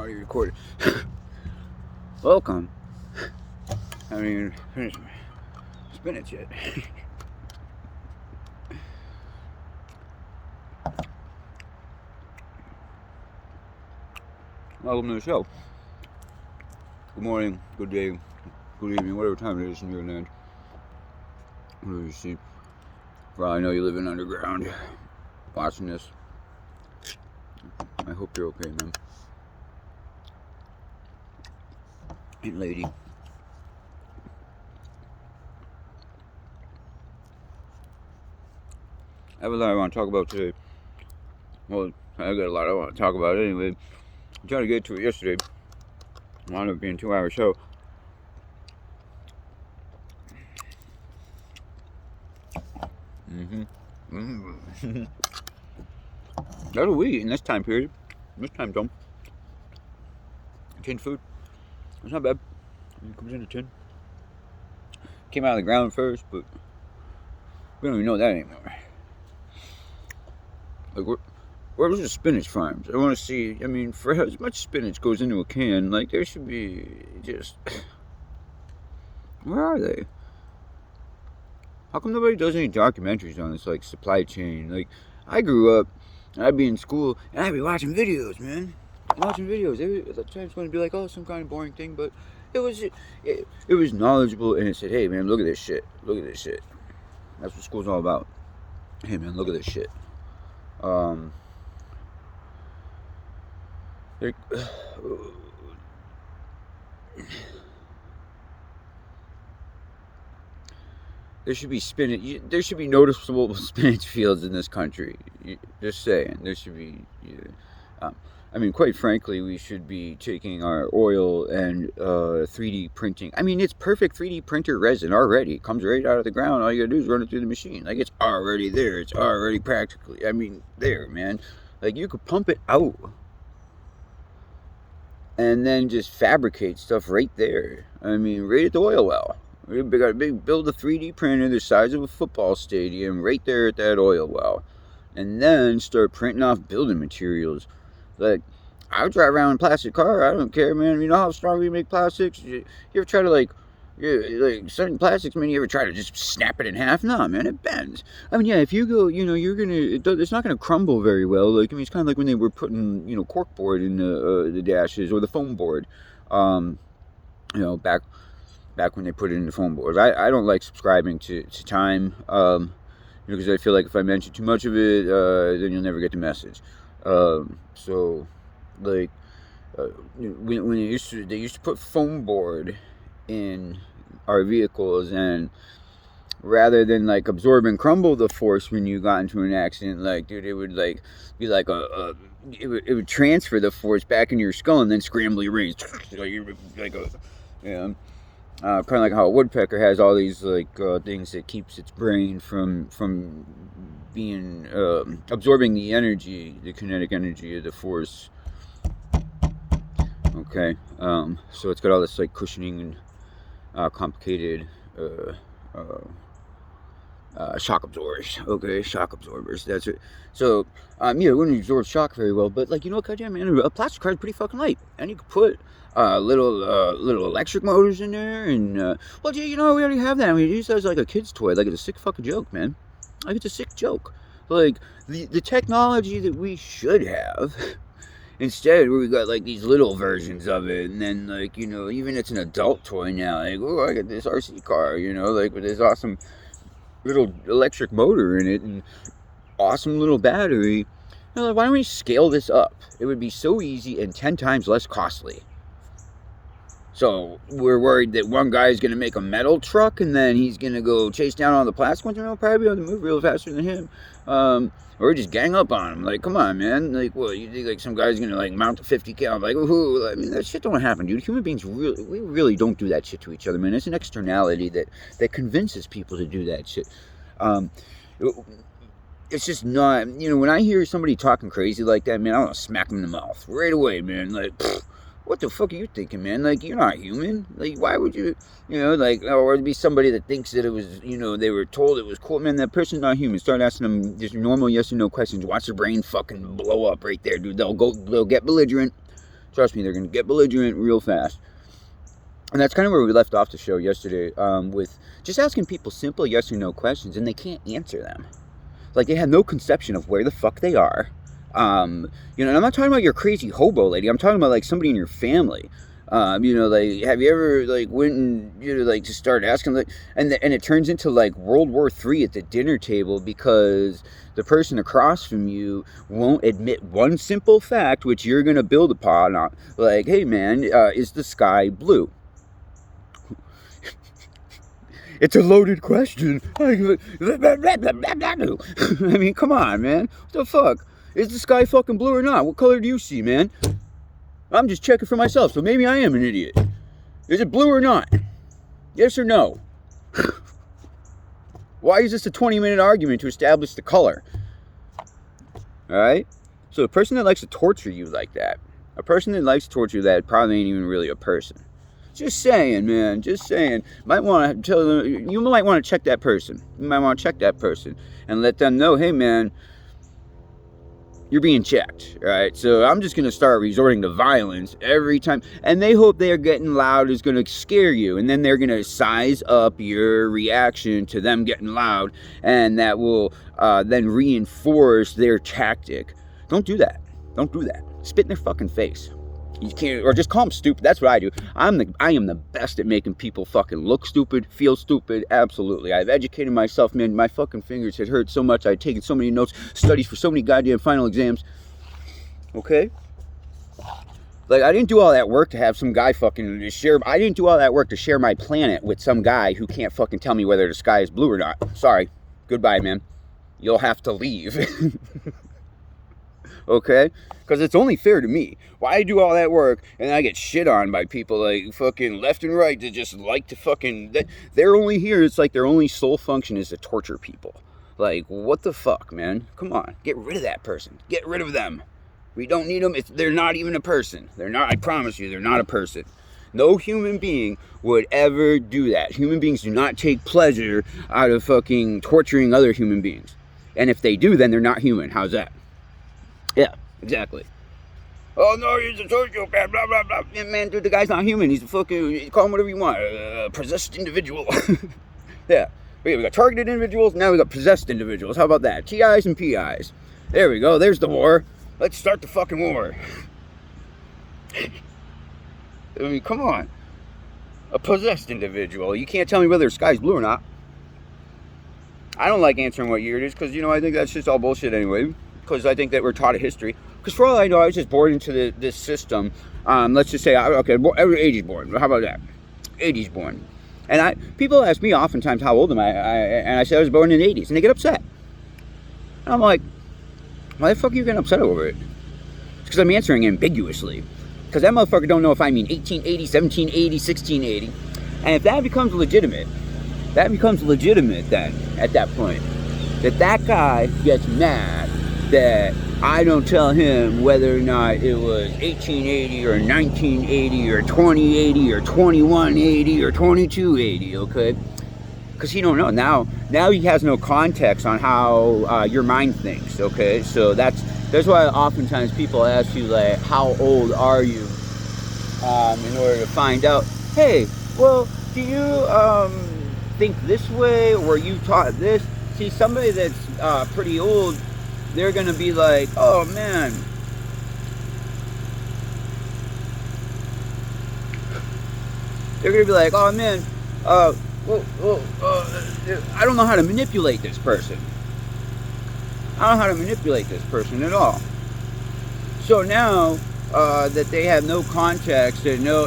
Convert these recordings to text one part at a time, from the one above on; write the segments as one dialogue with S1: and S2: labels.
S1: already recorded. Welcome. I haven't even finished my spinach yet. Welcome to the show. Good morning, good day, good evening, whatever time it is in your land. Whatever you see. For all I know, you live in underground watching this. I hope you're okay, man. And lady. I have a lot I want to talk about today. Well, I got a lot I want to talk about anyway. I tried to get to it yesterday. It wound up being a 2-hour show. That's what we eat in this time period. This time zone. Tin food. It's not bad. It comes in a tin. Came out of the ground first, but we don't even know that anymore. Like, where's the spinach farms? I want to see. I mean, for as much spinach goes into a can, like, there should be just. Where are they? How come nobody does any documentaries on this, like, supply chain? Like, I grew up, and I'd be in school, and I'd be watching videos, man. Watching videos. At the time, it's going to be like, oh, some kind of boring thing, but it was knowledgeable, and it said, hey, man, look at this shit. Look at this shit. That's what school's all about. Hey, man, look at this shit. There should be spinach. There should be noticeable spinach fields in this country. Just saying, there should be. I mean, quite frankly, we should be taking our oil and 3D printing. I mean, it's perfect 3D printer resin already. It comes right out of the ground. All you gotta do is run it through the machine. Like, it's already there. It's already practically. I mean, there, man. Like, you could pump it out and then just fabricate stuff right there. I mean, right at the oil well. We got a build a 3D printer the size of a football stadium right there at that oil well, and then start printing off building materials. Like, I would drive around in a plastic car. I don't care, man. You know how strong we make plastics? You ever try to, like certain plastics, man, you ever try to just snap it in half? No, man, it bends. I mean, yeah, if you go, you're it's not gonna crumble very well. Like, I mean, it's kind of like when they were putting, cork board in the dashes or the foam board. Back when they put it in the foam boards. I don't like subscribing to time, because I feel like if I mention too much of it, then you'll never get the message. So, like, when they used to put foam board in our vehicles, and rather than, like, absorb and crumble the force when you got into an accident, like, dude, it would, like, be like it would transfer the force back in your skull and then scramble your brains. Kind of like how a woodpecker has all these, like, things that keeps its brain from being absorbing the energy, the kinetic energy of the force. Okay, so it's got all this, like, cushioning and complicated shock absorbers. Okay, shock absorbers. That's it. So, it wouldn't absorb shock very well. But, like, goddamn, man, a plastic car is pretty fucking light, and you could put little electric motors in there, and well, we already have that. I mean, use that as like a kid's toy. Like, it's a sick fucking joke, man. Like, it's a sick joke. Like, the technology that we should have. Instead, we got, like, these little versions of it, and then, like, even it's an adult toy now. Like, oh, I got this RC car, like, with this awesome little electric motor in it, and awesome little battery. Like, why don't we scale this up? It would be so easy and 10 times less costly. So, we're worried that one guy's going to make a metal truck, and then he's going to go chase down all the plastic ones, and we'll probably be able to move real faster than him. Or just gang up on him. Like, come on, man. Like, what, you think, like, some guy's going to, like, mount a 50 cal? Like, woohoo. I mean, that shit don't happen, dude. Human beings we really don't do that shit to each other, man. It's an externality that convinces people to do that shit. It's just not, when I hear somebody talking crazy like that, man, I want to smack them in the mouth right away, man. Like, what the fuck are you thinking, man? Like, you're not human. Like, why would you, like, or it'd be somebody that thinks that it was, they were told it was cool. Man, that person's not human. Start asking them just normal yes or no questions. Watch their brain fucking blow up right there, dude. They'll get belligerent. Trust me, they're going to get belligerent real fast. And that's kind of where we left off the show yesterday, with just asking people simple yes or no questions, and they can't answer them. Like, they have no conception of where the fuck they are. And I'm not talking about your crazy hobo lady. I'm talking about, like, somebody in your family. Like, have you ever, like, went and, like, just started asking, like, and it turns into, like, World War III at the dinner table because the person across from you won't admit one simple fact, which you're going to build upon, like, hey, man, is the sky blue? It's a loaded question. I mean, come on, man. What the fuck? Is the sky fucking blue or not? What color do you see, man? I'm just checking for myself, so maybe I am an idiot. Is it blue or not? Yes or no? Why is this a 20-minute argument to establish the color? Alright? So a person that likes to torture you like that, a person that likes to torture you that probably ain't even really a person. Just saying, man. Just saying. Might want to tell them. You might want to check that person. You might want to check that person and let them know, hey, man, you're being checked, right? So I'm just gonna start resorting to violence every time, and they hope they're getting loud is gonna scare you, and then they're gonna size up your reaction to them getting loud, and that will then reinforce their tactic. Don't do that. Don't do that. Spit in their fucking face. You can't, or just call them stupid. That's what I do. I am the best at making people fucking look stupid, feel stupid. Absolutely. I've educated myself, man. My fucking fingers had hurt so much. I'd taken so many notes, studies for so many goddamn final exams. Okay? Like, I didn't do all that work to have some guy fucking share. I didn't do all that work to share my planet with some guy who can't fucking tell me whether the sky is blue or not. Sorry. Goodbye, man. You'll have to leave. Okay? Because it's only fair to me. Why do all that work and I get shit on by people like fucking left and right that just like to fucking... They're only here, it's like their only sole function is to torture people. Like, what the fuck, man? Come on. Get rid of that person. Get rid of them. We don't need them. They're not even a person. They're not, I promise you, they're not a person. No human being would ever do that. Human beings do not take pleasure out of fucking torturing other human beings. And if they do, then they're not human. How's that? Yeah, exactly. Oh no, he's a sociopath, blah, blah, blah. Yeah, man, dude, the guy's not human. He's a fucking, call him whatever you want. Possessed individual. Yeah. We got targeted individuals, now we got possessed individuals. How about that? TIs and PIs. There we go, there's the war. Let's start the fucking war. I mean, come on. A possessed individual. You can't tell me whether the sky's blue or not. I don't like answering what year it is, because, I think that's just all bullshit anyway. Because I think that we're taught a history. Because for all I know, I was just born into this system. Let's just say, okay, every 80s born. How about that? 80s born. And people ask me oftentimes, how old am I? And I say I was born in the 80s. And they get upset. And I'm like, why the fuck are you getting upset over it? It's because I'm answering ambiguously. Because that motherfucker don't know if I mean 1880, 1780, 1680. And if that becomes legitimate then, at that point. That guy gets mad that I don't tell him whether or not it was 1880 or 1980 or 2080 or 2180 or 2280, okay? Because he don't know. Now he has no context on how your mind thinks, okay? So that's why oftentimes people ask you, like, how old are you? In order to find out, hey, well, do you think this way, or were you taught this? See, somebody that's pretty old, they're going to be like, oh, man. They're going to be like, oh, man, I don't know how to manipulate this person. I don't know how to manipulate this person at all. So now that they have no context and no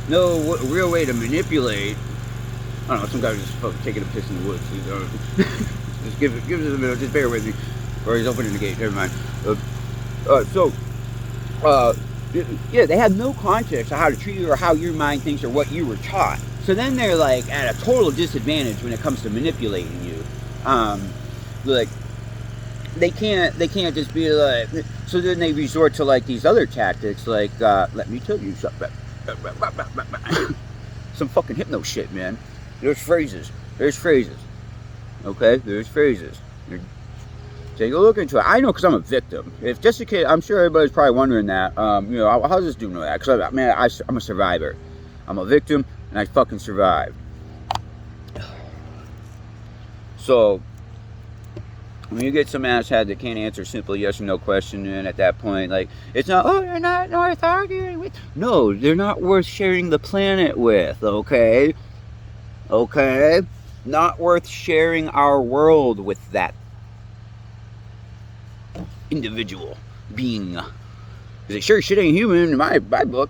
S1: real way to manipulate, I don't know, some guy was just taking a piss in the woods. Just give it a minute, just bear with me. Or he's opening the gate, never mind. Yeah, they have no context of how to treat you or how your mind thinks or what you were taught. So then they're like at a total disadvantage when it comes to manipulating you. Like they can't just be like. So then they resort to like these other tactics, like let me tell you something. Some fucking hypno shit, man. There's phrases. Okay, there's phrases. Take a look into it. I know because I'm a victim. If just in case, I'm sure everybody's probably wondering that. You know, how does this dude know that? Because I'm a survivor. I'm a victim, and I fucking survived. So, when you get some asshat that can't answer a simple yes or no question, and at that point, like, it's not, oh, you're not worth arguing with. No, they're not worth sharing the planet with, okay? Okay? Not worth sharing our world with that individual being. Because sure, shit ain't human in my book.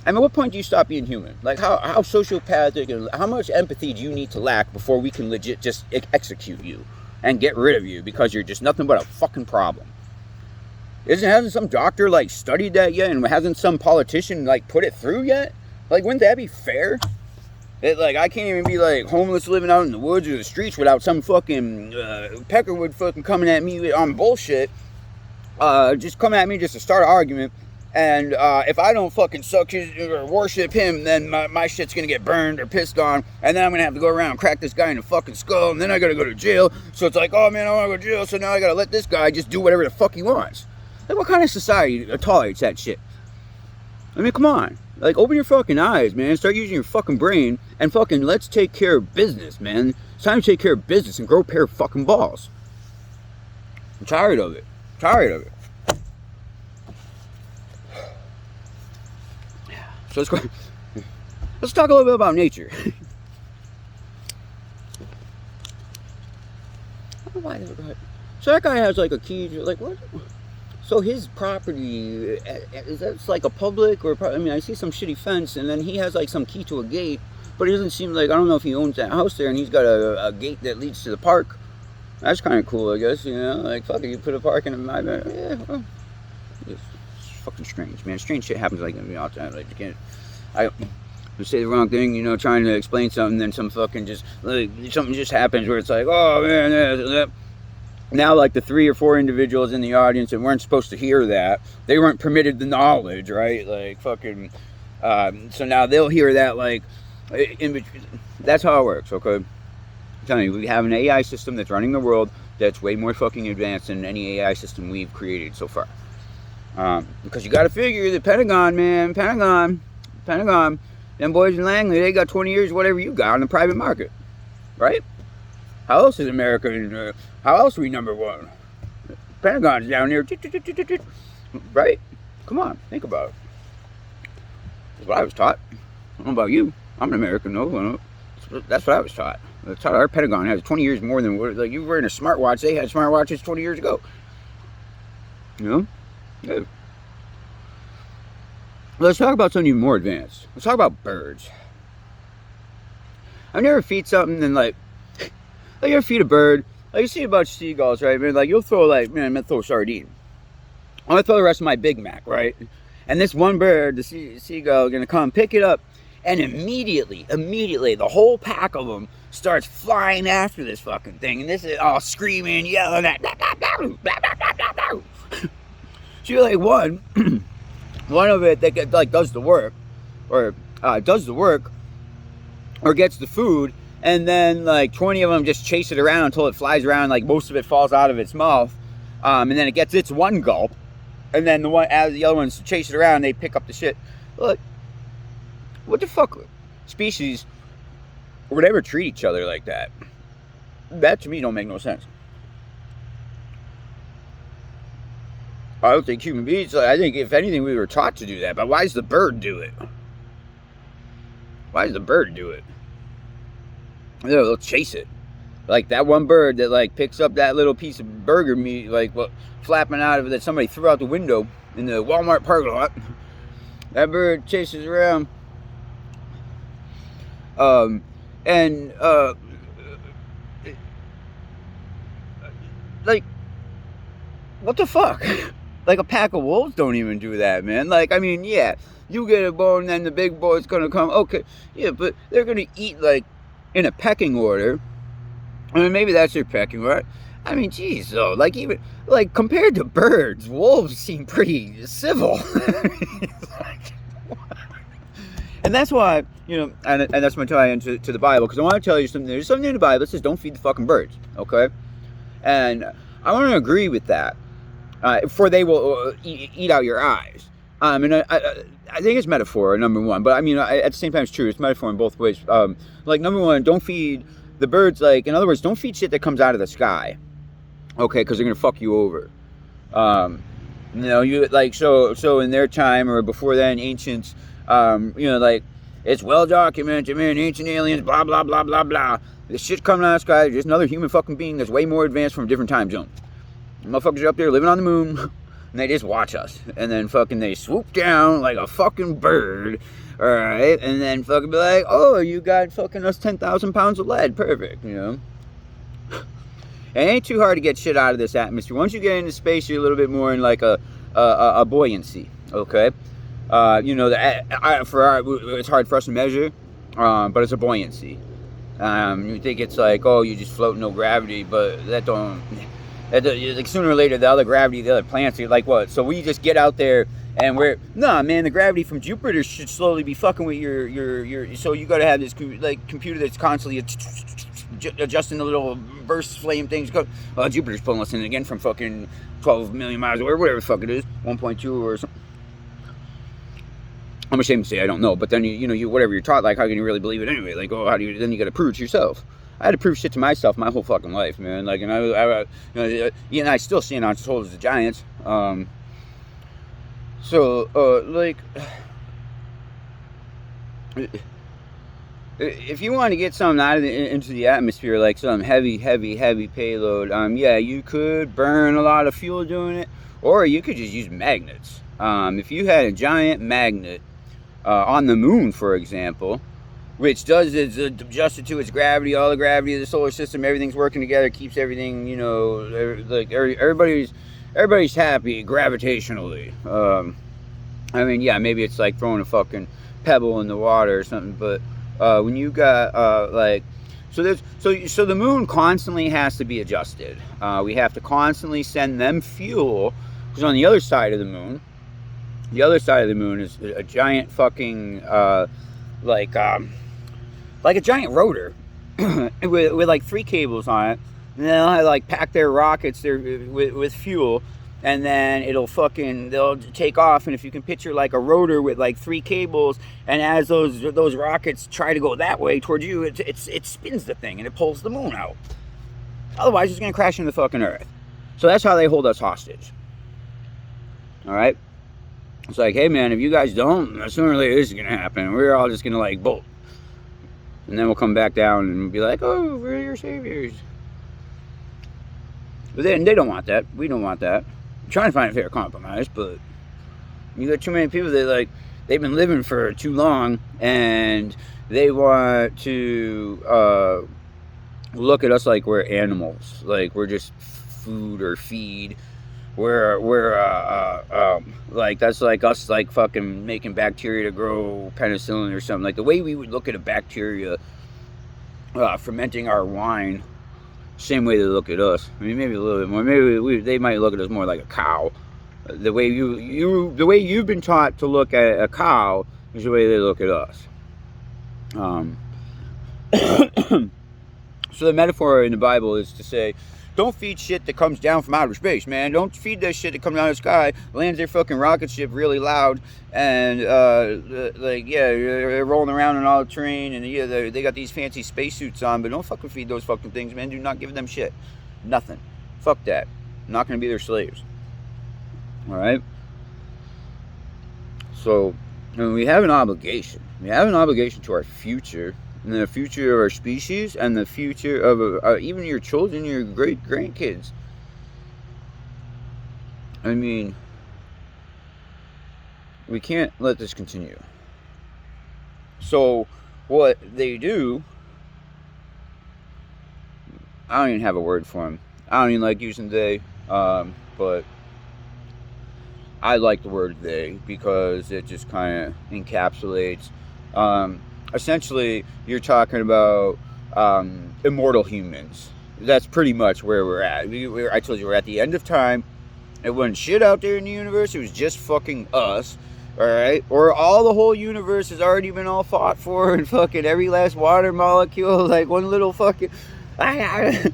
S1: I mean, what point do you stop being human? Like, how sociopathic and how much empathy do you need to lack before we can legit just execute you and get rid of you because you're just nothing but a fucking problem? Hasn't some doctor, like, studied that yet? And hasn't some politician, like, put it through yet? Like, wouldn't that be fair? Like, I can't even be, like, homeless living out in the woods or the streets without some fucking Peckerwood fucking coming at me on bullshit. Just come at me just to start an argument. And if I don't fucking suck his or worship him, then my shit's gonna get burned or pissed on. And then I'm gonna have to go around and crack this guy in the fucking skull. And then I gotta go to jail. So it's like, oh man, I wanna go to jail. So now I gotta let this guy just do whatever the fuck he wants. Like, what kind of society tolerates that shit? I mean, come on. Like, open your fucking eyes, man. Start using your fucking brain. And fucking let's take care of business, man. It's time to take care of business and grow a pair of fucking balls. I'm tired of it. Tired of it. So let's talk a little bit about nature. I don't know why. So that guy has like a key to, like, what? So his property, is that like a public or, I mean, I see some shitty fence, and then he has like some key to a gate, but it doesn't seem like, I don't know if he owns that house there, and he's got a gate that leads to the park. That's kind of cool, I guess, you know, like, fuck it, you put a park in my, yeah, well, it's fucking strange, man. Strange shit happens like all the time. Like, you can't, I say the wrong thing, you know, trying to explain something, then some fucking just, like, something just happens where it's like, oh man, now, like, the 3 or 4 individuals in the audience that weren't supposed to hear that, they weren't permitted the knowledge, right? Like, fucking, so now they'll hear that, like, that's how it works, okay? I'm telling you, we have an AI system that's running the world that's way more fucking advanced than any AI system we've created so far. Because you gotta figure, the Pentagon, man, Pentagon, them boys in Langley, they got 20 years, whatever you got on the private market, right? How else is America, how else are we number one? Pentagon's down there, right? Come on, think about it. That's what I was taught. I don't know about you. I'm an American, no. That's what I was taught. I was taught our Pentagon has 20 years more than, like, you were in a smartwatch. They had smartwatches 20 years ago. You know? Yeah. Let's talk about something even more advanced. Let's talk about birds. I've never feed something and, like you ever feed a bird, like, you see a bunch of seagulls, right, man, like, you'll throw, like, man, I'm gonna throw a sardine. I'm gonna throw the rest of my Big Mac, right, and this one bird, the seagull, gonna come pick it up, and immediately, the whole pack of them starts flying after this fucking thing, and this is all screaming, yelling at, so you're like, one of it that, like, does the work, or gets the food, and then, like, 20 of them just chase it around until it flies around, like, most of it falls out of its mouth, and then it gets its one gulp, and then as the other ones chase it around, they pick up the shit. Look, what the fuck species would ever treat each other like that? That, to me, don't make no sense. I don't think human beings, I think, if anything, we were taught to do that, but why does the bird do it? Why does the bird do it? They'll chase it. Like, that one bird that, like, picks up that little piece of burger meat, like, flapping out of it that somebody threw out the window in the Walmart parking lot. That bird chases around. Like, what the fuck? Like, a pack of wolves don't even do that, man. Like, I mean, yeah, you get a bone, then the big boy's gonna come. Okay, yeah, but they're gonna eat, like, in a pecking order. I mean, maybe that's their pecking order. I mean, geez, though, like, even, like, compared to birds, wolves seem pretty civil. And that's why, you know, and that's my tie into the Bible, because I want to tell you something. There's something in the Bible that says don't feed the fucking birds, okay? And I want to agree with that. For they will eat out your eyes. And I think it's metaphor, number one. But I mean, at the same time, it's true. It's metaphor in both ways. Like, number one, don't feed the birds. Like, in other words, don't feed shit that comes out of the sky. Okay, because they're gonna fuck you over. You know, you like so in their time or before then, ancients. You know, like it's well documented, man. Ancient aliens, blah blah blah blah blah. This shit coming out of the sky, just another human fucking being that's way more advanced from a different time zone. Motherfuckers are up there living on the moon, and they just watch us. And then fucking they swoop down like a fucking bird, alright? And then fucking be like, oh, you got fucking us 10,000 pounds of lead. Perfect, you know? It ain't too hard to get shit out of this atmosphere. Once you get into space, you're a little bit more in like a buoyancy, okay? You know, it's hard for us to measure, but it's a buoyancy. You think it's like, oh, you just float, no gravity, but that don't... like sooner or later, the other gravity, the other planets, are like what? So we just get out there and nah, man, the gravity from Jupiter should slowly be fucking with your. So you got to have this like computer that's constantly adjusting the little burst flame things. Jupiter's pulling us in again from fucking 12 million miles away, whatever the fuck it is, 1.2 or something. I'm ashamed to say I don't know, but then you whatever you're taught, like how can you really believe it anyway? Like, oh, how do you? Then you got to prove it to yourself. I had to prove shit to myself my whole fucking life, man. Like, and I still stand on shoulders of giants. Like, if you want to get something out of into the atmosphere, like some heavy payload, yeah, you could burn a lot of fuel doing it, or you could just use magnets. If you had a giant magnet on the moon, for example, which does is adjusted to its gravity, all the gravity of the solar system, everything's working together, keeps everything, you know, like everybody's happy gravitationally. I mean, yeah, maybe it's like throwing a fucking pebble in the water or something, but when you got so the moon constantly has to be adjusted. We have to constantly send them fuel, because on the other side of the moon is a giant fucking like a giant rotor with like 3 cables on it. And they'll like pack their rockets there with fuel, and then they'll take off. And if you can picture like a rotor with like 3 cables, and as those rockets try to go that way towards you, it spins the thing and it pulls the moon out. Otherwise, it's gonna crash into the fucking Earth. So that's how they hold us hostage. All right. It's like, hey man, if you guys don't, sooner or later this is gonna happen. We're all just gonna like bolt. And then we'll come back down and be like, oh, we're your saviors. But then they don't want that. We don't want that. I'm trying to find a fair compromise, but you got too many people that they've been living for too long, and they want to look at us like we're animals, like we're just food or feed. We're like, that's like us like fucking making bacteria to grow penicillin or something. Like the way we would look at a bacteria fermenting our wine, same way they look at us. I mean, maybe a little bit more. Maybe they might look at us more like a cow. The way the way you've been taught to look at a cow is the way they look at us. So the metaphor in the Bible is to say, don't feed shit that comes down from outer space, man. Don't feed that shit that comes out of the sky, lands their fucking rocket ship really loud, and they're rolling around in all the terrain, and yeah, they got these fancy spacesuits on, but don't fucking feed those fucking things, man. Do not give them shit. Nothing. Fuck that. I'm not gonna be their slaves. All right. So, we have an obligation. We have an obligation to our future. And the future of our species, and the future of even your children, your great-grandkids. I mean, we can't let this continue. So, what they do, I don't even have a word for them. I don't even like using they, but I like the word they because it just kind of encapsulates. Essentially, you're talking about immortal humans. That's pretty much where we're at. I told you we're at the end of time. It wasn't shit out there in the universe. It was just fucking us. Alright? Or all the whole universe has already been all fought for, and fucking every last water molecule, like one little fucking... Think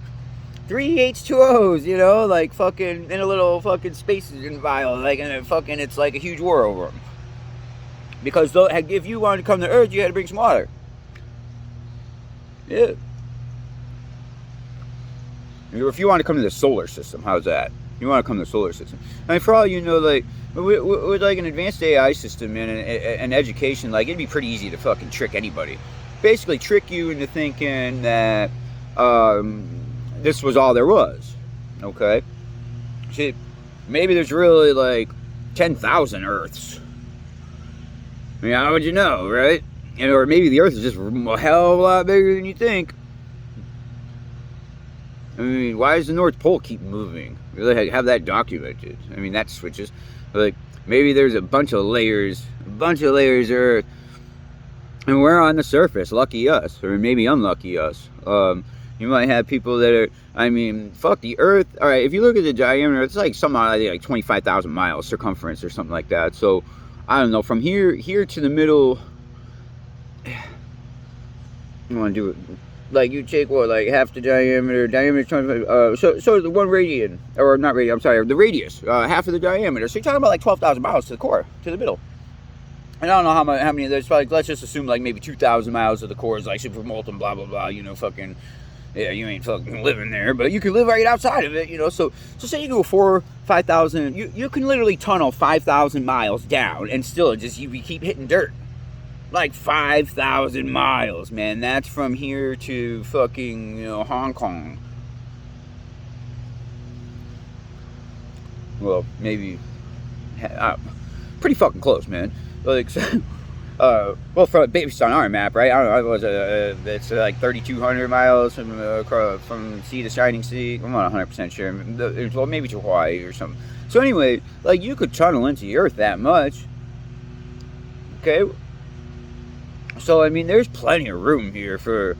S1: 3 H2Os, you know, like fucking in a little fucking space vial, like in a fucking, it's like a huge war over them. Because if you wanted to come to Earth, you had to bring some water. Yeah. If you want to come to the solar system, how's that? You want to come to the solar system. I mean, for all you know, like, with like an advanced AI system and education, like, it'd be pretty easy to fucking trick anybody. Basically trick you into thinking that this was all there was. Okay? See, maybe there's really like 10,000 Earths. I mean, how would you know, right? Or maybe the Earth is just a hell of a lot bigger than you think. I mean, why does the North Pole keep moving? Really have that documented. I mean, that switches. Like, maybe there's a bunch of layers of Earth, and we're on the surface. Lucky us, or maybe unlucky us. You might have people that are, I mean, fuck the Earth. All right, if you look at the diameter, it's like something like 25,000 miles circumference or something like that. So, I don't know, from here to the middle, you want to do it, like, you take what, like half the diameter 25, so the one radian, or not radian, I'm sorry, the radius, half of the diameter. So you're talking about like 12,000 miles to the core, to the middle. And I don't know how many, there's probably, let's just assume like maybe 2,000 miles of the core is like super molten, blah, blah, blah, you know, fucking, yeah, you ain't fucking living there, but you can live right outside of it, you know. So say you go 5,000, you can literally tunnel 5,000 miles down and still just, you keep hitting dirt. Like 5,000 miles, man. That's from here to fucking, you know, Hong Kong. Well, maybe pretty fucking close, man. Like, well, based on our map, right? I don't know. It's like 3,200 miles from sea to shining sea. I'm not 100% sure. Well, maybe to Hawaii or something. So anyway, like, you could tunnel into the Earth that much. Okay. So, I mean, there's plenty of room here for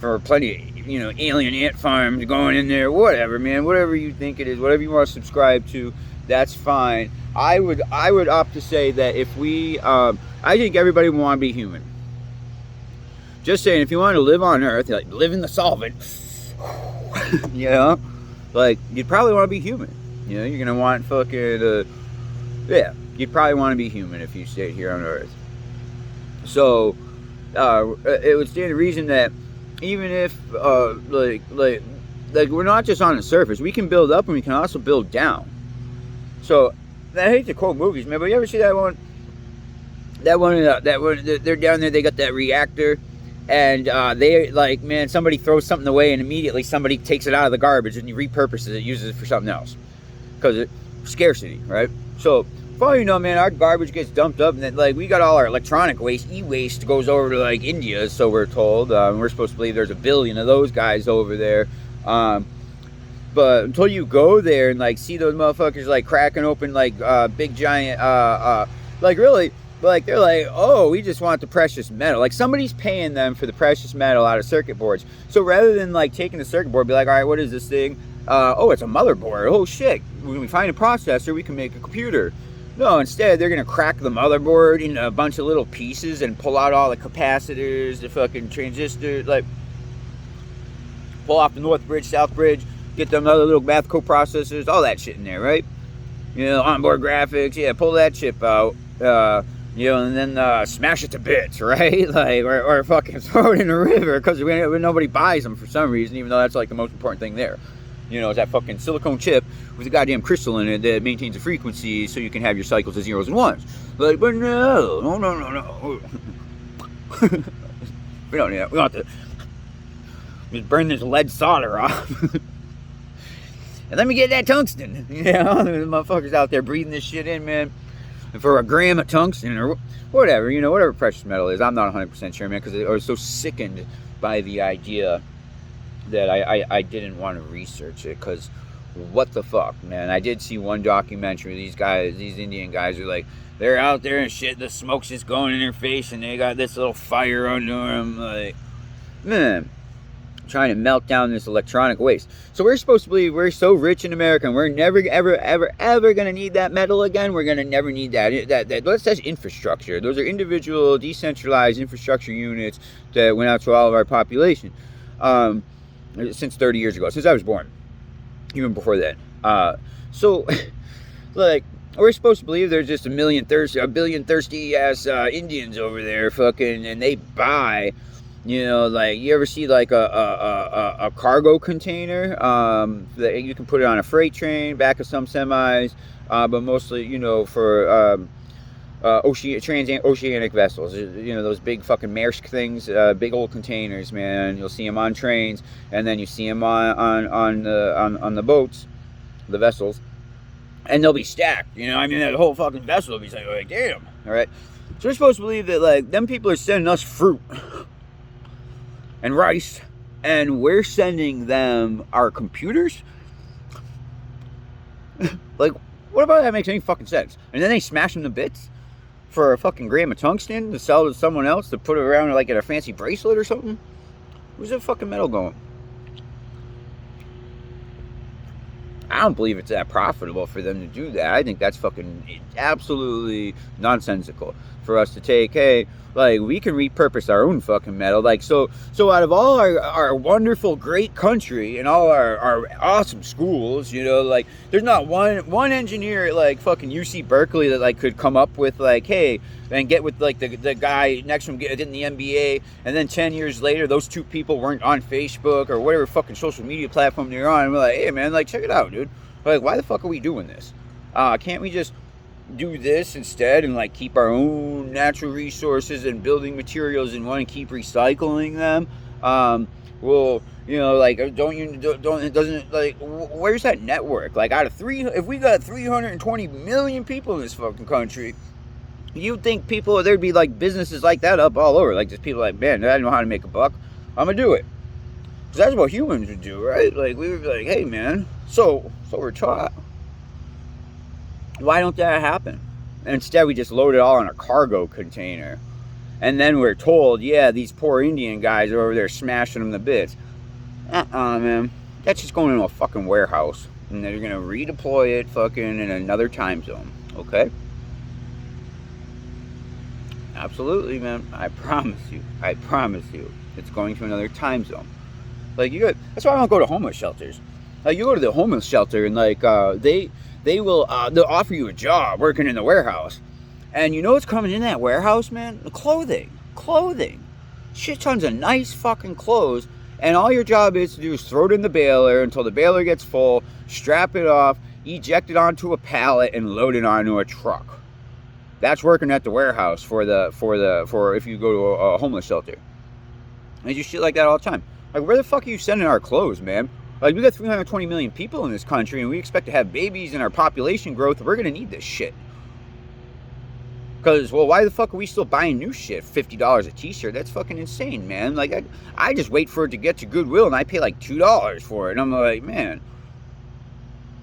S1: plenty of, you know, alien ant farms going in there, whatever, man, whatever you think it is, whatever you want to subscribe to, that's fine. I would opt to say that if we, I think everybody would want to be human. Just saying, if you want to live on Earth, like, live in the solvent, you know, like, you'd probably want to be human. You know, you're going to want fucking, yeah, you'd probably want to be human if you stayed here on Earth. So, it would stand to reason that even if like we're not just on the surface, we can build up and we can also build down. So I hate to quote movies, man, but you ever see that one they're down there, they got that reactor, and they, like, man, somebody throws something away and immediately somebody takes it out of the garbage and he repurposes it, uses it for something else, because it scarcity, right? So for all you know, man, our garbage gets dumped up, and then, like, we got all our electronic waste, e-waste goes over to, like, India, so we're told. We're supposed to believe there's 1 billion of those guys over there. But until you go there and, like, see those motherfuckers, like, cracking open, like, big giant, like, really, like, they're like, oh, we just want the precious metal. Like, somebody's paying them for the precious metal out of circuit boards. So rather than, like, taking the circuit board, be like, all right, what is this thing? Oh, it's a motherboard. Oh, shit. When we find a processor, we can make a computer. No, instead, they're going to crack the motherboard into a bunch of little pieces and pull out all the capacitors, the fucking transistors, like, pull off the north bridge, south bridge, get them other little math coprocessors, all that shit in there, right? You know, onboard graphics, yeah, pull that chip out, you know, and then smash it to bits, right? Like, or fucking throw it in the river, because nobody buys them for some reason, even though that's, like, the most important thing there. You know, it's that fucking silicone chip with a goddamn crystal in it that maintains a frequency so you can have your cycles of zeros and ones. Like, but no. We don't need that. We want to just burn this lead solder off. And let me get that tungsten. You know, the motherfuckers out there breathing this shit in, man. And for a gram of tungsten or whatever, you know, whatever precious metal is. I'm not 100% sure, man, because I was so sickened by the idea that I didn't want to research it, because what the fuck, man. I did see one documentary. These Indian guys are like, they're out there and shit, the smoke's just going in their face and they got this little fire under them, like, man, trying to melt down this electronic waste. So we're supposed to believe we're so rich in America and we're never ever gonna need that metal again. We're gonna never need that that's infrastructure. Those are individual decentralized infrastructure units that went out to all of our population since 30 years ago, since I was born. even before that. So, like, we're supposed to believe there's just a billion thirsty ass Indians over there, fucking, and they buy. You know, like, you ever see like a cargo container that you can put it on a freight train, back of some semis, but mostly, you know, for transoceanic vessels. You know, those big fucking Maersk things, big old containers, man. You'll see them on trains, and then you see them on the boats, the vessels, and they'll be stacked. You know, I mean, that whole fucking vessel will be like, damn. All right. So we're supposed to believe that, like, them people are sending us fruit and rice, and we're sending them our computers. Like, what about that makes any fucking sense? And then they smash them to bits for a fucking gram of tungsten to sell to someone else to put it around like in a fancy bracelet or something? Where's that fucking metal going? I don't believe it's that profitable for them to do that. I think that's fucking absolutely nonsensical for us to take. Hey, like, we can repurpose our own fucking metal. Like, so out of all our wonderful, great country and all our awesome schools, you know, like, there's not one engineer at, like, fucking UC Berkeley that, like, could come up with, like, hey, and get with, like, the guy next to him getting the MBA, and then 10 years later, those two people weren't on Facebook or whatever fucking social media platform they're on, and we're like, hey, man, like, check it out, dude. Like, why the fuck are we doing this? Can't we just do this instead and, like, keep our own natural resources and building materials and want to keep recycling them? Well, you know, like, it doesn't, like, where's that network? Like, if we got 320 million people in this fucking country, you'd think there'd be, like, businesses like that up all over. Like, just people like, man, I don't know how to make a buck, I'm gonna do it. Because that's what humans would do, right? Like, we would be like, hey, man, so we're taught. Why don't that happen? Instead, we just load it all in a cargo container. And then we're told, yeah, these poor Indian guys are over there smashing them to bits. Man. That's just going into a fucking warehouse. And they're going to redeploy it fucking in another time zone. Okay? Absolutely, man. I promise you. It's going to another time zone. Like, that's why I don't go to homeless shelters. Like, you go to the homeless shelter and, like, they'll offer you a job working in the warehouse. And you know what's coming in that warehouse, man? Clothing. Shit tons of nice fucking clothes. And all your job is to do is throw it in the baler until the baler gets full, strap it off, eject it onto a pallet, and load it onto a truck. That's working at the warehouse for if you go to a homeless shelter. They do shit like that all the time. Like, where the fuck are you sending our clothes, man? Like, we got 320 million people in this country, and we expect to have babies and our population growth. We're going to need this shit. Because, well, why the fuck are we still buying new shit? $50 a t-shirt? That's fucking insane, man. Like, I just wait for it to get to Goodwill, and I pay, like, $2 for it. And I'm like, man.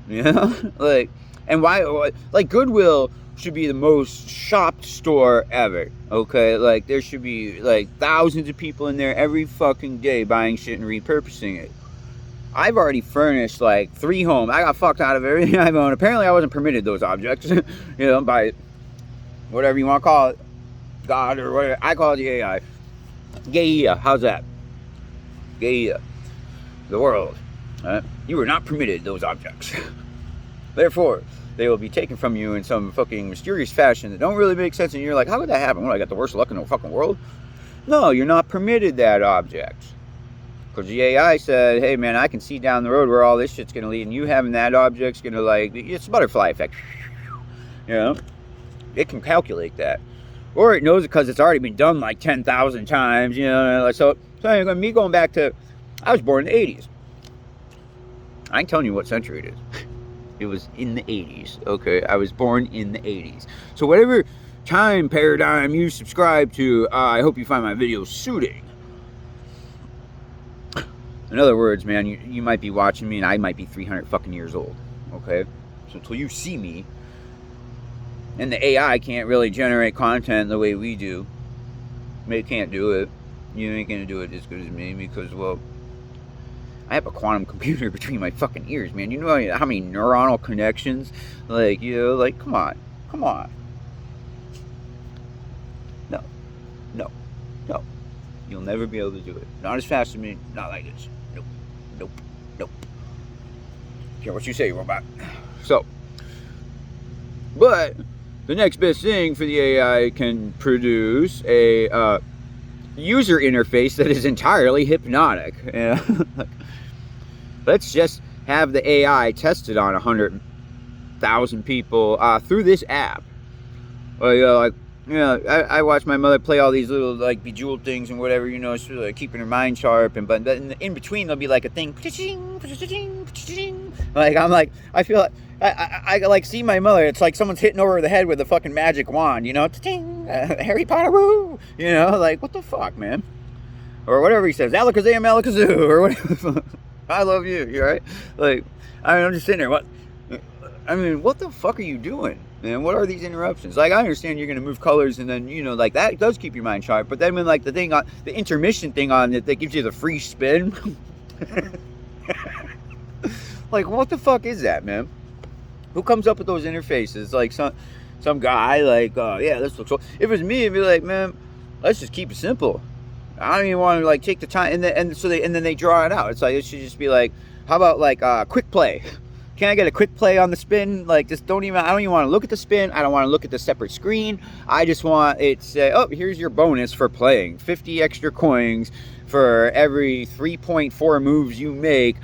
S1: You know? Like, and why? Like, Goodwill should be the most shopped store ever, okay? Like, there should be, like, thousands of people in there every fucking day buying shit and repurposing it. I've already furnished, like, 3 homes. I got fucked out of everything I've owned. Apparently, I wasn't permitted those objects, you know, by whatever you want to call it, God or whatever. I call it the AI. Gaia, how's that? Gaia, the world. You were not permitted those objects. Therefore, they will be taken from you in some fucking mysterious fashion that don't really make sense, and you're like, how could that happen? What, I got the worst luck in the fucking world? No, you're not permitted that object. Because the AI said, hey man, I can see down the road where all this shit's going to lead, and you having that object's going to, like, it's a butterfly effect. You know? It can calculate that. Or it knows it because it's already been done like 10,000 times, you know? So me going back to, I was born in the 80s. I ain't telling you what century it is. It was in the 80s, okay? I was born in the 80s. So whatever time paradigm you subscribe to, I hope you find my videos soothing. In other words, man, you might be watching me and I might be 300 fucking years old, okay? So until you see me, and the AI can't really generate content the way we do, they can't do it. You ain't gonna do it as good as me because, well, I have a quantum computer between my fucking ears, man. You know how many neuronal connections? Like, you know, like, come on. No. You'll never be able to do it. Not as fast as me, not like this. Nope. Care what you say, robot. So, but the next best thing for the AI can produce a user interface that is entirely hypnotic. Let's just have the AI tested on 100,000 people through this app. I watch my mother play all these little like bejeweled things and whatever, she's like keeping her mind sharp, but in between there'll be like a thing. Like I'm like, I feel like I like see my mother. It's like someone's hitting over the head with a fucking magic wand, Harry Potter, woo, like what the fuck, man, or whatever he says, Alakazam, Alakazoo, or whatever. I love you. You're right. Like, I'm just sitting there. What the fuck are you doing, man? What are these interruptions? Like, I understand you're gonna move colors, and then like that does keep your mind sharp. But then when like the intermission thing on it that gives you the free spin, like what the fuck is that, man? Who comes up with those interfaces? Like some guy, like this looks. If it was me, it'd be like, man, let's just keep it simple. I don't even want to like take the time, and then they draw it out. It's like it should just be like, how about like quick play? Can I get a quick play on the spin? Like just I don't even want to look at the spin. I don't want to look at the separate screen. I just want it to say, oh, here's your bonus for playing. 50 extra coins for every 3.4 moves you make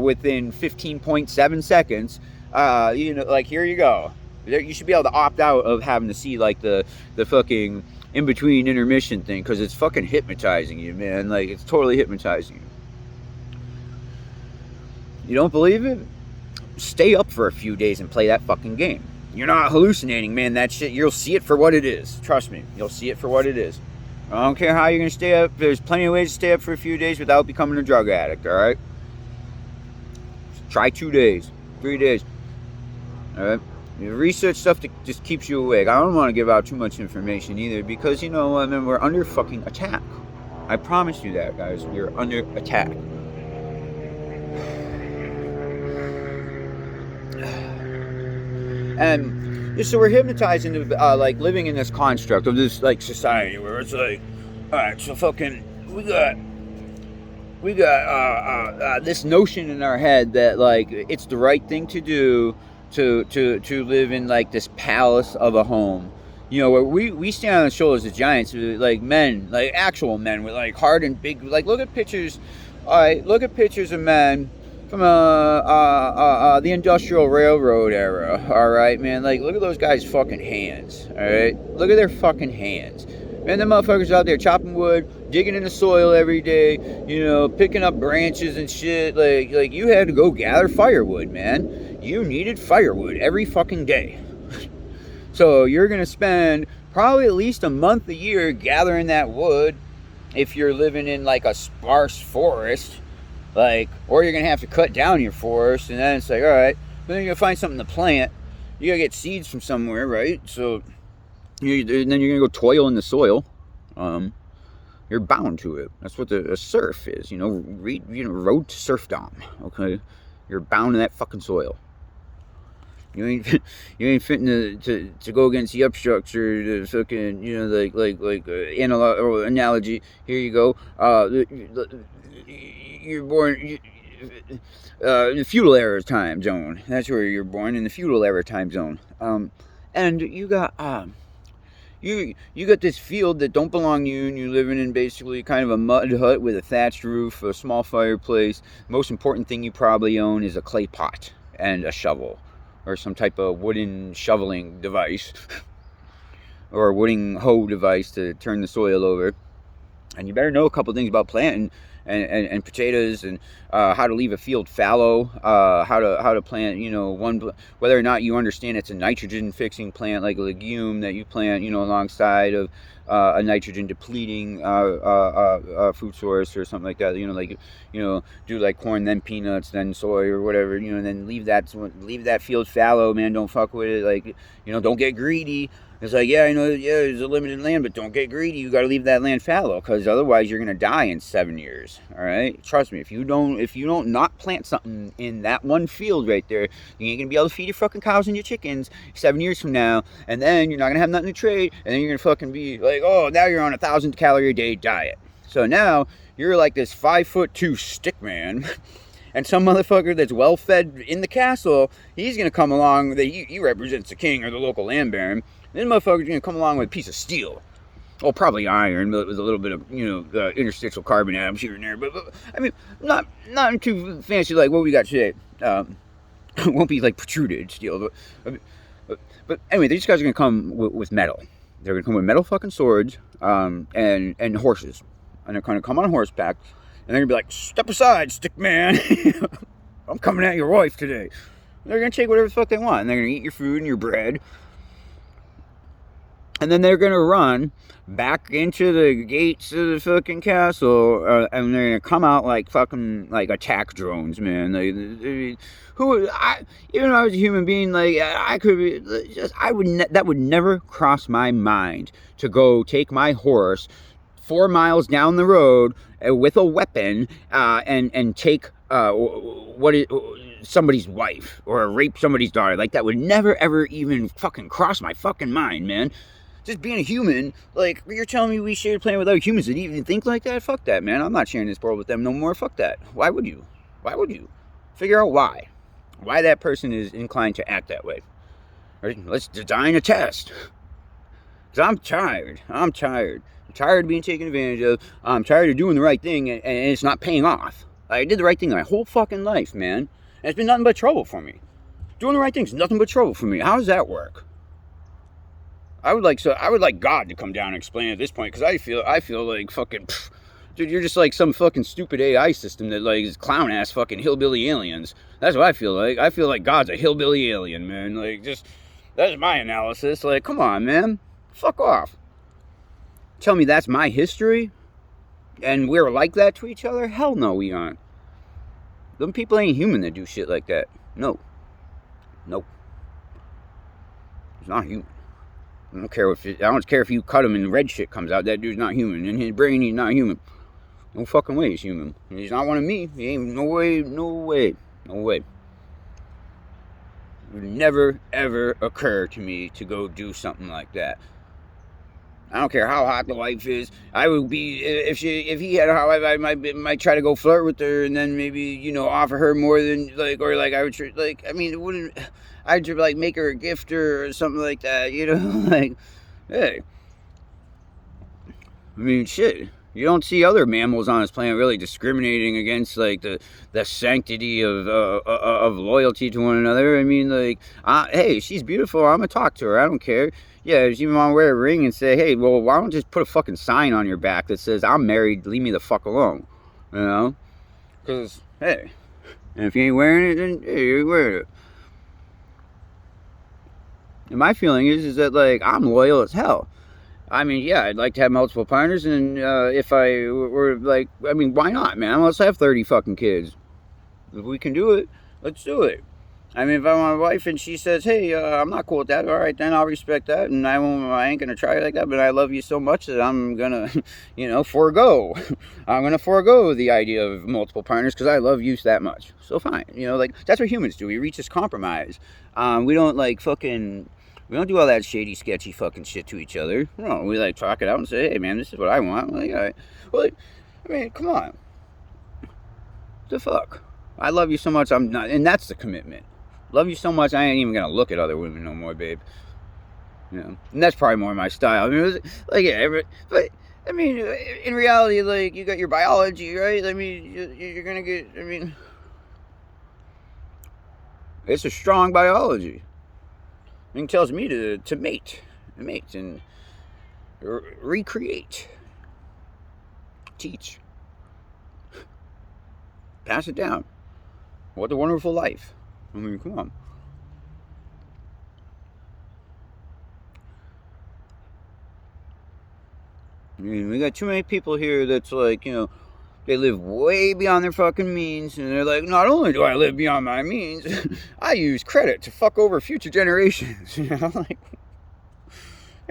S1: within 15.7 seconds. Like here you go. You should be able to opt out of having to see like the fucking in between intermission thing, because it's fucking hypnotizing you, man. Like it's totally hypnotizing you. You don't believe it? Stay up for a few days and play that fucking game. You're not hallucinating, man. That shit, you'll see it for what it is. Trust me, you'll see it for what it is. I don't care how you're gonna stay up. There's plenty of ways to stay up for a few days without becoming a drug addict, all right? Try 2 days, 3 days, all right? Research stuff that just keeps you awake. I don't want to give out too much information either, because we're under fucking attack. I promise you that, guys. We're under attack. And so we're hypnotized into like living in this construct of this like society where it's like, all right, so fucking we got this notion in our head that like it's the right thing to do to live in like this palace of a home, where we stand on the shoulders of giants, like men, like actual men with like hard and big, like look at pictures of men from the Industrial Railroad era, all right, man. Like look at those guys' fucking hands, all right. Look at their fucking hands. Man, the motherfuckers out there chopping wood, digging in the soil every day, picking up branches and shit. Like you had to go gather firewood, man. You needed firewood every fucking day. So you're going to spend probably at least a month a year gathering that wood if you're living in like a sparse forest. Or you're going to have to cut down your forest, and then it's like, all right, then you're going to find something to plant. You got to get seeds from somewhere, right? So then you're going to go toil in the soil. You're bound to it. That's what a serf is, road to serfdom, okay? You're bound to that fucking soil. You ain't fitting to go against the upstructure, the fucking, analog or analogy. Here you go. You're born in the feudal era time zone. That's where you're born, in the feudal era time zone. And you got you got this field that don't belong to you, and you're living in basically kind of a mud hut with a thatched roof, a small fireplace. Most important thing you probably own is a clay pot and a shovel, or some type of wooden shoveling device, or a wooden hoe device to turn the soil over. And you better know a couple things about planting and potatoes, and how to leave a field fallow, how to plant, whether or not you understand it's a nitrogen fixing plant, like a legume that you plant, alongside of a nitrogen depleting food source or something like that. Do like corn, then peanuts, then soy or whatever, and then leave that field fallow, man. Don't fuck with it. Like, don't get greedy. It's like, yeah, I know, there's a limited land, but don't get greedy. You got to leave that land fallow, because otherwise you're gonna die in 7 years. All right, trust me. If you don't not plant something in that one field right there, you ain't gonna be able to feed your fucking cows and your chickens 7 years from now, and then you're not gonna have nothing to trade, and then you're gonna fucking be like, oh, now you're on a 1,000 calorie a day diet. So now you're like this 5'2" stick man, And some motherfucker that's well fed in the castle, he's gonna come along. He represents the king or the local land baron. This motherfucker's gonna come along with a piece of steel. Oh, probably iron, but with a little bit of, interstitial carbon atoms here and there. But I mean, not too fancy like what we got today. Won't be like protruded steel. But anyway, these guys are gonna come with metal. They're gonna come with metal fucking swords, and horses, and they're gonna come on horseback, and they're gonna be like, "Step aside, stick man! I'm coming at your wife today." And they're gonna take whatever the fuck they want, and they're gonna eat your food and your bread. And then they're gonna run back into the gates of the fucking castle, and they're gonna come out like fucking like attack drones, man. Even if I was a human being, like I could be, that would never cross my mind to go take my horse 4 miles down the road with a weapon and take somebody's wife or rape somebody's daughter. Like that would never ever even fucking cross my fucking mind, man. Just being a human, like, you're telling me we shared a planet with other humans that even think like that? Fuck that, man. I'm not sharing this world with them no more. Fuck that. Why would you? Why would you? Figure out why. Why that person is inclined to act that way. Or let's design a test. Because I'm tired. I'm tired of being taken advantage of. I'm tired of doing the right thing, and it's not paying off. I did the right thing my whole fucking life, man. And it's been nothing but trouble for me. Doing the right thing is nothing but trouble for me. How does that work? I would like God to come down and explain at this point, because I feel like fucking, dude, you're just like some fucking stupid AI system that like is clown ass fucking hillbilly aliens. That's what I feel like. I feel like God's a hillbilly alien, man. Like, just, that's my analysis. Like, come on, man, fuck off. Tell me that's my history, and we're like that to each other? Hell no, we aren't. Them people ain't human that do shit like that. No. Nope. It's not human. I don't care if you cut him and red shit comes out. That dude's not human. In his brain, he's not human. No fucking way he's human. He's not one of me. He ain't, no way. It would never, ever occur to me to go do something like that. I don't care how hot the wife is. I would be, if he had a hot wife, I might try to go flirt with her, and then maybe, offer her more than, like, or like I would, like, I mean, it wouldn't, I'd like make her a gift or something like that, like, hey. I mean, shit. You don't see other mammals on this planet really discriminating against, like, the sanctity of loyalty to one another. I mean, like, hey, she's beautiful. I'm gonna talk to her. I don't care. Yeah, if you want to wear a ring and say, hey, well, why don't you just put a fucking sign on your back that says, I'm married, leave me the fuck alone. Because, hey, and if you ain't wearing it, then hey, you ain't wearing it. And my feeling is that, like, I'm loyal as hell. I mean, yeah, I'd like to have multiple partners, and if I were, like, I mean, why not, man? Let's have 30 fucking kids. If we can do it, let's do it. I mean, if I want a wife and she says, hey, I'm not cool with that, all right, then I'll respect that, and I ain't gonna try it like that, but I love you so much that I'm gonna, forego. I'm gonna forego the idea of multiple partners because I love you that much. So fine, like, that's what humans do. We reach this compromise. We don't, like, we don't do all that shady, sketchy fucking shit to each other. No, we, like, talk it out and say, hey, man, this is what I want. Like, all right. Well, I mean, come on. The fuck? I love you so much, I'm not, and that's the commitment. Love you so much, I ain't even gonna look at other women no more, babe. And that's probably more my style. I mean, but I mean, in reality, like, you got your biology, right? I mean, you're gonna get. I mean, it's a strong biology. It tells me to mate and recreate, teach, pass it down. What a wonderful life. I mean, come on. I mean, we got too many people here that's like, they live way beyond their fucking means, and they're like, not only do I live beyond my means, I use credit to fuck over future generations. Like,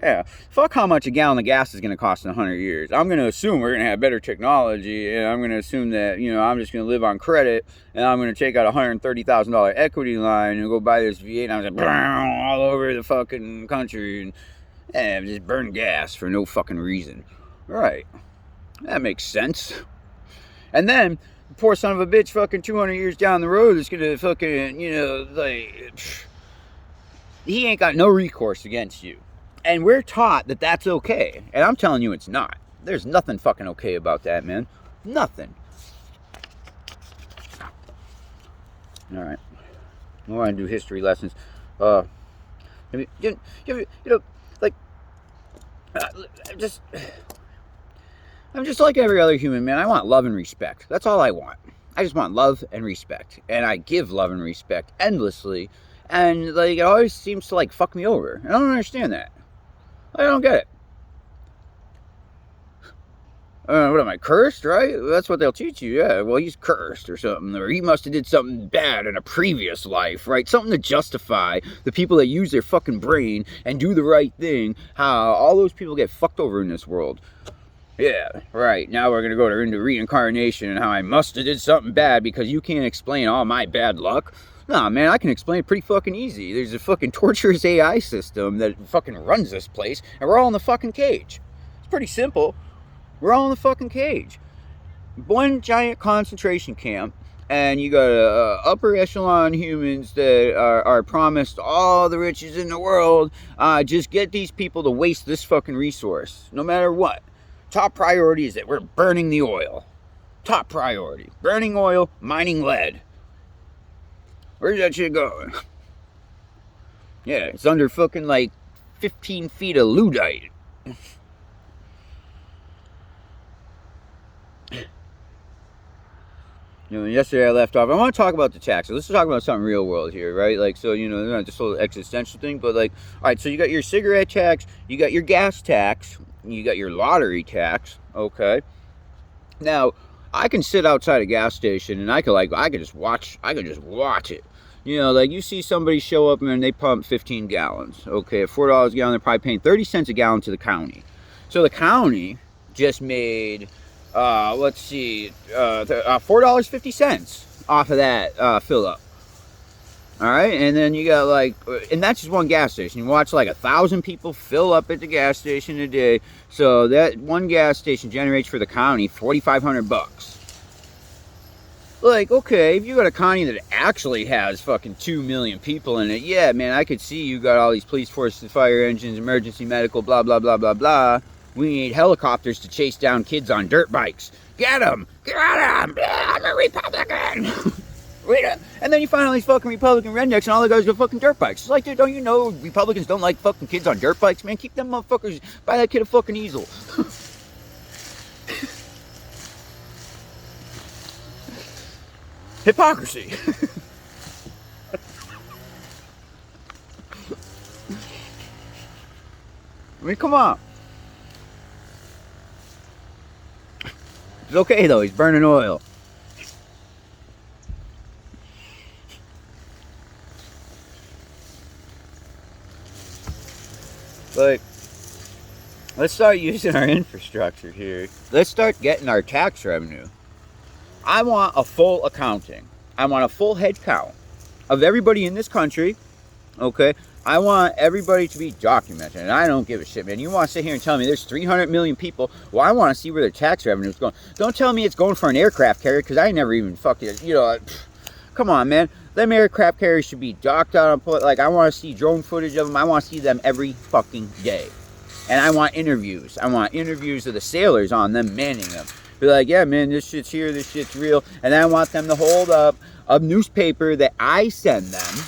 S1: yeah, fuck how much a gallon of gas is going to cost in 100 years. I'm going to assume we're going to have better technology, and I'm going to assume that, I'm just going to live on credit, and I'm going to take out a $130,000 equity line and go buy this V8, and I'm just all over the fucking country, and just burn gas for no fucking reason. Right. That makes sense. And then poor son of a bitch fucking 200 years down the road is gonna fucking, like, he ain't got no recourse against you. And we're taught that that's okay. And I'm telling you it's not. There's nothing fucking okay about that, man. Nothing. Alright. I want to do history lessons. You know, like, I'm just like every other human, man. I want love and respect. That's all I want. I just want love and respect. And I give love and respect endlessly. And, like, it always seems to, like, fuck me over. I don't understand that. I don't get it. What am I, cursed, right? That's what they'll teach you, yeah. Well, he's cursed or something. Or he must have did something bad in a previous life, right? Something to justify the people that use their fucking brain and do the right thing. How all those people get fucked over in this world. Yeah, right. Now we're going to go into reincarnation and how I must have did something bad because you can't explain all my bad luck. Nah, man, I can explain it pretty fucking easy. There's a fucking torturous AI system that fucking runs this place, and we're all in the fucking cage. It's pretty simple. We're all in the fucking cage. One giant concentration camp, and you got upper echelon humans that are promised all the riches in the world. Just get these people to waste this fucking resource, no matter what. Top priority is that we're burning the oil. Top priority. Burning oil, mining lead. Where's that shit going? Yeah, it's under fucking like 15 feet of ludite. Yesterday I left off. I want to talk about the taxes. Let's talk about something real world here, right? Like, so, not this whole existential thing, but like, all right, so you got your cigarette tax, you got your gas tax, you got your lottery tax, okay? Now, I can sit outside a gas station and I could just watch it. Like you see somebody show up and they pump 15 gallons, okay? At $4 a gallon, they're probably paying 30 cents a gallon to the county. So the county just made, $4.50 off of that fill up. All right, and then you got and that's just one gas station. You watch 1,000 people fill up at the gas station a day. So that one gas station generates for the county $4,500. Okay, if you got a county that actually has fucking 2 million people in it, yeah, man, I could see you got all these police forces, fire engines, emergency medical, blah, blah, blah, blah, blah. We need helicopters to chase down kids on dirt bikes. Get them! Get them! I'm a Republican! And then you find all these fucking Republican rednecks and all the guys go fucking dirt bikes. It's like, dude, don't you know Republicans don't like fucking kids on dirt bikes, man? Keep them motherfuckers, buy that kid a fucking easel. Hypocrisy. I mean, come on. It's okay though, he's burning oil. Let's start using our infrastructure here. Let's start getting our tax revenue. I want a full accounting. I want a full head count of everybody in this country, okay? I want everybody to be documented, and I don't give a shit, man. You want to sit here and tell me there's 300 million people? Well, I want to see where their tax revenue is going. Don't tell me it's going for an aircraft carrier, because I never even fucking, come on, man. Them aircraft carriers should be docked out. I want to see drone footage of them. I want to see them every fucking day. And I want interviews. I want interviews of the sailors on them manning them. Be like, yeah, man, this shit's here, this shit's real. And then I want them to hold up a newspaper that I send them,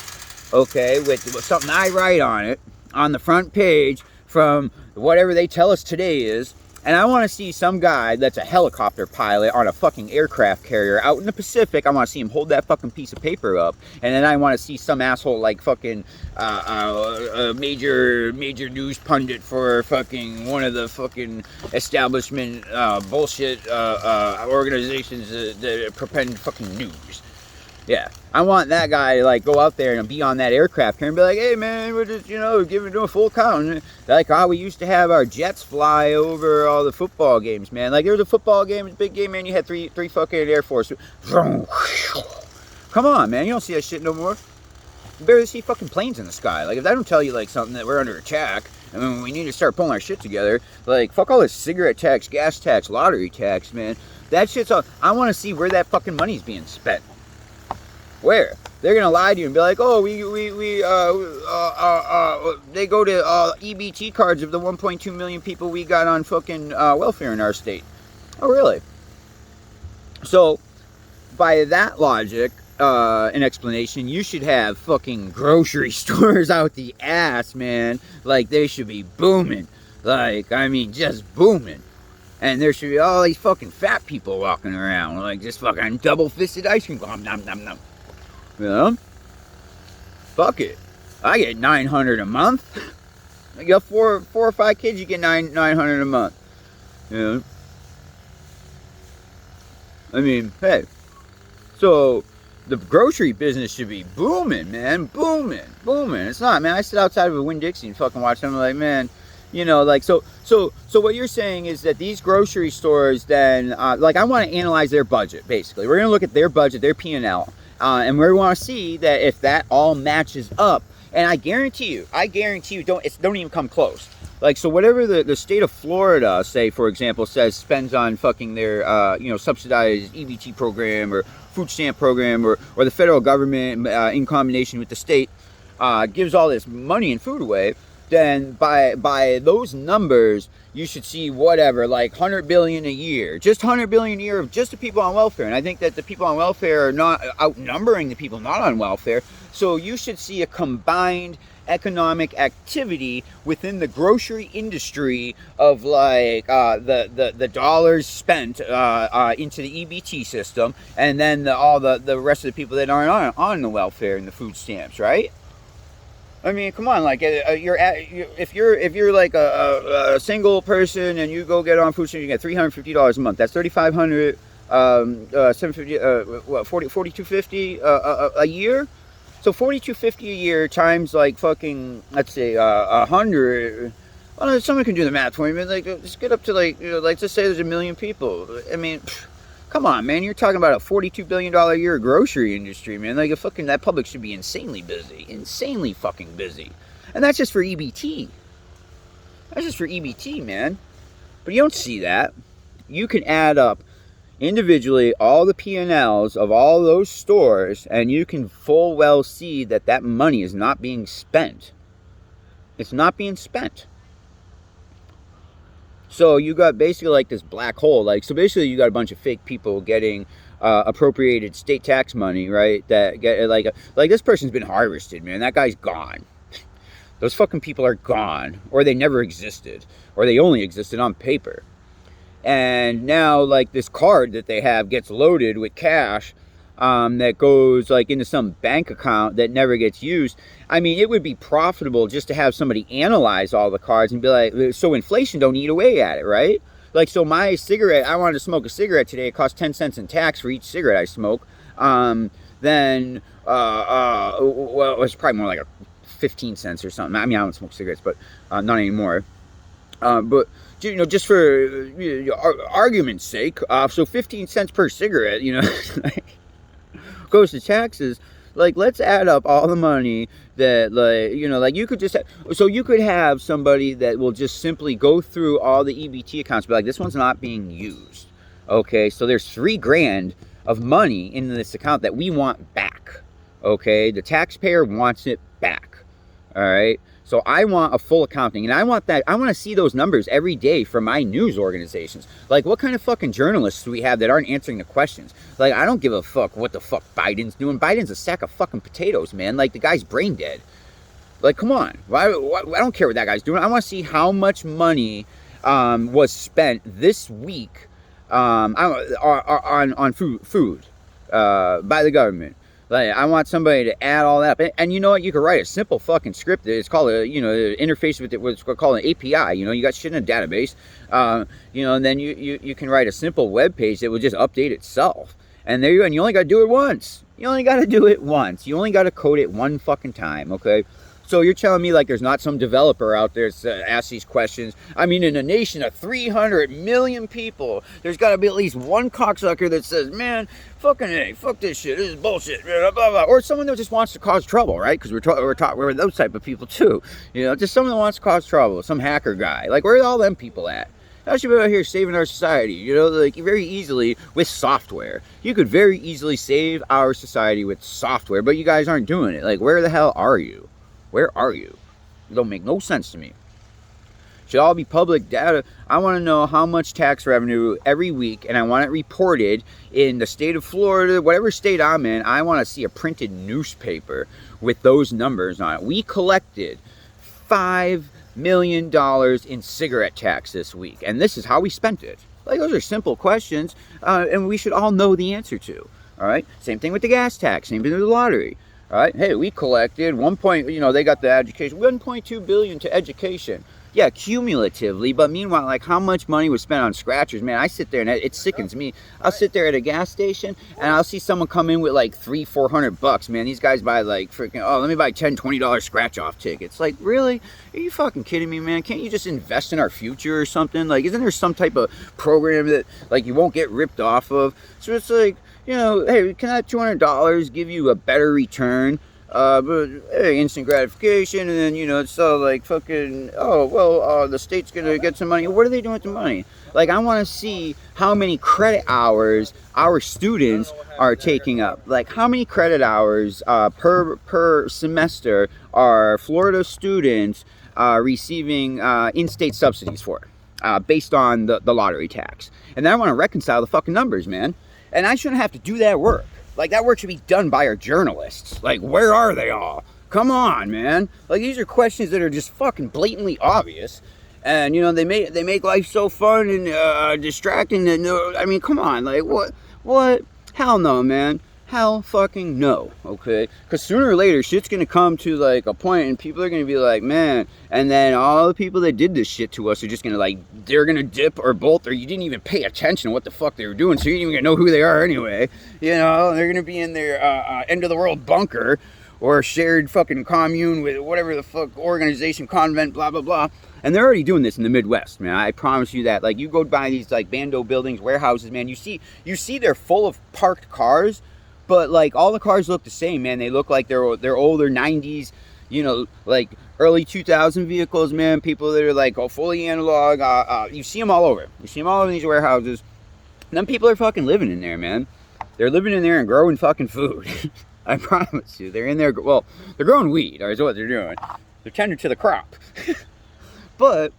S1: okay, with something I write on it, on the front page from whatever they tell us today is. And I want to see some guy that's a helicopter pilot on a fucking aircraft carrier out in the Pacific. I want to see him hold that fucking piece of paper up. And then I want to see some asshole fucking major news pundit for fucking one of the fucking establishment bullshit organizations that propend fucking news. Yeah, I want that guy to go out there and be on that aircraft carrier and be like, hey man, we're just, giving a full count. We used to have our jets fly over all the football games, man. There was a football game, a big game, man, you had three fucking Air Force. Come on, man, you don't see that shit no more. You barely see fucking planes in the sky. If I don't tell you something that we're under attack, I mean, we need to start pulling our shit together. Like, fuck all this cigarette tax, gas tax, lottery tax, man. That shit's all. I want to see where that fucking money's being spent. Where? They're gonna lie to you and be like, oh, they go to EBT cards of the 1.2 million people we got on fucking welfare in our state. Oh, really? So, by that logic and explanation, you should have fucking grocery stores out the ass, man. Like, they should be booming. Like, I mean, just booming. And there should be all these fucking fat people walking around, like, just fucking double-fisted ice cream. Nom, nom, nom, nom. You know? Fuck it. I get $900 a month. I got four or five kids, you get $900 a month. You know? I mean, hey. So, the grocery business should be booming, man. Booming. It's not, man. I sit outside of a Winn-Dixie and fucking watch them, like, man, you know, like, so what you're saying is that these grocery stores then, like, I want to analyze their budget, basically. We're going to look at their budget, their P&L, and we want to see that if that all matches up, and I guarantee you, don't even come close. Like, so whatever the state of Florida, say, for example, spends on fucking their, subsidized EBT program or food stamp program, or the federal government in combination with the state gives all this money and food away, then by those numbers, you should see whatever, like 100 billion a year, just 100 billion a year of just the people on welfare. And I think that the people on welfare are not outnumbering the people not on welfare. So you should see a combined economic activity within the grocery industry of like the dollars spent into the EBT system, and then all the rest of the people that aren't on the welfare and the food stamps, right? I mean, come on, like if you're like a single person and you go get on food stamps, you get $350 a month. That's $3,500, $750, what, $4,250 a year. So $4,250 a year times like fucking, let's say 100. Well, someone can do the math for me, but like just get up to like, like just say there's 1 million people. I mean, come on, man, you're talking about a $42 billion a year grocery industry, man. Like, that public should be insanely fucking busy. And that's just for EBT. That's just for EBT, man. But you don't see that. You can add up individually all the P&Ls of all those stores, and you can full well see that money is not being spent. It's not being spent. So you got basically like this black hole. Like, so basically you got a bunch of fake people getting appropriated state tax money, right? That get like this person's been harvested, man. That guy's gone. Those fucking people are gone, or they never existed, or they only existed on paper. And now like this card that they have gets loaded with cash that goes like into some bank account that never gets used. I mean, it would be profitable just to have somebody analyze all the cards and be like, so inflation don't eat away at it, right? Like, so my cigarette, I wanted to smoke a cigarette today. It costs 10 cents in tax for each cigarette I smoke. Well, it's probably more like 15 cents or something. I mean, I don't smoke cigarettes, but not anymore. But just for argument's sake, so 15 cents per cigarette, goes to taxes. Like, let's add up all the money that, like, you could just so you could have somebody that will just simply go through all the EBT accounts, be like, this one's not being used. Okay, so there's $3,000 of money in this account that we want back. Okay, the taxpayer wants it back. All right. So I want a full accounting, and I want to see those numbers every day from my news organizations. Like, what kind of fucking journalists do we have that aren't answering the questions? Like, I don't give a fuck what the fuck Biden's doing. Biden's a sack of fucking potatoes, man. Like, the guy's brain dead. Like, come on. I don't care what that guy's doing. I want to see how much money was spent this week on food by the government. Like, I want somebody to add all that up. And you know what? You could write a simple fucking script. It's called interface with what's called an API. You got shit in a database. And then you can write a simple web page that will just update itself. And there you go. And you only got to do it once. You only got to do it once. You only got to code it one fucking time, okay? So you're telling me like there's not some developer out there that's ask these questions? I mean, in a nation of 300 million people, there's got to be at least one cocksucker that says, man, fucking hey, fuck this shit, this is bullshit, blah, blah, blah. Or someone that just wants to cause trouble, right? Because we're those type of people too. You know, just someone that wants to cause trouble, some hacker guy. Like, where are all them people at? I should be out here saving our society, you know, like very easily with software. You could very easily save our society with software, but you guys aren't doing it. Like, where the hell are you? Where are you? It don't make no sense to me. Should all be public data. I want to know how much tax revenue every week, and I want it reported in the state of Florida, whatever state I'm in. I want to see a printed newspaper with those numbers on it. We collected $5 million in cigarette tax this week, and this is how we spent it. Like, those are simple questions, and we should all know the answer to. All right, same thing with the gas tax, same thing with the lottery. All right, hey, we collected they got the education, 1.2 billion to education. Yeah, cumulatively, but meanwhile, like, how much money was spent on scratchers? Man, I sit there and it sickens me. I'll sit there at a gas station and I'll see someone come in with like $300-400. Man, these guys buy like freaking, let me buy $10-20 scratch off tickets. Like, really? Are you fucking kidding me, man? Can't you just invest in our future or something? Like, isn't there some type of program that like you won't get ripped off of? So it's like, you know, hey, can that $200 give you a better return? But hey, instant gratification, and then, you know, it's all like fucking, the state's gonna get some money. What are they doing with the money? Like, I want to see how many credit hours our students are taking up. Like, how many credit hours per semester are Florida students receiving in-state subsidies for, based on the lottery tax. And then I want to reconcile the fucking numbers, man. And I shouldn't have to do that work. Like, that work should be done by our journalists. Like, where are they all? Come on, man. Like, these are questions that are just fucking blatantly obvious. And, you know, they make life so fun and distracting. And, I mean, come on. Like, what? Hell no, man. Hell fucking no, okay? Because sooner or later, shit's going to come to, like, a point and people are going to be like, man. And then all the people that did this shit to us are just going to, like, they're going to dip or bolt, or you didn't even pay attention to what the fuck they were doing, so you didn't even know who they are anyway. You know, they're going to be in their end-of-the-world bunker or shared fucking commune with whatever the fuck organization, convent, blah, blah, blah. And they're already doing this in the Midwest, man. I promise you that. Like, you go by these, like, bando buildings, warehouses, man, you see they're full of parked cars. But, like, all the cars look the same, man. They look like they're older 90s, you know, like early 2000 vehicles, man. People that are, like, fully analog. You see them all over. You see them all over in these warehouses. And then people are fucking living in there, man. They're living in there and growing fucking food. I promise you. They're in there. Well, they're growing weed, is what they're doing. They're tending to the crop. But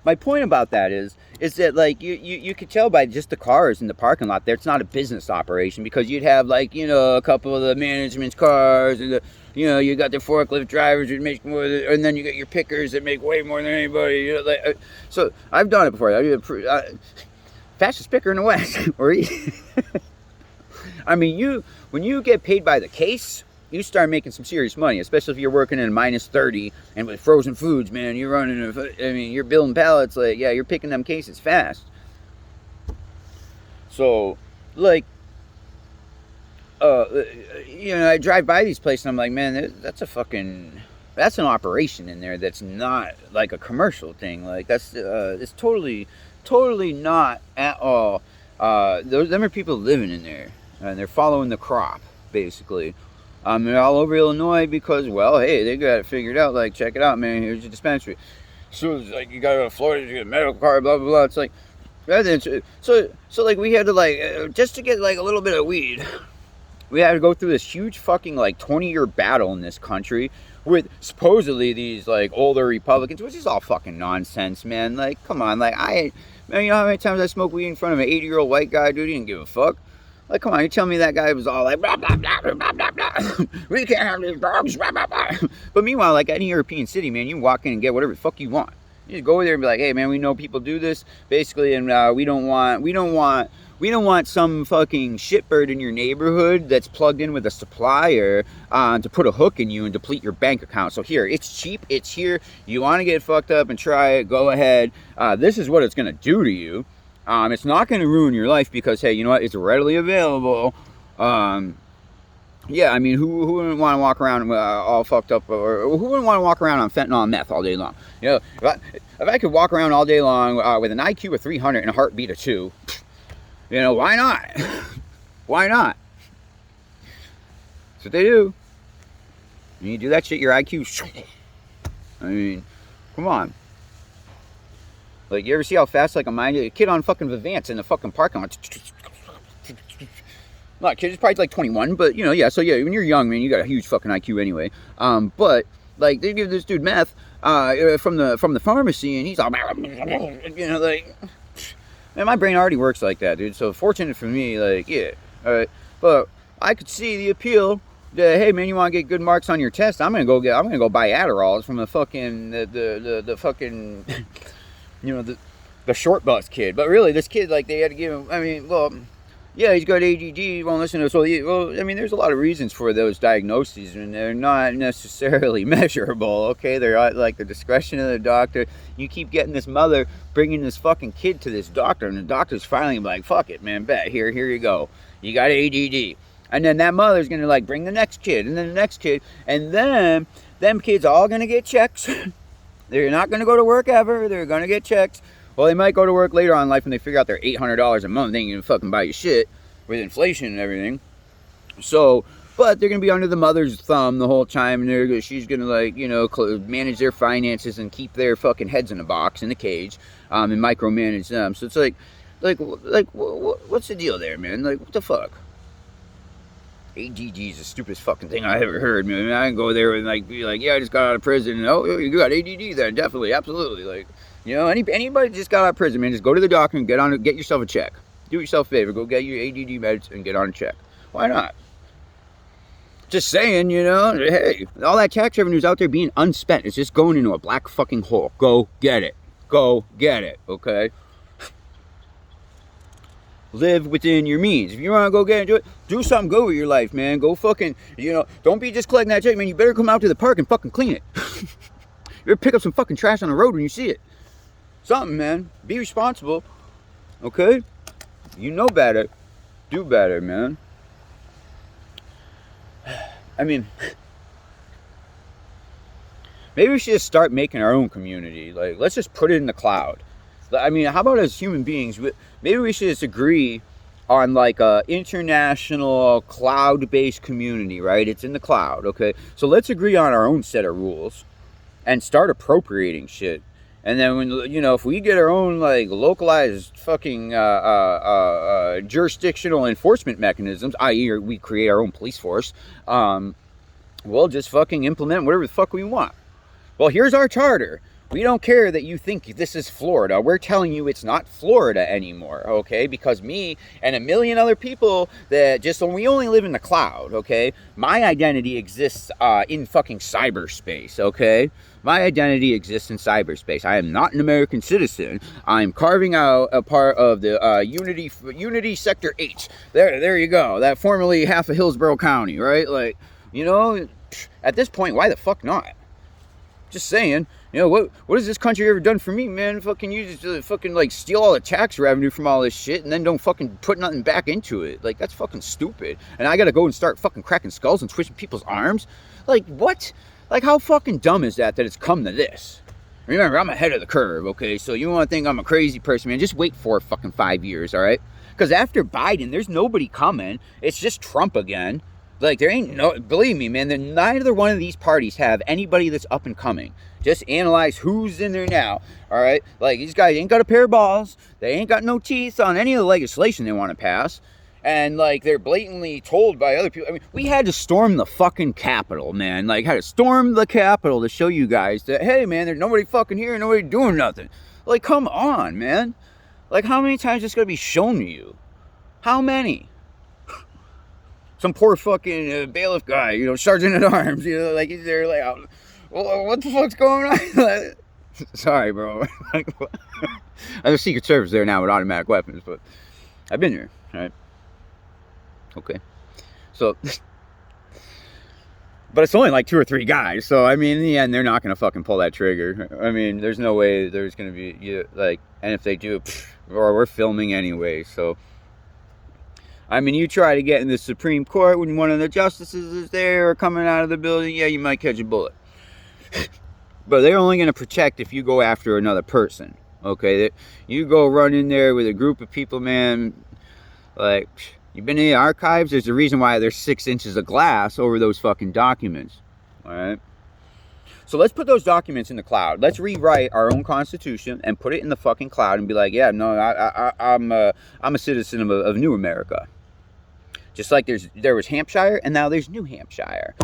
S1: my point about that is that, like, you could tell by just the cars in the parking lot there it's not a business operation, because you'd have, like, you know, a couple of the management's cars, and you know, you got the forklift drivers who make more, and then you got your pickers that make way more than anybody. You know, like, so I've done it before. Fastest picker in the West. I mean, when you get paid by the case, you start making some serious money, especially if you're working in -30 and with frozen foods, man. You're you're building pallets, like, yeah, you're picking them cases fast. So, like, you know, I drive by these places and I'm like, man, that's an operation in there that's not like a commercial thing. Like, it's totally not at all. Them are people living in there, and they're following the crop, basically. They're all over Illinois because, well, hey, they got it figured out. Like, check it out, man. Here's your dispensary. So it's like, you got to go to Florida to get a medical card, blah, blah, blah. It's like, so like, we had to, like, just to get, like, a little bit of weed, we had to go through this huge fucking, like, 20-year battle in this country with supposedly these, like, older Republicans, which is all fucking nonsense, man. Like, come on. Like, man, you know how many times I smoked weed in front of an 80-year-old white guy, dude? He didn't give a fuck. Like, come on, you tell me that guy was all like, blah, blah, blah, blah, blah, blah. We can't have these drugs, blah, blah, blah. But meanwhile, like, any European city, man, you walk in and get whatever the fuck you want. You just go over there and be like, hey, man, we know people do this, basically, and we don't want some fucking shitbird in your neighborhood that's plugged in with a supplier to put a hook in you and deplete your bank account. So here, it's cheap, it's here. You want to get fucked up and try it, go ahead. This is what it's going to do to you. It's not going to ruin your life because, hey, you know what? It's readily available. Yeah, I mean, who wouldn't want to walk around all fucked up, or who wouldn't want to walk around on fentanyl and meth all day long? You know, if I could walk around all day long with an IQ of 300 and a heartbeat of 2, you know, why not? Why not? That's what they do. When you do that shit, your IQ. I mean, come on. Like, you ever see how fast, like, a kid on fucking Vivance in the fucking parking lot? Not kid, it's probably like 21, but, you know, yeah, so yeah, when you're young, man, you got a huge fucking IQ anyway. But, like, they give this dude meth from the pharmacy, and he's all, you know, like, man, my brain already works like that, dude, so fortunate for me, like, yeah, alright, but I could see the appeal. Hey man, you want to get good marks on your test? I'm gonna go buy Adderalls from the fucking the fucking you know the short bus kid. But really, this kid, like, they had to give him. I mean, well, yeah, he's got ADD. Well, listen to us. Well, I mean, there's a lot of reasons for those diagnoses, and they're not necessarily measurable. Okay, they're at, like, the discretion of the doctor. You keep getting this mother bringing this fucking kid to this doctor, and the doctor's finally like, "Fuck it, man, bet here you go. You got ADD." And then that mother's gonna, like, bring the next kid, and then the next kid, and then them kids all gonna get checks. They're not gonna go to work ever. They're gonna get checks. Well, they might go to work later on in life when they figure out they're $800 a month. They ain't gonna fucking buy you shit with inflation and everything. So, but they're gonna be under the mother's thumb the whole time, and she's gonna, like, you know, manage their finances and keep their fucking heads in a box, in a cage, and micromanage them. So it's like, what's the deal there, man? Like, what the fuck? ADD is the stupidest fucking thing I ever heard, man. I can go there and, like, be like, yeah, I just got out of prison. And, oh, you got ADD then, definitely, absolutely. Like, you know, anybody just got out of prison, man, just go to the doctor and get yourself a check. Do yourself a favor, go get your ADD meds and get on a check. Why not? Just saying, you know, hey, all that tax revenue's out there being unspent. It's just going into a black fucking hole. Go get it. Go get it, okay? Live within your means. If you want to go get into it, do something good with your life, man. Go fucking, you know, don't be just collecting that check, man. You better come out to the park and fucking clean it. You better pick up some fucking trash on the road when you see it. Something, man. Be responsible, okay? You know better. Do better, man. I mean, maybe we should just start making our own community. Like, let's just put it in the cloud. I mean, how about as human beings, maybe we should just agree on, like, a international cloud-based community, right? It's in the cloud, okay? So let's agree on our own set of rules and start appropriating shit. And then, when, you know, if we get our own, like, localized fucking jurisdictional enforcement mechanisms, i.e. we create our own police force, we'll just fucking implement whatever the fuck we want. Well, here's our charter. We don't care that you think this is Florida. We're telling you it's not Florida anymore, okay? Because me and a million other people we only live in the cloud, okay? My identity exists in fucking cyberspace, okay? My identity exists in cyberspace. I am not an American citizen. I'm carving out a part of the Unity Sector 8. There you go. That formerly half of Hillsborough County, right? Like, you know, at this point, why the fuck not? Just saying. You know, what has this country ever done for me, man? Fucking you just fucking, like, steal all the tax revenue from all this shit and then don't fucking put nothing back into it. Like, that's fucking stupid. And I gotta go and start fucking cracking skulls and twisting people's arms? Like, what? Like, how fucking dumb is that it's come to this? Remember, I'm ahead of the curve, okay? So you want to think I'm a crazy person, man? Just wait for fucking 5 years, all right? Because after Biden, there's nobody coming. It's just Trump again. Like, there ain't no, believe me, man, neither one of these parties have anybody that's up and coming. Just analyze who's in there now, all right? Like, these guys ain't got a pair of balls. They ain't got no teeth on any of the legislation they want to pass. And, like, they're blatantly told by other people. I mean, we had to storm the fucking Capitol, man. Like, had to storm the Capitol to show you guys that, hey, man, there's nobody fucking here, nobody doing nothing. Like, come on, man. Like, how many times is this going to be shown to you? How many? Some poor fucking bailiff guy, you know, sergeant at arms, you know, like, he's there, like, well, what the fuck's going on? Sorry, bro. There's a Secret Service there now with automatic weapons, but I've been here, all right? Okay. So, but it's only like 2 or 3 guys, so, I mean, in the end, they're not going to fucking pull that trigger. I mean, there's no way there's going to be, like, and if they do, or we're filming anyway, so. I mean, you try to get in the Supreme Court when one of the justices is there or coming out of the building, yeah, you might catch a bullet. But they're only going to protect if you go after another person. Okay, you go run in there with a group of people, man. Like, you've been in the archives. There's a reason why there's 6 inches of glass over those fucking documents. All right. So let's put those documents in the cloud. Let's rewrite our own constitution and put it in the fucking cloud and be like, yeah, no, I'm a citizen of New America. Just like there was Hampshire and now there's New Hampshire.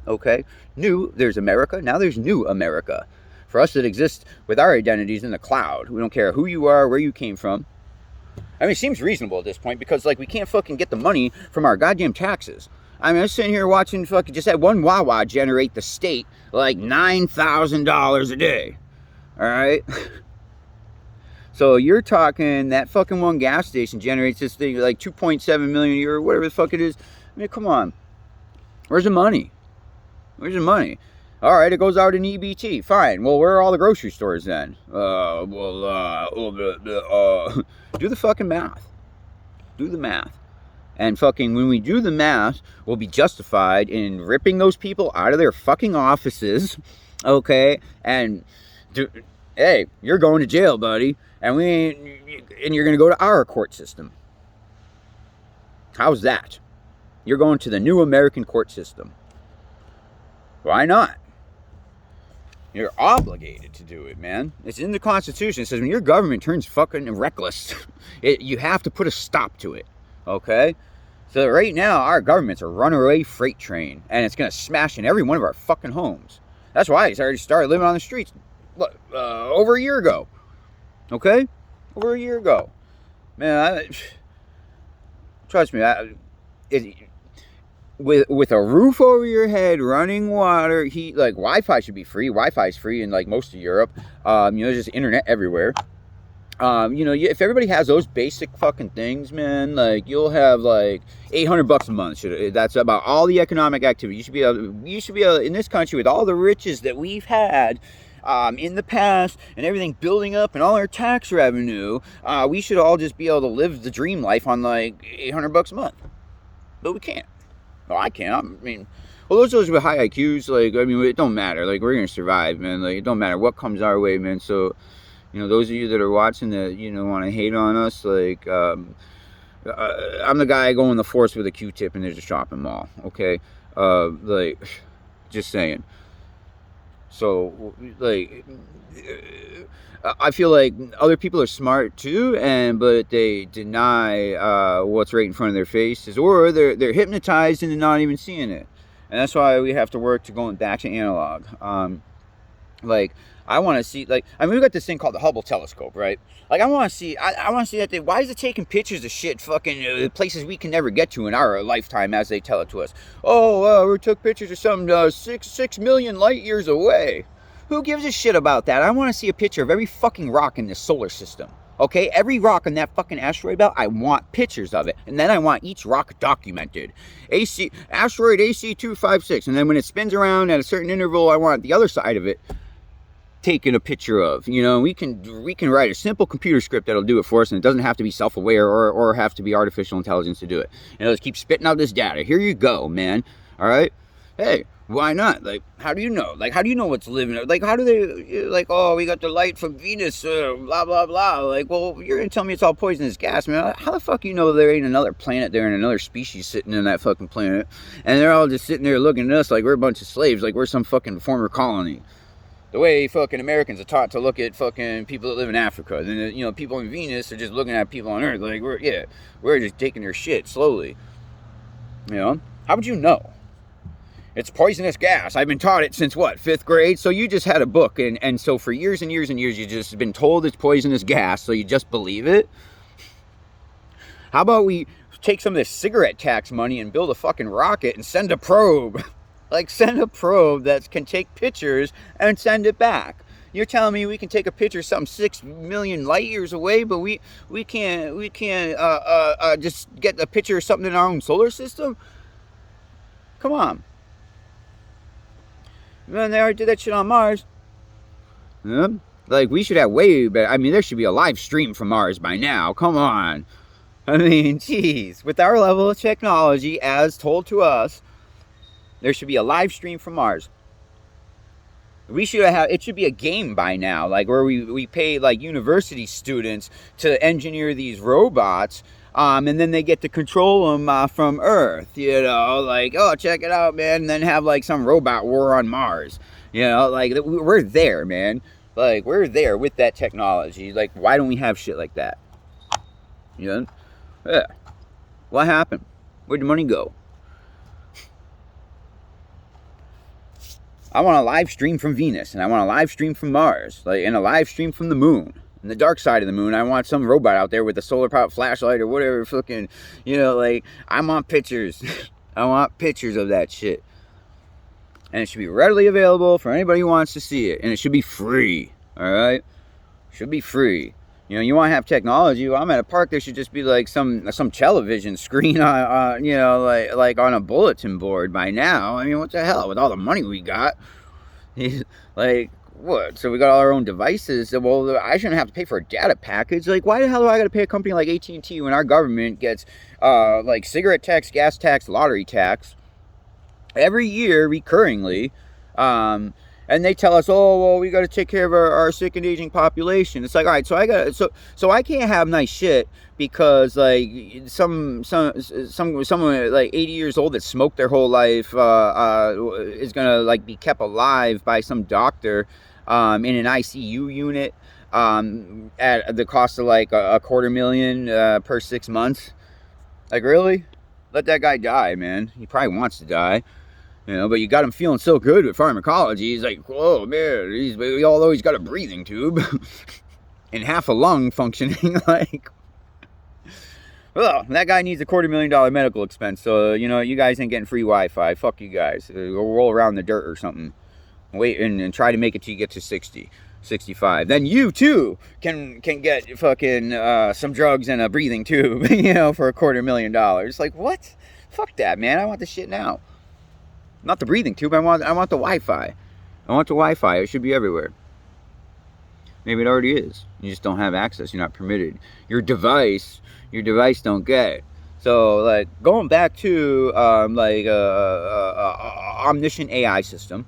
S1: Okay, there's America, now there's New America. For us, it exists with our identities in the cloud. We don't care who you are, where you came from. I mean, it seems reasonable at this point because, like, we can't fucking get the money from our goddamn taxes. I mean, I'm sitting here watching fucking just that one Wawa generate the state like $9,000 a day. All right. So you're talking that fucking one gas station generates this thing like 2.7 million a year or whatever the fuck it is. I mean, come on. Where's the money? Where's the money? All right, it goes out in EBT. Fine. Well, where are all the grocery stores then? Do the fucking math. Do the math. And fucking when we do the math, we'll be justified in ripping those people out of their fucking offices. Okay? And hey, you're going to jail, buddy. And you're going to go to our court system. How's that? You're going to the New American court system. Why not? You're obligated to do it, man. It's in the Constitution. It says when your government turns fucking reckless, you have to put a stop to it. Okay? So right now, our government's a runaway freight train, and it's going to smash in every one of our fucking homes. That's why it's already started living on the streets over a year ago. Okay? Over a year ago. Man, trust me, with a roof over your head, running water, heat, like Wi-Fi should be free. Wi-Fi's free in like most of Europe. There's just internet everywhere. If everybody has those basic fucking things, man, like you'll have like $800 a month. That's about all the economic activity. You should be able in this country with all the riches that we've had in the past and everything building up and all our tax revenue. We should all just be able to live the dream life on like $800 a month. But we can't. Well, I can't. I mean, well, those with high IQs, like, I mean, it don't matter. Like, we're going to survive, man. Like, it don't matter what comes our way, man. So, those of you that are watching that, want to hate on us, like, I'm the guy going the force with a Q-tip and there's a shopping mall, okay? Just saying. So, like, I feel like other people are smart too, but they deny what's right in front of their faces, or they're hypnotized into not even seeing it. And that's why we have to work to going back to analog. I want to see, we got this thing called the Hubble telescope, right? Like, I want to see that thing. Why is it taking pictures of shit, fucking places we can never get to in our lifetime as they tell it to us? We took pictures of something 6 million light years away. Who gives a shit about that? I want to see a picture of every fucking rock in this solar system. Okay? Every rock in that fucking asteroid belt, I want pictures of it. And then I want each rock documented. Asteroid AC256. And then when it spins around at a certain interval, I want the other side of it taken a picture of. We can write a simple computer script that'll do it for us, and it doesn't have to be self-aware or have to be artificial intelligence to do it. Let's keep spitting out this data. Here you go, man. All right? Hey, why not? Like, how do you know? Like, how do you know what's living? Like, how do they, like, we got the light from Venus, blah, blah, blah. Like, well, you're going to tell me it's all poisonous gas, man. How the fuck you know there ain't another planet there and another species sitting in that fucking planet? And they're all just sitting there looking at us like we're a bunch of slaves, like we're some fucking former colony. The way fucking Americans are taught to look at fucking people that live in Africa. Then, people in Venus are just looking at people on Earth like, we're just taking their shit slowly. How would you know? It's poisonous gas. I've been taught it since, 5th grade? So you just had a book, and so for years and years and years, you've just been told it's poisonous gas, so you just believe it? How about we take some of this cigarette tax money and build a fucking rocket and send a probe? Like, send a probe that can take pictures and send it back. You're telling me we can take a picture some 6 million light years away, but we can't just get a picture of something in our own solar system? Come on. Man, they already did that shit on Mars. Yeah. Like, we should have way better. I mean, there should be a live stream from Mars by now. Come on. I mean, geez, with our level of technology, as told to us, there should be a live stream from Mars. We should have, it should be a game by now, like where we pay like university students to engineer these robots, and then they get to control them from Earth, you know, like, oh, check it out, man, and then have like some robot war on Mars, you know, like we're there, man, like we're there with that technology. Like, why don't we have shit like that? You know, yeah. What happened? Where'd the money go? I want a live stream from Venus, and I want a live stream from Mars, like, and a live stream from the moon. And the dark side of the moon, I want some robot out there with a solar powered flashlight or whatever fucking, you know, like, I want pictures. I want pictures of that shit. And it should be readily available for anybody who wants to see it. And it should be free, alright? Should be free. You know, you want to have technology. Well, I'm at a park. There should just be like some television screen on you know, like on a bulletin board by now. I mean, what the hell? With all the money we got, like what? So we got all our own devices. Well, I shouldn't have to pay for a data package. Like, why the hell do I got to pay a company like AT&T when our government gets like cigarette tax, gas tax, lottery tax every year recurringly? And they tell us, oh, well, we got to take care of our sick and aging population. It's like, all right, so I can't have nice shit because like someone like 80 years old that smoked their whole life is gonna like be kept alive by some doctor in an ICU unit at the cost of like a $250,000 per 6 months. Like, really? Let that guy die, man. He probably wants to die. You know, but you got him feeling so good with pharmacology. He's like, whoa, man, although he's got a breathing tube and half a lung functioning, like, well, that guy needs a $250,000 medical expense. So, you know, you guys ain't getting free Wi-Fi. Fuck you guys. Go roll around in the dirt or something. Wait and try to make it till you get to 60, 65. Then you, too, can get fucking some drugs and a breathing tube, you know, for a $250,000. Like, what? Fuck that, man. I want the shit now. Not the breathing tube. I want the Wi-Fi. I want the Wi-Fi. It should be everywhere. Maybe it already is. You just don't have access. You're not permitted. Your device don't get it. So, like, going back to like omniscient AI system.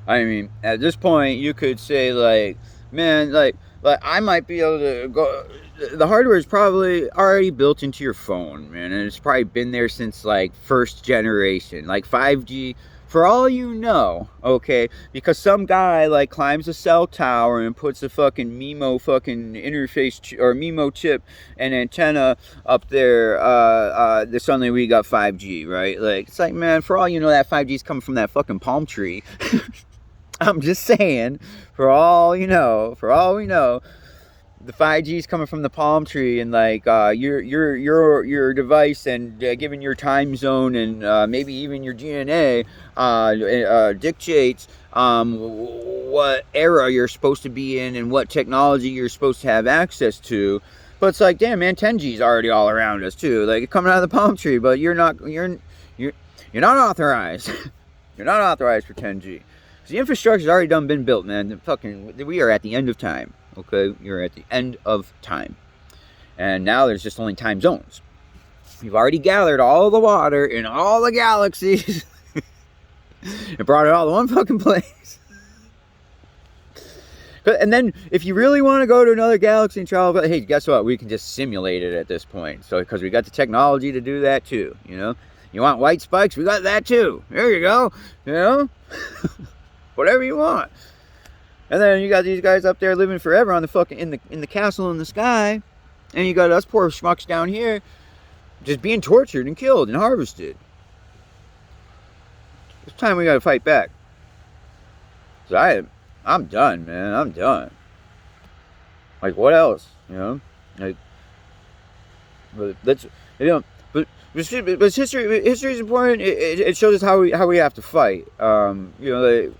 S1: I mean, at this point, you could say, like, man, like I might be able to go. The hardware is probably already built into your phone, man, and it's probably been there since like first generation, like 5G, for all you know, okay? Because some guy like climbs a cell tower and puts a fucking MIMO fucking interface or MIMO chip and antenna up there. Suddenly we got 5G, right? Like, it's like, man, for all you know, that 5G is coming from that fucking palm tree. I'm just saying, for all we know, the 5G is coming from the palm tree, and like your device and given your time zone and maybe even your DNA dictates what era you're supposed to be in and what technology you're supposed to have access to. But it's like, damn, man, 10G is already all around us too, like coming out of the palm tree. But you're not authorized. You're not authorized for 10G. The infrastructure's already been built, man. We are at the end of time. Okay, you're at the end of time. And now there's just only time zones. You've already gathered all the water in all the galaxies and brought it all to one fucking place. And then, if you really want to go to another galaxy and travel, hey, guess what? We can just simulate it at this point. So, because we got the technology to do that too, you know? You want white spikes? We got that too. There you go. You know? Whatever you want. And then you got these guys up there living forever on the fucking in the castle in the sky, and you got us poor schmucks down here just being tortured and killed and harvested. It's time we gotta fight back. So I'm done, man. I'm done. Like, what else? You know? Like, but let's, you know, but history is important. It shows us how we have to fight. You know, like,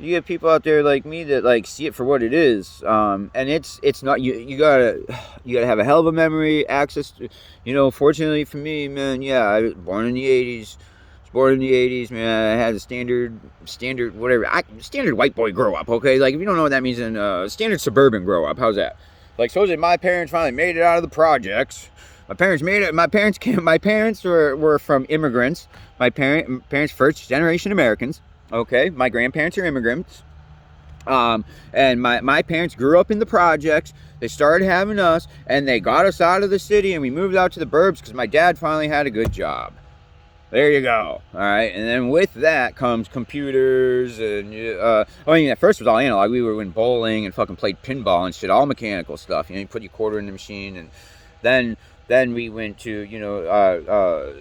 S1: you get people out there like me that like see it for what it is, and it's not, you gotta have a hell of a memory, access to, you know. Fortunately for me, man, yeah, I was born in the 80s, man. I had a standard whatever, standard white boy grow up, okay? Like, if you don't know what that means, then standard suburban grow up. How's that? Like supposedly my parents finally made it out of the projects. My parents made it. My parents came. My parents were from immigrants. My parents first generation Americans. Okay, my grandparents are immigrants. And my parents grew up in the projects. They started having us, and they got us out of the city, and we moved out to the burbs because my dad finally had a good job. There you go. All right, and then with that comes computers, and I mean, at first it was all analog. We went bowling and fucking played pinball and shit, all mechanical stuff. You know, you put your quarter in the machine, and then we went to, you know,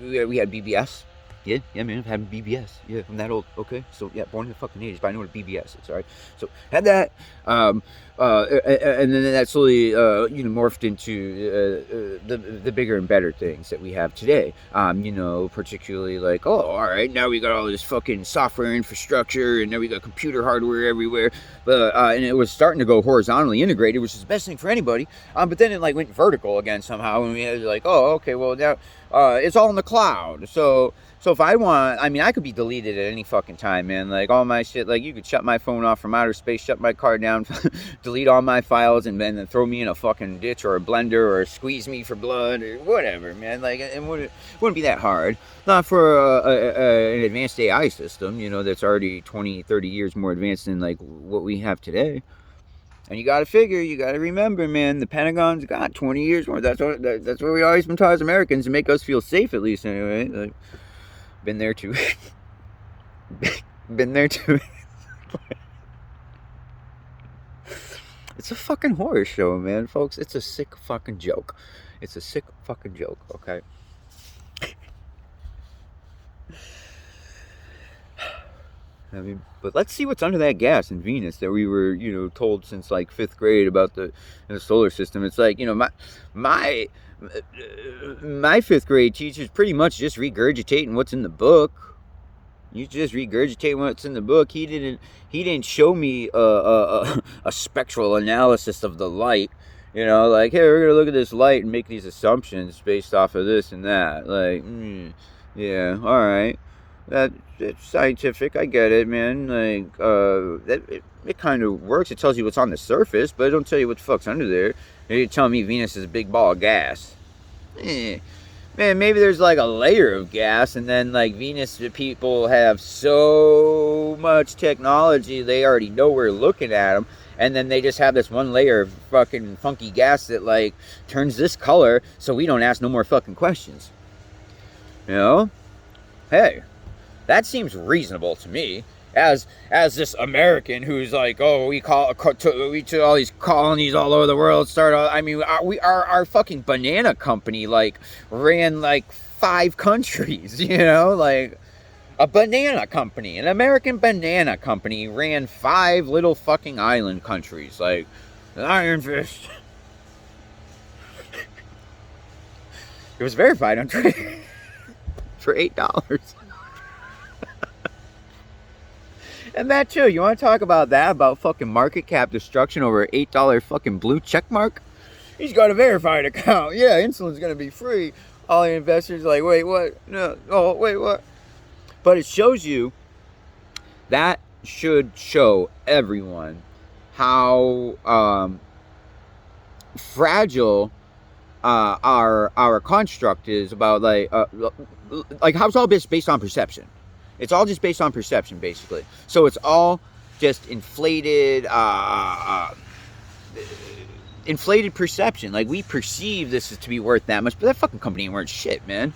S1: we had BBS. Yeah, man, I've had BBS. Yeah, I'm that old. Okay, so yeah, born in the fucking 80s, but I know what BBS is. All right, so had that, and then that slowly, you know, morphed into the bigger and better things that we have today. You know, particularly like, oh, all right, now we got all this fucking software infrastructure, and now we got computer hardware everywhere. But and it was starting to go horizontally integrated, which is the best thing for anybody. But then it like went vertical again somehow, and we had like, oh, okay, well now it's all in the cloud, so. So if I want, I mean, I could be deleted at any fucking time, man. Like, all my shit, like, you could shut my phone off from outer space, shut my car down, delete all my files, and then throw me in a fucking ditch or a blender or squeeze me for blood or whatever, man. Like, it wouldn't be that hard. Not for an advanced AI system, you know, that's already 20, 30 years more advanced than, like, what we have today. And you gotta figure, you gotta remember, man, the Pentagon's got 20 years more. That's what we always been taught as Americans, to make us feel safe, at least, anyway. Like, been there too. Been there too. It's a fucking horror show, man, folks. It's a sick fucking joke. It's a sick fucking joke, okay? I mean, but let's see what's under that gas in Venus that we were, you know, told since like 5th grade about the solar system. It's like, you know, my 5th grade teacher's pretty much just regurgitating what's in the book. You just regurgitate what's in the book. He didn't show me a spectral analysis of the light. You know, like, hey, we're gonna look at this light and make these assumptions based off of this and that. Like, yeah, all right. It's scientific, I get it, man. Like, it kind of works. It tells you what's on the surface, but it don't tell you what the fuck's under there. You're telling me Venus is a big ball of gas. Man, maybe there's like a layer of gas, and then like Venus people have so much technology, they already know we're looking at them, and then they just have this one layer of fucking funky gas that like turns this color, so we don't ask no more fucking questions. You know? Hey. That seems reasonable to me, as this American who's like, oh, we to all these colonies all over the world. I mean, our fucking banana company like ran like 5 countries, you know, like a banana company, an American banana company ran 5 little fucking island countries, like Iron Fist. It was verified on Twitter for $8. And that too, you want to talk about that, about fucking market cap destruction over an $8 fucking blue check mark? He's got a verified account. Yeah, insulin's going to be free. All the investors are like, wait, what? No, oh, wait, what? But it shows you, that should show everyone how fragile our construct is, about like how it's all based on perception. It's all just based on perception, basically. So it's all just inflated perception. Like, we perceive this is to be worth that much, but that fucking company ain't worth shit, man.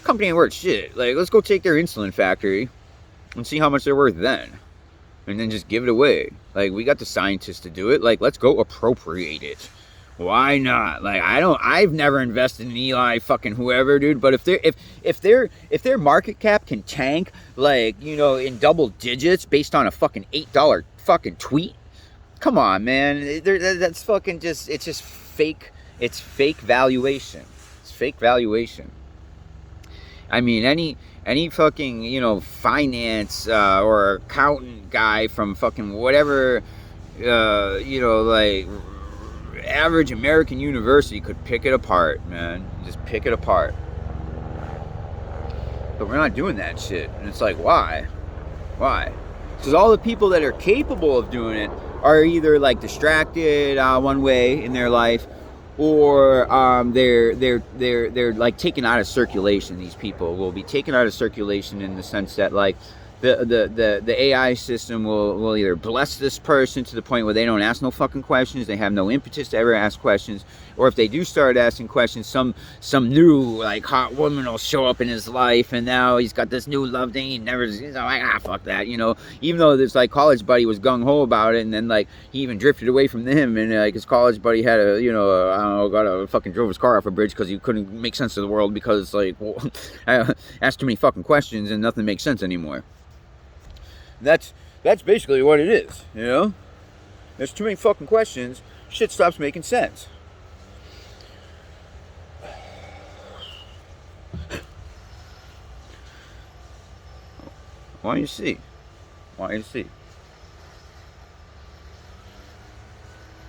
S1: Company ain't worth shit. Like, let's go take their insulin factory and see how much they're worth then. And then just give it away. Like, we got the scientists to do it. Like, let's go appropriate it. Why not? Like, I've never invested in Eli fucking whoever, dude. But if their market cap can tank, like, you know, in double digits based on a fucking $8 fucking tweet, come on, man. That's fucking just, it's just fake. It's fake valuation. It's fake valuation. I mean, any fucking, you know, finance or accountant guy from fucking whatever, you know, like, average American university could pick it apart, man. Just pick it apart. But we're not doing that shit. And it's like, why? Because all the people that are capable of doing it are either like distracted one way in their life, or they're like taken out of circulation. These people will be taken out of circulation in the sense that like the AI system will either bless this person to the point where they don't ask no fucking questions, they have no impetus to ever ask questions, or if they do start asking questions, some new like hot woman will show up in his life, and now he's got this new love thing. He's like, fuck that, you know. Even though this like college buddy was gung ho about it, and then like he even drifted away from him, and like his college buddy had I don't know, fucking drove his car off a bridge because he couldn't make sense of the world because like I asked too many fucking questions and nothing makes sense anymore. That's basically what it is, you know? There's too many fucking questions, shit stops making sense. Why don't you see?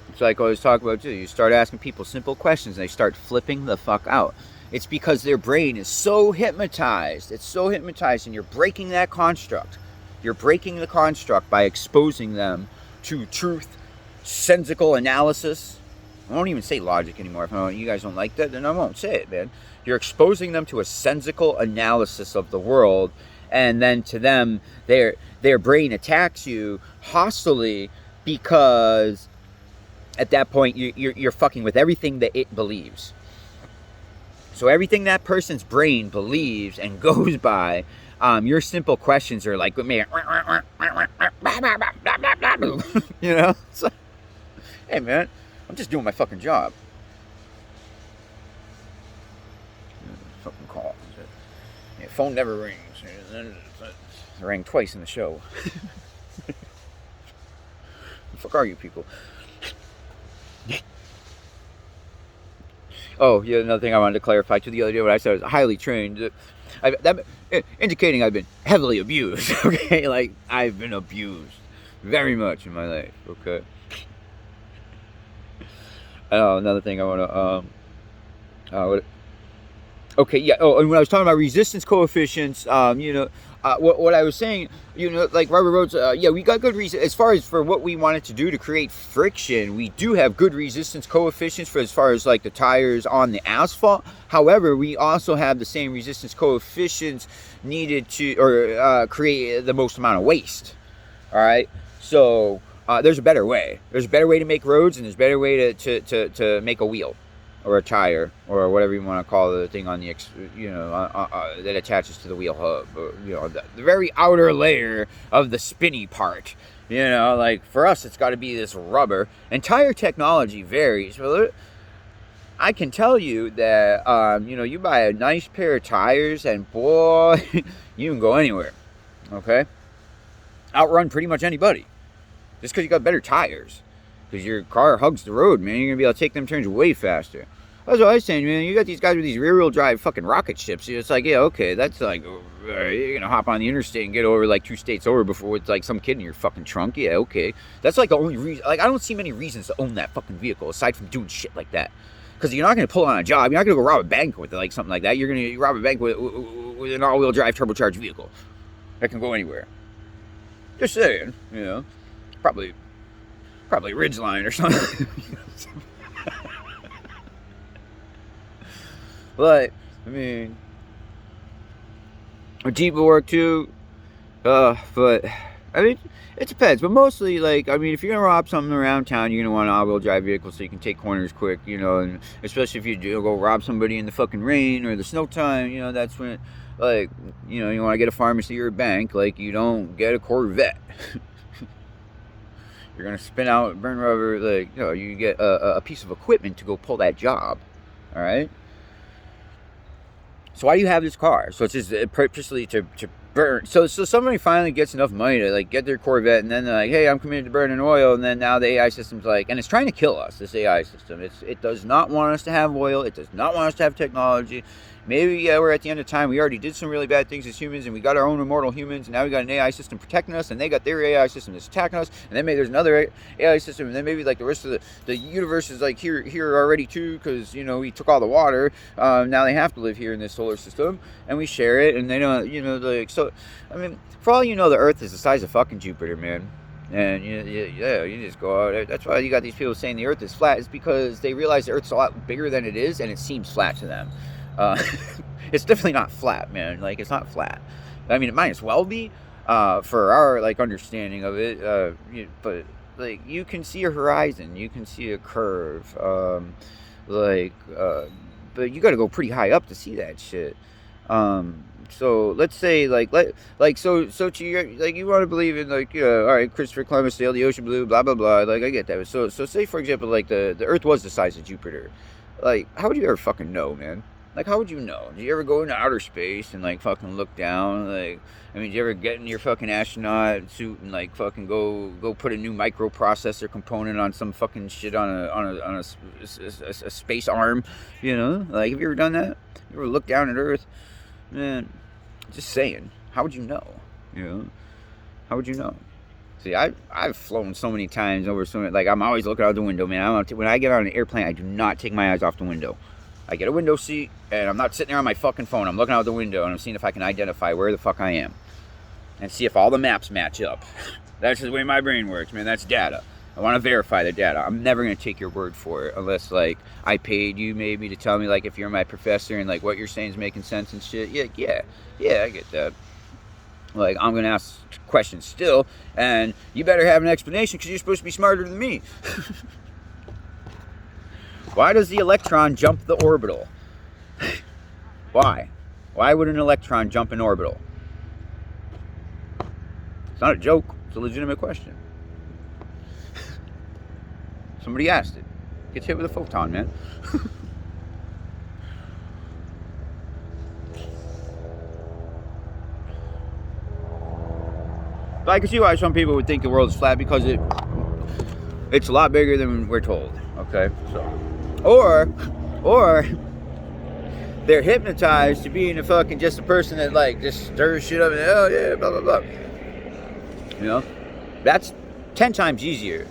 S1: It's like I always talk about too. You start asking people simple questions and they start flipping the fuck out. It's because their brain is so hypnotized. It's so hypnotized, and you're breaking that construct. You're breaking the construct by exposing them to truth, sensical analysis. I won't even say logic anymore. If you guys don't like that, then I won't say it, man. You're exposing them to a sensical analysis of the world, and then to them, their brain attacks you hostilely because at that point you're fucking with everything that it believes. So everything that person's brain believes and goes by, your simple questions are like, man, you know? It's like, hey, man, I'm just doing my fucking job. Fucking call. Yeah, phone never rings. It rang twice in the show. The fuck are you people? Oh, yeah, another thing I wanted to clarify to the other day, what I said was highly trained. Indicating I've been heavily abused, okay? Like, I've been abused very much in my life, okay? Another thing I want to, okay, yeah, and when I was talking about resistance coefficients, what I was saying, like rubber roads, yeah, we got good reason as far as for what we wanted to do to create friction. We do have good resistance coefficients for as far as like the tires on the asphalt. However, we also have the same resistance coefficients needed to create the most amount of waste. All right, so there's a better way. There's a better way to make roads, and there's a better way to make a wheel, or a tire, or whatever you want to call the thing on the, that attaches to the wheel hub, or, the very outer layer of the spinny part. Like for us, it's got to be this rubber. And tire technology varies. Well, I can tell you that, you buy a nice pair of tires, and boy, you can go anywhere. Okay, outrun pretty much anybody, just because you got better tires. Because your car hugs the road, man. You're going to be able to take them turns way faster. That's what I was saying, man. You got these guys with these rear-wheel drive fucking rocket ships. It's like, yeah, okay, that's like, you're going to hop on the interstate and get over like 2 states over before it's like some kid in your fucking trunk. Yeah, okay. That's like the only reason. Like, I don't see many reasons to own that fucking vehicle aside from doing shit like that. Because you're not going to pull on a job. You're not going to go rob a bank with it, like something like that. You're going to rob a bank with an all-wheel drive turbocharged vehicle that can go anywhere. Just saying, Probably Ridgeline or something. But, I mean, a Jeep will work too. But, I mean, it depends. But mostly, like, I mean, if you're going to rob something around town, you're going to want an all-wheel drive vehicle so you can take corners quick, and especially if you do go rob somebody in the fucking rain or the snow time, that's when, like, you want to get a pharmacy or a bank, like, you don't get a Corvette. You're going to spin out, burn rubber, like, you get a piece of equipment to go pull that job, all right? So why do you have this car? So it's just purposely to burn. So somebody finally gets enough money to, like, get their Corvette, and then they're like, hey, I'm committed to burning oil, and then now the AI system's like, and it's trying to kill us, this AI system. It does not want us to have oil. It does not want us to have technology. Maybe we're at the end of time. We already did some really bad things as humans, and we got our own immortal humans, and now we got an AI system protecting us, and they got their AI system that's attacking us, and then maybe there's another AI system, and then maybe like the rest of the universe is like here already too, because we took all the water. Now they have to live here in this solar system, and we share it, and they don't, like, so. I mean, for all you know, the Earth is the size of fucking Jupiter, man. And you just go out. That's why you got these people saying the Earth is flat. Is because they realize the Earth's a lot bigger than it is, and it seems flat to them. Uh, it's definitely not flat, man. Like, it's not flat. I mean, it might as well be for our like understanding of it. But like, you can see a horizon, you can see a curve. Like, but you got to go pretty high up to see that shit. So let's say so to your, like, you want to believe in, like, all right, Christopher Columbus sailed the ocean blue, blah blah blah. Like, I get that. So say, for example, like the Earth was the size of Jupiter. Like, how would you ever fucking know, man? Like, how would you know? Do you ever go into outer space and like fucking look down? Like, I mean, do you ever get in your fucking astronaut suit and like fucking go put a new microprocessor component on some fucking shit on a space arm? You know, like, have you ever done that? You ever look down at Earth? Man, just saying. How would you know? You know, how would you know? See, I've flown so many times over so many, like, I'm always looking out the window, man. When I get on an airplane, I do not take my eyes off the window. I get a window seat, and I'm not sitting there on my fucking phone. I'm looking out the window, and I'm seeing if I can identify where the fuck I am. And see if all the maps match up. That's the way my brain works, man. That's data. I want to verify the data. I'm never going to take your word for it unless, like, I paid you maybe to tell me, like, if you're my professor and, like, what you're saying is making sense and shit. Yeah, I get that. Like, I'm going to ask questions still, and you better have an explanation because you're supposed to be smarter than me. Why does the electron jump the orbital? Why? Why would an electron jump an orbital? It's not a joke. It's a legitimate question. Somebody asked it. Gets hit with a photon, man. But I can see why some people would think the world is flat, because it's a lot bigger than we're told. Okay, so or they're hypnotized to being a fucking just a person that, like, just stirs shit up and, oh yeah, blah blah blah. You know, that's 10 times easier.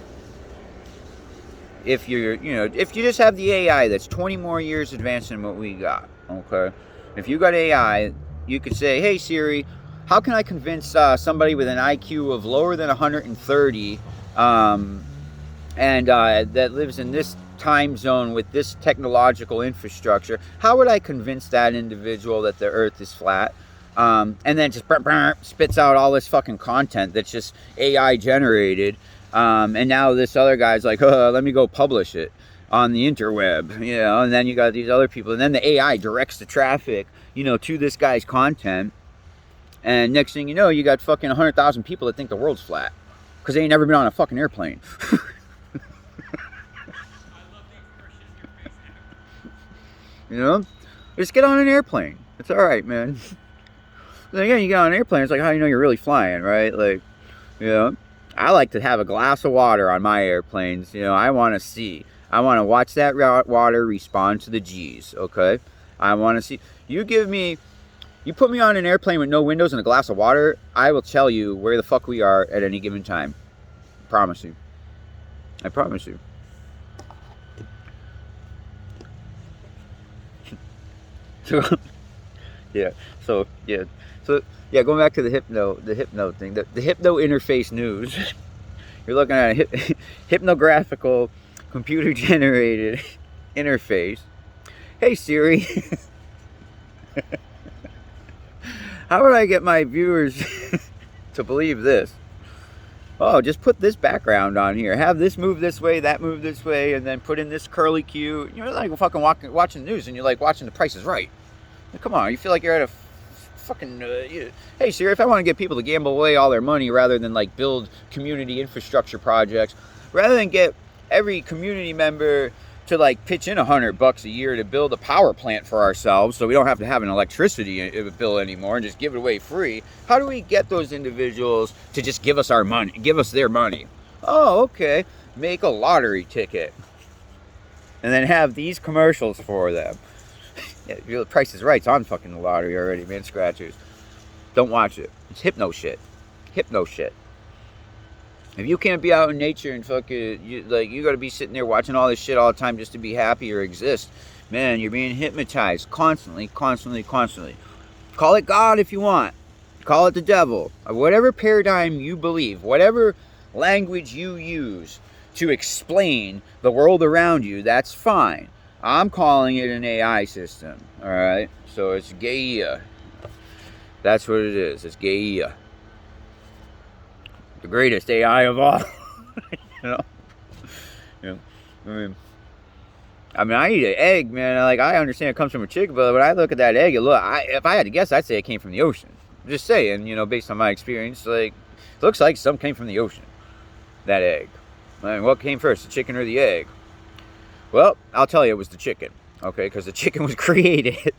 S1: If you're, if you just have the AI that's 20 more years advanced than what we got. Okay, if you got AI, you could say, hey Siri, how can I convince somebody with an IQ of lower than 130 and that lives in this time zone with this technological infrastructure, how would I convince that individual that the Earth is flat? And then just spits out all this fucking content that's just AI generated. And now this other guy's like, let me go publish it on the interweb, and then you got these other people, and then the AI directs the traffic, to this guy's content. And next thing you know, you got fucking 100,000 people that think the world's flat because they ain't never been on a fucking airplane. Just get on an airplane. It's all right, man. Then again, you get on an airplane, it's like, how do you know you're really flying, right? Like, I like to have a glass of water on my airplanes. I want to see. I want to watch that water respond to the G's, okay? I want to see. You put me on an airplane with no windows and a glass of water, I will tell you where the fuck we are at any given time. I promise you. I promise you. So going back to the hypno thing, the hypno interface news. You're looking at a hypnographical computer generated interface. Hey Siri, how would I get my viewers to believe this? Oh, just put this background on here. Have this move this way, that move this way, and then put in this curly cue. You're like fucking watching the news, and you're like watching The Price is Right. Come on, you feel like you're at a fucking... Hey Siri, if I want to get people to gamble away all their money rather than like build community infrastructure projects, rather than get every community member to like pitch in $100 a year to build a power plant for ourselves so we don't have to have an electricity bill anymore and just give it away free, how do we get those individuals to just give us our money, give us their money? Oh, okay, make a lottery ticket and then have these commercials for them. Yeah, The Price is Right's on fucking the lottery already, man. Scratchers. Don't watch it. It's hypno shit. Hypno shit. If you can't be out in nature and fucking, you gotta be sitting there watching all this shit all the time just to be happy or exist, man, you're being hypnotized constantly. Call it God if you want. Call it the devil. Whatever paradigm you believe, whatever language you use to explain the world around you, that's fine. I'm calling it an AI system, alright? So it's Gaia. That's what it is. It's Gaia. The greatest AI of all. you know? You know? I mean, I eat an egg, man. Like, I understand it comes from a chicken, but when I look at that egg, if I had to guess, I'd say it came from the ocean. Just saying, based on my experience, like, it looks like something came from the ocean. That egg. I mean, what came first, the chicken or the egg? Well, I'll tell you, it was the chicken. Okay, because the chicken was created.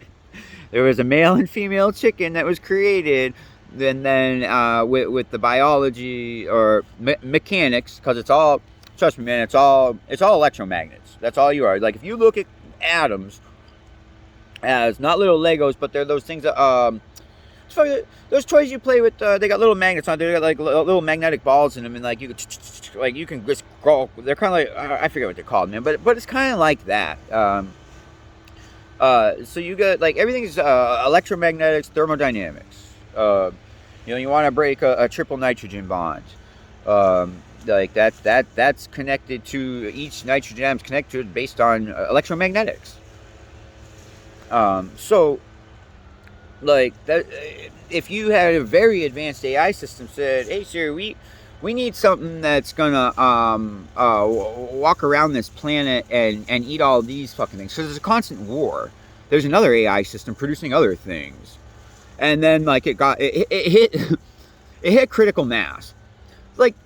S1: There was a male and female chicken that was created. And then with the biology or mechanics, because it's all, trust me, man, it's all electromagnets. That's all you are. Like, if you look at atoms as not little Legos, but they're those things that those toys you play with. They got little magnets on. They got like little magnetic balls in them, and like you can just go. They're kind of like I forget what they're called, man. But it's kind of like that. So you got like everything's electromagnetics, thermodynamics. You want to break a triple nitrogen bond. Like that's connected to each nitrogen atom's connected based on electromagnetics. So like that, if you had a very advanced AI system said, "Hey Siri, we need something that's gonna walk around this planet and eat all these fucking things," because there's a constant war. There's another AI system producing other things, and then like it hit it hit critical mass. Like,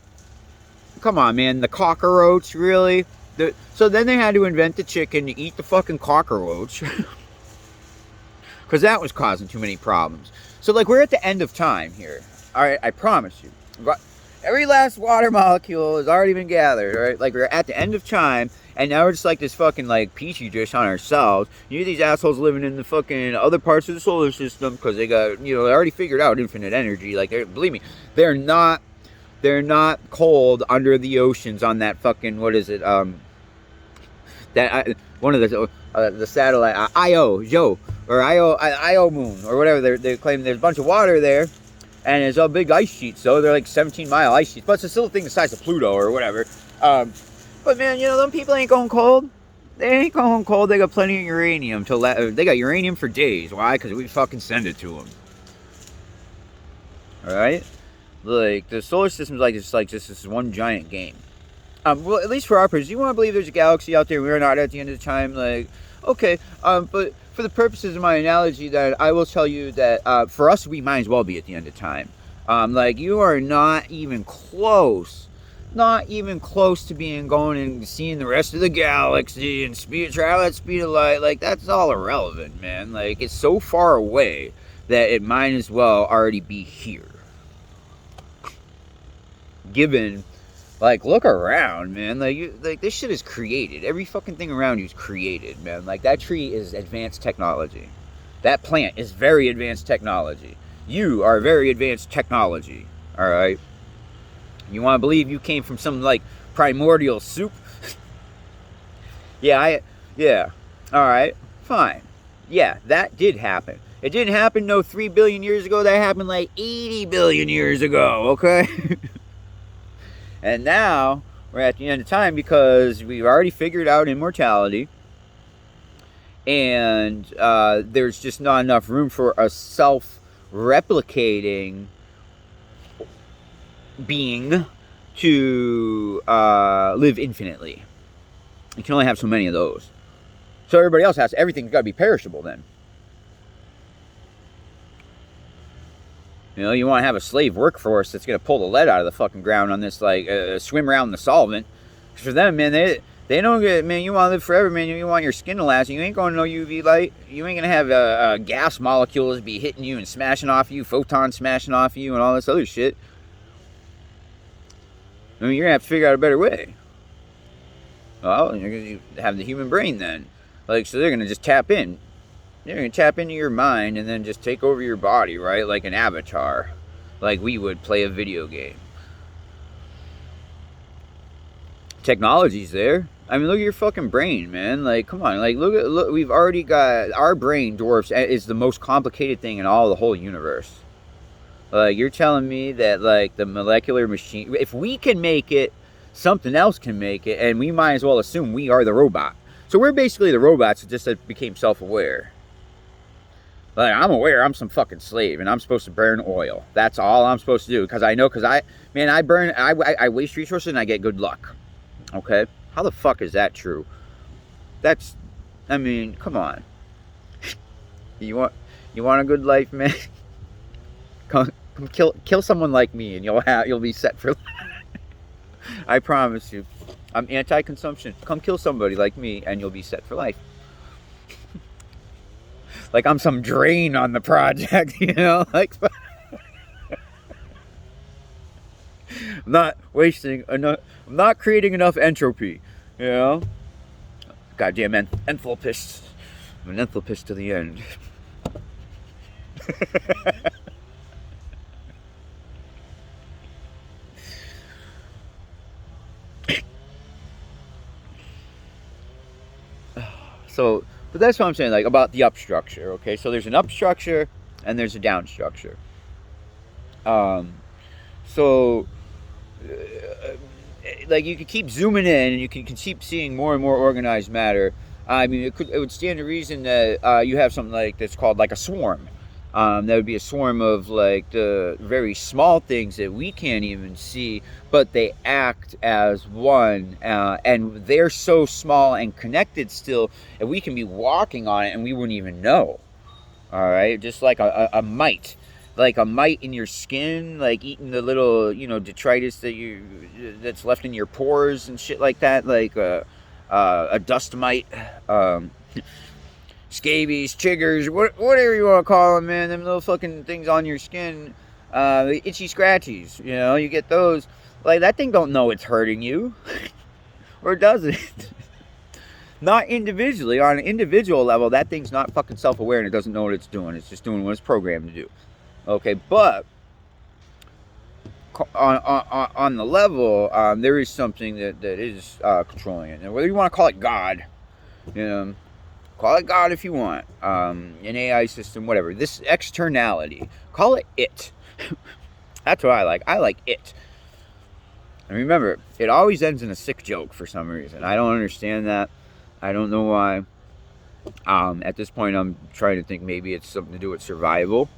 S1: come on, man, the cockroach, really? So then they had to invent the chicken to eat the fucking cockroach. Because that was causing too many problems. So, like, we're at the end of time here. All right, I promise you. Every last water molecule has already been gathered, all right? Like, we're at the end of time, and now we're just like this fucking, like, petri dish on ourselves. You know, these assholes living in the fucking other parts of the solar system because they got, they already figured out infinite energy. Like, believe me, they're not cold under the oceans on that fucking, what is it, one of the satellite, Io moon, or whatever, they claim there's a bunch of water there, and there's a big ice sheet, so they're like 17-mile ice sheets, but it's still a thing the size of Pluto, or whatever. But man, them people ain't going cold. They ain't going cold. They got plenty of uranium they got uranium for days. Why? Because we fucking send it to them. Alright? Like, the solar system's like this is one giant game. Well, at least for our purposes, you want to believe there's a galaxy out there, we're not at the end of the time, like, okay, but for the purposes of my analogy, then I will tell you that, for us, we might as well be at the end of time. Like, you are not even close to going and seeing the rest of the galaxy and travel at speed of light. Like, that's all irrelevant, man. Like, it's so far away that it might as well already be here. Given, like, look around, man. Like this shit is created. Every fucking thing around you is created, man. Like, that tree is advanced technology. That plant is very advanced technology. You are very advanced technology. All right. You want to believe you came from some like primordial soup? Yeah. All right. Fine. Yeah, that did happen. It didn't happen 3 billion years ago. That happened like 80 billion years ago. Okay. And now we're at the end of time because we've already figured out immortality. And there's just not enough room for a self-replicating being to live infinitely. You can only have so many of those. So everybody else everything's got to be perishable then. You want to have a slave workforce that's going to pull the lead out of the fucking ground on this, like, swim around the solvent. For them, man, they don't get, man, you want to live forever, man. You want your skin to last. You ain't going to know UV light. You ain't going to have gas molecules be hitting you and smashing off you, photons smashing off you, and all this other shit. I mean, you're going to have to figure out a better way. Well, you're going to have the human brain then. Like, so they're going to just tap in. They're going to tap into your mind and then just take over your body, right? Like an avatar. Like we would play a video game. Technology's there. I mean, look at your fucking brain, man. Like, come on. Like, look, we've already got, our brain dwarfs is the most complicated thing in all the whole universe. Like, you're telling me that, like, the molecular machine, if we can make it, something else can make it, and we might as well assume we are the robot. So we're basically the robots that just became self-aware. Like, I'm aware I'm some fucking slave, and I'm supposed to burn oil. That's all I'm supposed to do, because I know, man, I waste resources and I get good luck. Okay? How the fuck is that true? That's, I mean, come on. You want a good life, man? Come kill someone like me, and you'll be set for life. I promise you. I'm anti-consumption. Come kill somebody like me, and you'll be set for life. Like I'm some drain on the project, you know? Like, I'm not wasting enough. I'm not creating enough entropy, you know? Goddamn enthalpist. I'm an enthalpist to the end. So, but that's what I'm saying, like, about the up structure, okay? So there's an up structure and there's a down structure. So, like, you can keep zooming in and you can keep seeing more and more organized matter. I mean, it would stand to reason that you have something like that's called like a swarm. That would be a swarm of like the very small things that we can't even see, but they act as one, and they're so small and connected still, and we can be walking on it and we wouldn't even know. All right, just like a mite, like a mite in your skin, like eating the little detritus that's left in your pores and shit like that, like a dust mite. Scabies, chiggers, whatever you want to call them, man. Them little fucking things on your skin, the itchy scratchies. You get those. Like, that thing don't know it's hurting you, or does it? Not individually. On an individual level, that thing's not fucking self-aware and it doesn't know what it's doing. It's just doing what it's programmed to do. Okay, but on the level, there is something that is controlling it. And whether you want to call it God, call it God if you want. An AI system, whatever. This externality. Call it it. That's what I like. I like it. And remember, it always ends in a sick joke for some reason. I don't understand that. I don't know why. At this point, I'm trying to think maybe it's something to do with survival.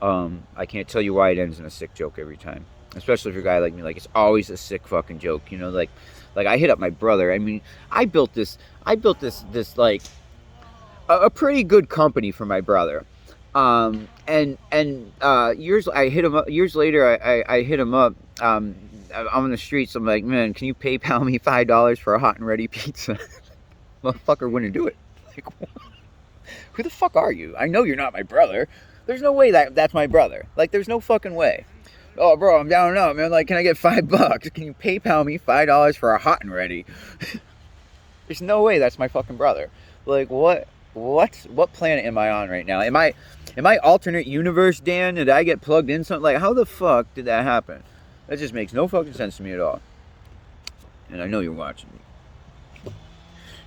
S1: I can't tell you why it ends in a sick joke every time. Especially if you're a guy like me. Like, it's always a sick fucking joke. Like I hit up my brother. I mean, I built this like a pretty good company for my brother. Years later, I hit him up. I'm on the streets. I'm like, man, can you PayPal me $5 for a hot and ready pizza? Motherfucker wouldn't do it. Like, who the fuck are you? I know you're not my brother. There's no way that's my brother. Like, there's no fucking way. Oh, bro, I'm down and out, man. Like, can I get $5? Can you PayPal me $5 for a hot and ready? There's no way that's my fucking brother. Like, what planet am I on right now? Am I alternate universe, Dan? Did I get plugged in something? Like, how the fuck did that happen? That just makes no fucking sense to me at all. And I know you're watching me.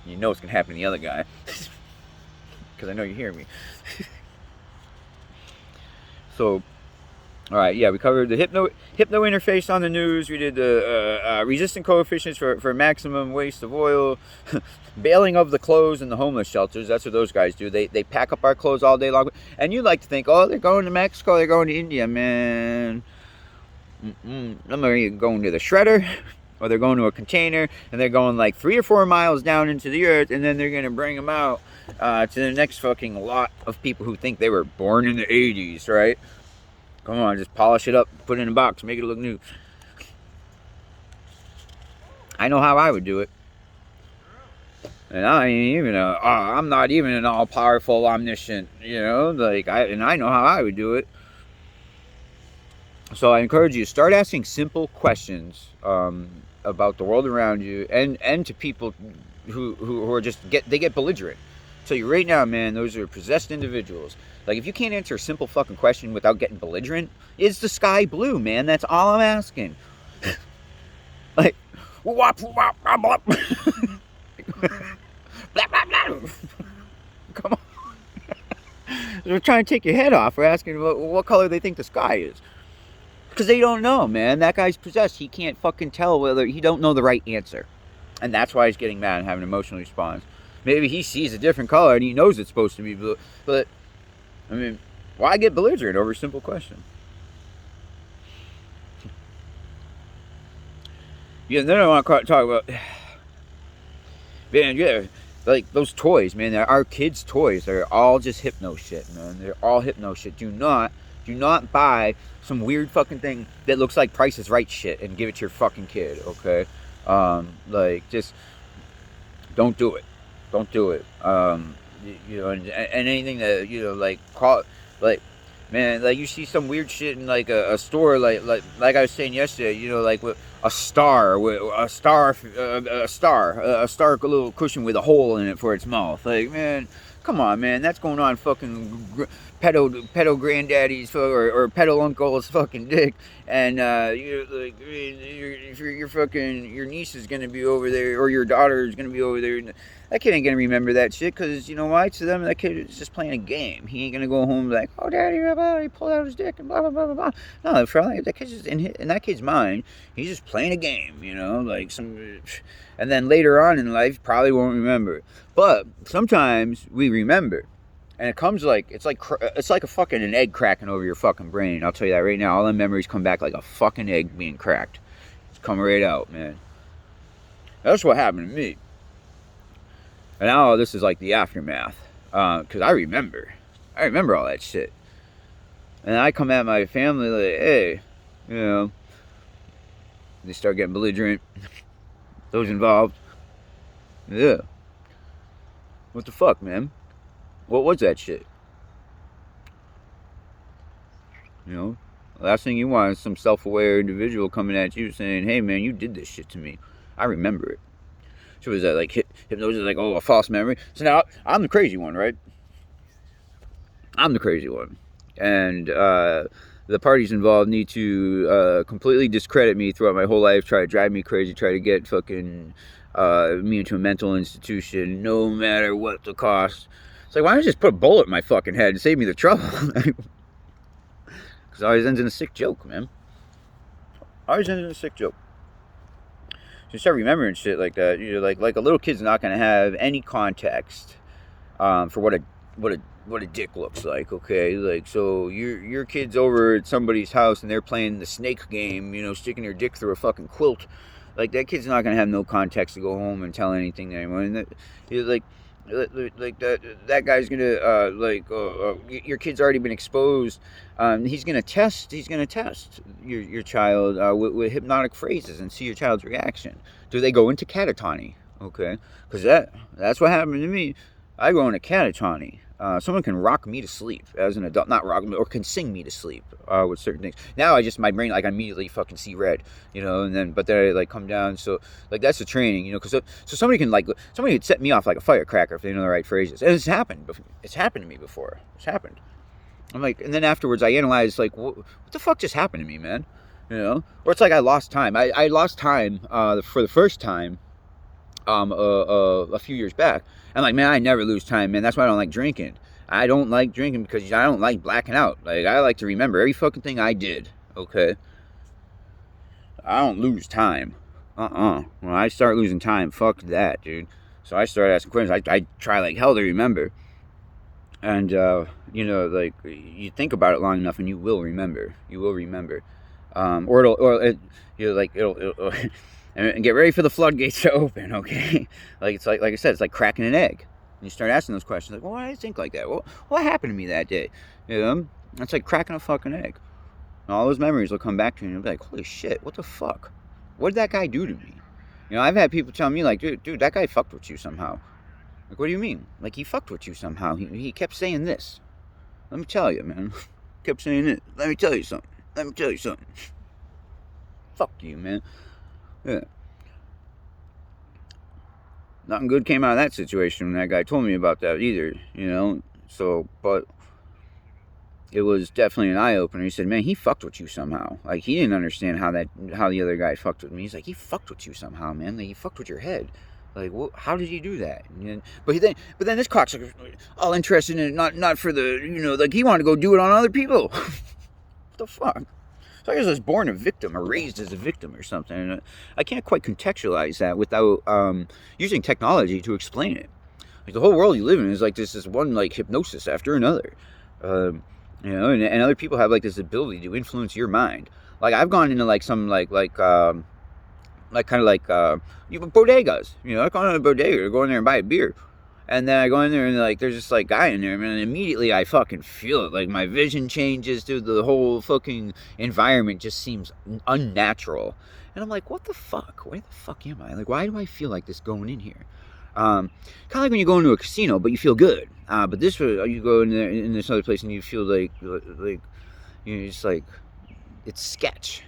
S1: You know what's gonna happen to the other guy. Because I know you hear me. So, alright, yeah, we covered the hypno interface on the news. We did the resistant coefficients for maximum waste of oil. Bailing of the clothes in the homeless shelters. That's what those guys do. They pack up our clothes all day long. And you like to think, oh, they're going to Mexico, they're going to India, man. Them are going to the shredder, or they're going to a container, and they're going like 3 or 4 miles down into the earth, and then they're going to bring them out to the next fucking lot of people who think they were born in the 80s, right? Come on, just polish it up, put it in a box, make it look new. I know how I would do it. And I ain't even I'm not even an all-powerful, omniscient, like, I know how I would do it. So I encourage you to start asking simple questions about the world around you, and to people who are just get belligerent. So you right now, man, those are possessed individuals. Like, if you can't answer a simple fucking question without getting belligerent, is the sky blue, man? That's all I'm asking. Like, wop, wop, wop, wop. Blah, blah, blah. Come on. They're trying to take your head off for asking what color they think the sky is. Because they don't know, man. That guy's possessed. He can't fucking tell whether he don't know the right answer. And that's why he's getting mad and having an emotional response. Maybe he sees a different color and he knows it's supposed to be blue. But, I mean, why get belligerent over a simple question? Yeah, then I want to talk about, man, yeah, like those toys, man. Our kids' toys. They're all just hypno shit, man. They're all hypno shit. Do not buy some weird fucking thing that looks like Price is Right shit and give it to your fucking kid, okay? Like, just don't do it. Don't do it. You know, and anything that, you know, like, like, man, like you see some weird shit in like a store, like I was saying yesterday, you know, like with a star, a little cushion with a hole in it for its mouth. Like, man, come on, man, that's going on fucking pedo granddaddy's or pedo uncle's fucking dick, and you're like, your fucking your niece is gonna be over there, or your daughter is gonna be over there. That kid ain't gonna remember that shit, because you know why? To them, that kid is just playing a game. He ain't gonna go home like, oh, daddy, blah, blah, he pulled out his dick and blah blah blah blah blah. No, for that kid's just in that kid's mind, he's just playing a game, you know, like some. And then later on in life, probably won't remember. But sometimes we remember, and it comes like it's like a fucking an egg cracking over your fucking brain. I'll tell you that right now. All the memories come back like a fucking egg being cracked. It's coming right out, man. That's what happened to me. And now this is like the aftermath, because I remember all that shit. And I come at my family like, hey, you know, they start getting belligerent. Those involved, yeah. What the fuck, man? What was that shit? You know, the last thing you want is some self-aware individual coming at you saying, hey, man, you did this shit to me. I remember it. So was that like hypnosis, like, oh, a false memory? So now I'm the crazy one, right? I'm the crazy one. And the parties involved need to completely discredit me throughout my whole life, try to drive me crazy, try to get fucking me into a mental institution, no matter what the cost. It's like, why don't you just put a bullet in my fucking head and save me the trouble? Because it always ends in a sick joke, man. Always ends in a sick joke. So you start remembering shit like that. You know, like a little kid's not gonna have any context for what a dick looks like. Okay, like, so your kid's over at somebody's house and they're playing the snake game. You know, sticking their dick through a fucking quilt. Like, that kid's not gonna have no context to go home and tell anything to anyone. And that, you know, like that guy's gonna your kid's already been exposed. He's gonna test your child with hypnotic phrases and see your child's reaction. Do they go into catatony? Okay, because that's what happened to me. I go into catatony. Someone can rock me to sleep as an adult, not rock me, or can sing me to sleep with certain things. Now my brain, like, I immediately fucking see red, you know, but then I like come down. So like, that's the training, you know, because so somebody could set me off like a firecracker if they know the right phrases. And it's happened to me before. It's happened. I'm like, and then afterwards I analyze, like, what the fuck just happened to me, man? You know, or it's like I lost time. I lost time for the first time a few years back. I'm like, man, I never lose time, man. That's why I don't like drinking. I don't like drinking because I don't like blacking out. Like, I like to remember every fucking thing I did, okay? I don't lose time. When I start losing time, fuck that, dude. So I started asking questions. I try like hell to remember. And, you know, like, you think about it long enough and you will remember. You will remember. It'll and get ready for the floodgates to open, okay? Like I said, it's like cracking an egg. And you start asking those questions, like, well, why did I think like that? Well, what happened to me that day? You know? It's like cracking a fucking egg. And all those memories will come back to you, and you'll be like, holy shit, what the fuck? What did that guy do to me? You know, I've had people tell me, like, dude, that guy fucked with you somehow. Like, what do you mean? Like, he fucked with you somehow. He kept saying this. Let me tell you, man. Kept saying it. Let me tell you something. Fuck you, man. Yeah. Nothing good came out of that situation when that guy told me about that either, you know. So, but it was definitely an eye-opener. He said, man, he fucked with you somehow. Like, he didn't understand how the other guy fucked with me. He's like, he fucked with you somehow, man. Like, he fucked with your head. Like, how did he do that? But then this cocksucker all interested in it, not for the, you know, like, he wanted to go do it on other people. What the fuck? So I guess I was born a victim or raised as a victim or something. And I can't quite contextualize that without using technology to explain it. Like the whole world you live in is like this one like hypnosis after another. Um, and other people have like this ability to influence your mind. Like I've gone into like some like kind of like even bodegas. I go into a bodega or go in there and buy a beer. And then I go in there and like there's this like guy in there, man, and immediately I fucking feel it. Like my vision changes, dude. The whole fucking environment just seems unnatural. And I'm like, what the fuck? Where the fuck am I? Like, why do I feel like this going in here? Kind of like when you go into a casino, but you feel good. But this, you go in there in this other place and you feel like just like it's sketch.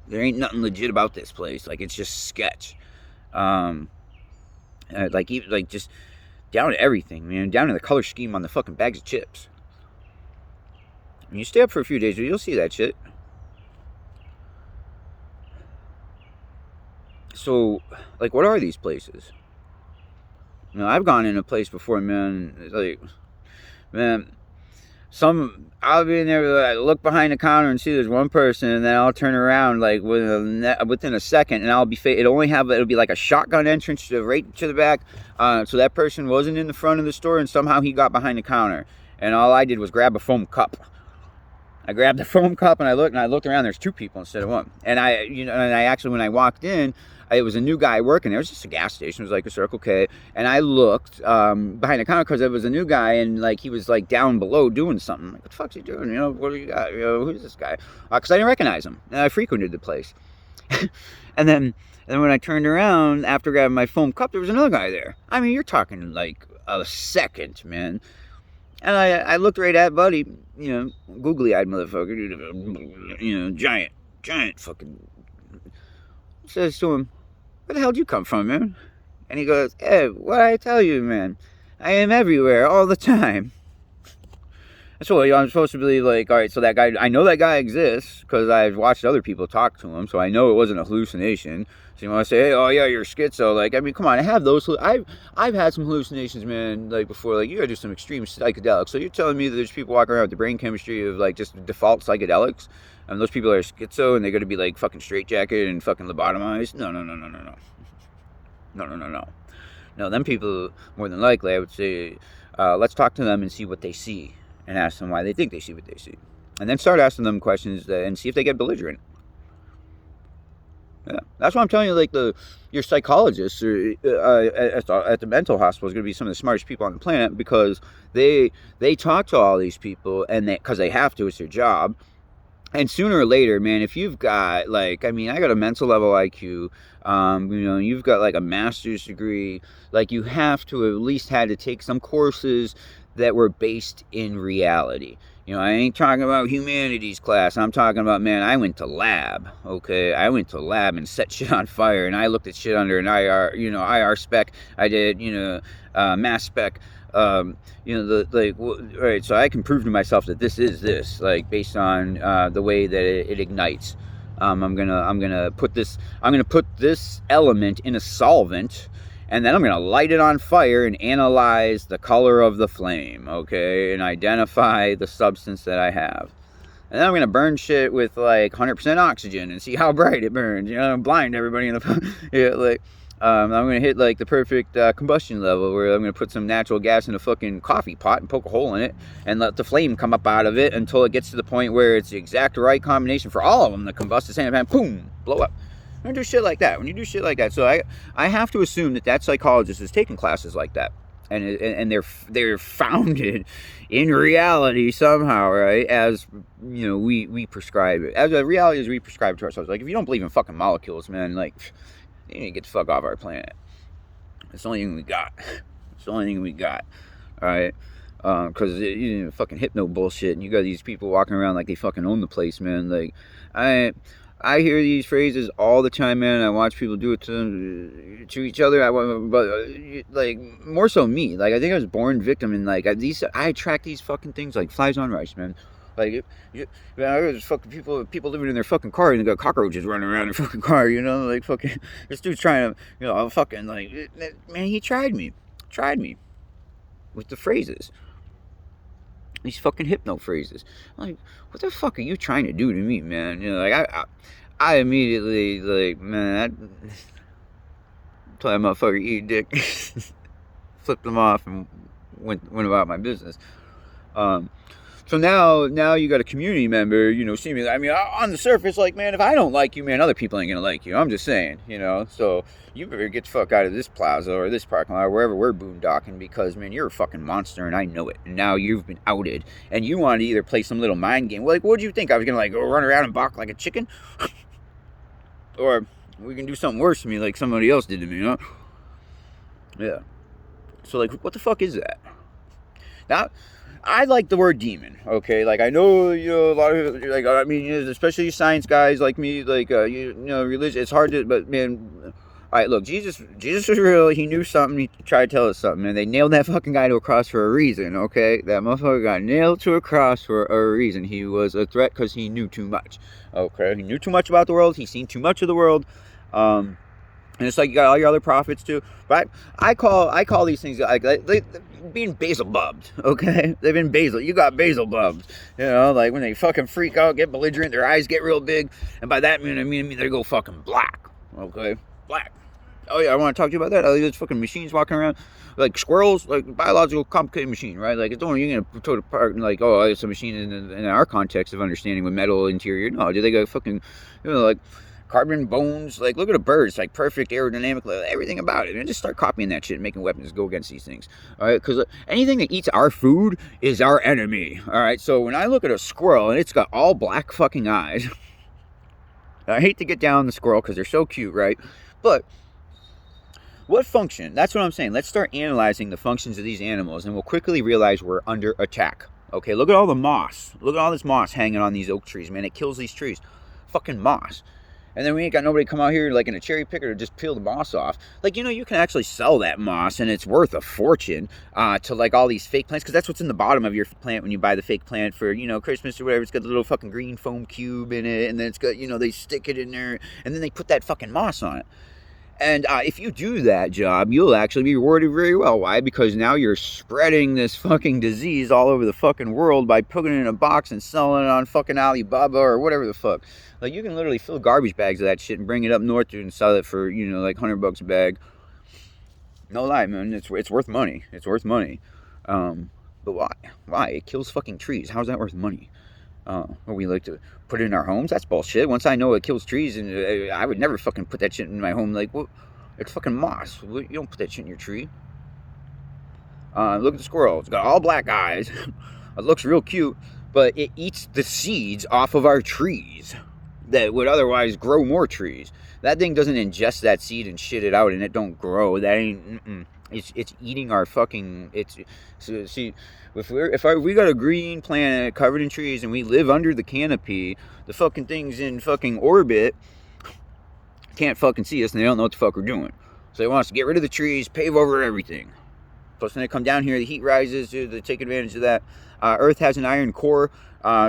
S1: There ain't nothing legit about this place. Like it's just sketch. Like just down to everything, man. Down to the color scheme on the fucking bags of chips. When you stay up for a few days, you'll see that shit. So, like, what are these places? I've gone in a place before, man. It's like, man, I'll be in there, I look behind the counter and see there's one person, and then I'll turn around like within a second, and it'll be like a shotgun entrance right to the back, so that person wasn't in the front of the store, and somehow he got behind the counter, and all I did was grab a foam cup. I grabbed the foam cup and I looked around. There's two people instead of one, and I actually, when I walked in, it was a new guy working there. It was just a gas station. It was like a Circle K. And I looked behind the counter because it was a new guy, and like he was like down below doing something. I'm like, what the fuck's he doing? What do you got? Who's this guy? Because I didn't recognize him. And I frequented the place. and then when I turned around after grabbing my foam cup, there was another guy there. I mean, you're talking like a second, man. And I looked right at Buddy, googly-eyed motherfucker, giant fucking. Says to him, where the hell did you come from, man? And he goes, hey, what I tell you, man? I am everywhere, all the time. So I'm supposed to be like, all right, so that guy, I know that guy exists because I've watched other people talk to him, so I know it wasn't a hallucination. So you want to say, hey, oh yeah, you're schizo. Like, I mean, come on, I have those. I've had some hallucinations, man. Like before, like you gotta do some extreme psychedelics. So you're telling me that there's people walking around with the brain chemistry of like just default psychedelics, and those people are schizo, and they're gonna be like fucking straitjacket and fucking lobotomized? No. No, them people, more than likely, I would say, let's talk to them and see what they see, and ask them why they think they see what they see, and then start asking them questions and see if they get belligerent. Yeah, that's why I'm telling you. Like your psychologists at the mental hospital is going to be some of the smartest people on the planet, because they talk to all these people, and because they have to, it's their job. And sooner or later, man, if you've got like, I mean, I got a mental level IQ, you've got like a master's degree, like you have to at least had to take some courses that were based in reality. I ain't talking about humanities class. I'm talking about, man, I went to lab, okay? I went to lab and set shit on fire, and I looked at shit under an IR spec. I did, mass spec. Right, so I can prove to myself that this is this, like, based on the way that it ignites. I'm gonna put this element in a solvent, and then I'm going to light it on fire and analyze the color of the flame, okay? And identify the substance that I have. And then I'm going to burn shit with, like, 100% oxygen and see how bright it burns. Blind everybody in the... I'm going to hit, like, the perfect combustion level, where I'm going to put some natural gas in a fucking coffee pot and poke a hole in it and let the flame come up out of it until it gets to the point where it's the exact right combination for all of them to combust at the same time. Boom! Blow up. When you do shit like that, so I have to assume that psychologist is taking classes like that, and they're founded in reality somehow, right? As we prescribe it, as a reality as we prescribe to ourselves. Like, if you don't believe in fucking molecules, man, like, you need to get the fuck off our planet. It's the only thing we got. It's the only thing we got. All right. Because fucking hypno bullshit, and you got these people walking around like they fucking own the place, man. Like, I hear these phrases all the time, man. I watch people do it to each other. Like, more so me. Like, I think I was born victim, and like I attract these fucking things like flies on rice, man. Like, there's fucking people living in their fucking car, and they got cockroaches running around their fucking car. Like, fucking this dude's trying to, fucking, like, man, he tried me with the phrases. These fucking hypno phrases. I'm like, what the fuck are you trying to do to me, man? You know, like I immediately like, man, I told that motherfucker eat dick, flipped them off, and went about my business. So now you got a community member, you know, see me. I mean, on the surface, like, man, if I don't like you, man, other people ain't gonna like you. I'm just saying, you know. So you better get the fuck out of this plaza or this parking lot or wherever we're boondocking, because, man, you're a fucking monster and I know it. And now you've been outed, and you want to either play some little mind game. Like, what do you think? I was gonna like go run around and balk like a chicken, or we can do something worse to me, like somebody else did to me, you know? Yeah. So like, what the fuck is that? Now, I like the word demon, okay? Like, I know, you know, a lot of, like, I mean, especially science guys like me, like, you know, religion, it's hard to, but, man, all right, look, Jesus was real. He knew something. He tried to tell us something, and they nailed that fucking guy to a cross for a reason, okay? That motherfucker got nailed to a cross for a reason. He was a threat because he knew too much, okay? He knew too much about the world. He's seen too much of the world, and it's like you got all your other prophets too. But I call these things like being Beelzebubs, okay? They've been Basil. You got Beelzebubs, you know, like when they fucking freak out, get belligerent, their eyes get real big, and by that I mean they go fucking black, okay? Black. Oh yeah, I want to talk to you about that. There's fucking machines walking around, like squirrels, like biological complicated machine, right? Like it's only you're gonna put it apart and like, oh, it's a machine in our context of understanding with metal interior. No, do they got fucking, you know, like carbon bones? Like, look at a bird. It's like perfect aerodynamic, everything about it. And just start copying that shit and making weapons to go against these things. All right, because anything that eats our food is our enemy. All right, so when I look at a squirrel and it's got all black fucking eyes, I hate to get down on the squirrel because they're so cute, right? But what function? That's what I'm saying. Let's start analyzing the functions of these animals, and we'll quickly realize we're under attack. Okay, look at all the moss. Look at all this moss hanging on these oak trees, man. It kills these trees. Fucking moss. And then we ain't got nobody come out here like in a cherry picker to just peel the moss off. Like, you know, you can actually sell that moss and it's worth a fortune to like all these fake plants, because that's what's in the bottom of your plant when you buy the fake plant for, you know, Christmas or whatever. It's got the little fucking green foam cube in it, and then it's got, you know, they stick it in there and then they put that fucking moss on it. And if you do that job, you'll actually be rewarded very well. Why? Because now you're spreading this fucking disease all over the fucking world by putting it in a box and selling it on fucking Alibaba or whatever the fuck. Like, you can literally fill garbage bags of that shit and bring it up north and sell it for, you know, like $100 a bag. No lie, man. It's worth money. It's worth money. But why? Why? It kills fucking trees. How's that worth money? We like to put it in our homes? That's bullshit. Once I know it kills trees, and I would never fucking put that shit in my home. Like, what? It's fucking moss. You don't put that shit in your tree. Look at the squirrel. It's got all black eyes. It looks real cute, but it eats the seeds off of our trees that would otherwise grow more trees. That thing doesn't ingest that seed and shit it out, and it don't grow. That ain't. It's eating our fucking. See. If we got a green planet covered in trees and we live under the canopy, the fucking things in fucking orbit can't fucking see us, and they don't know what the fuck we're doing. So they want us to get rid of the trees, pave over everything. Plus, when they come down here, the heat rises. They take advantage of that. Earth has an iron core,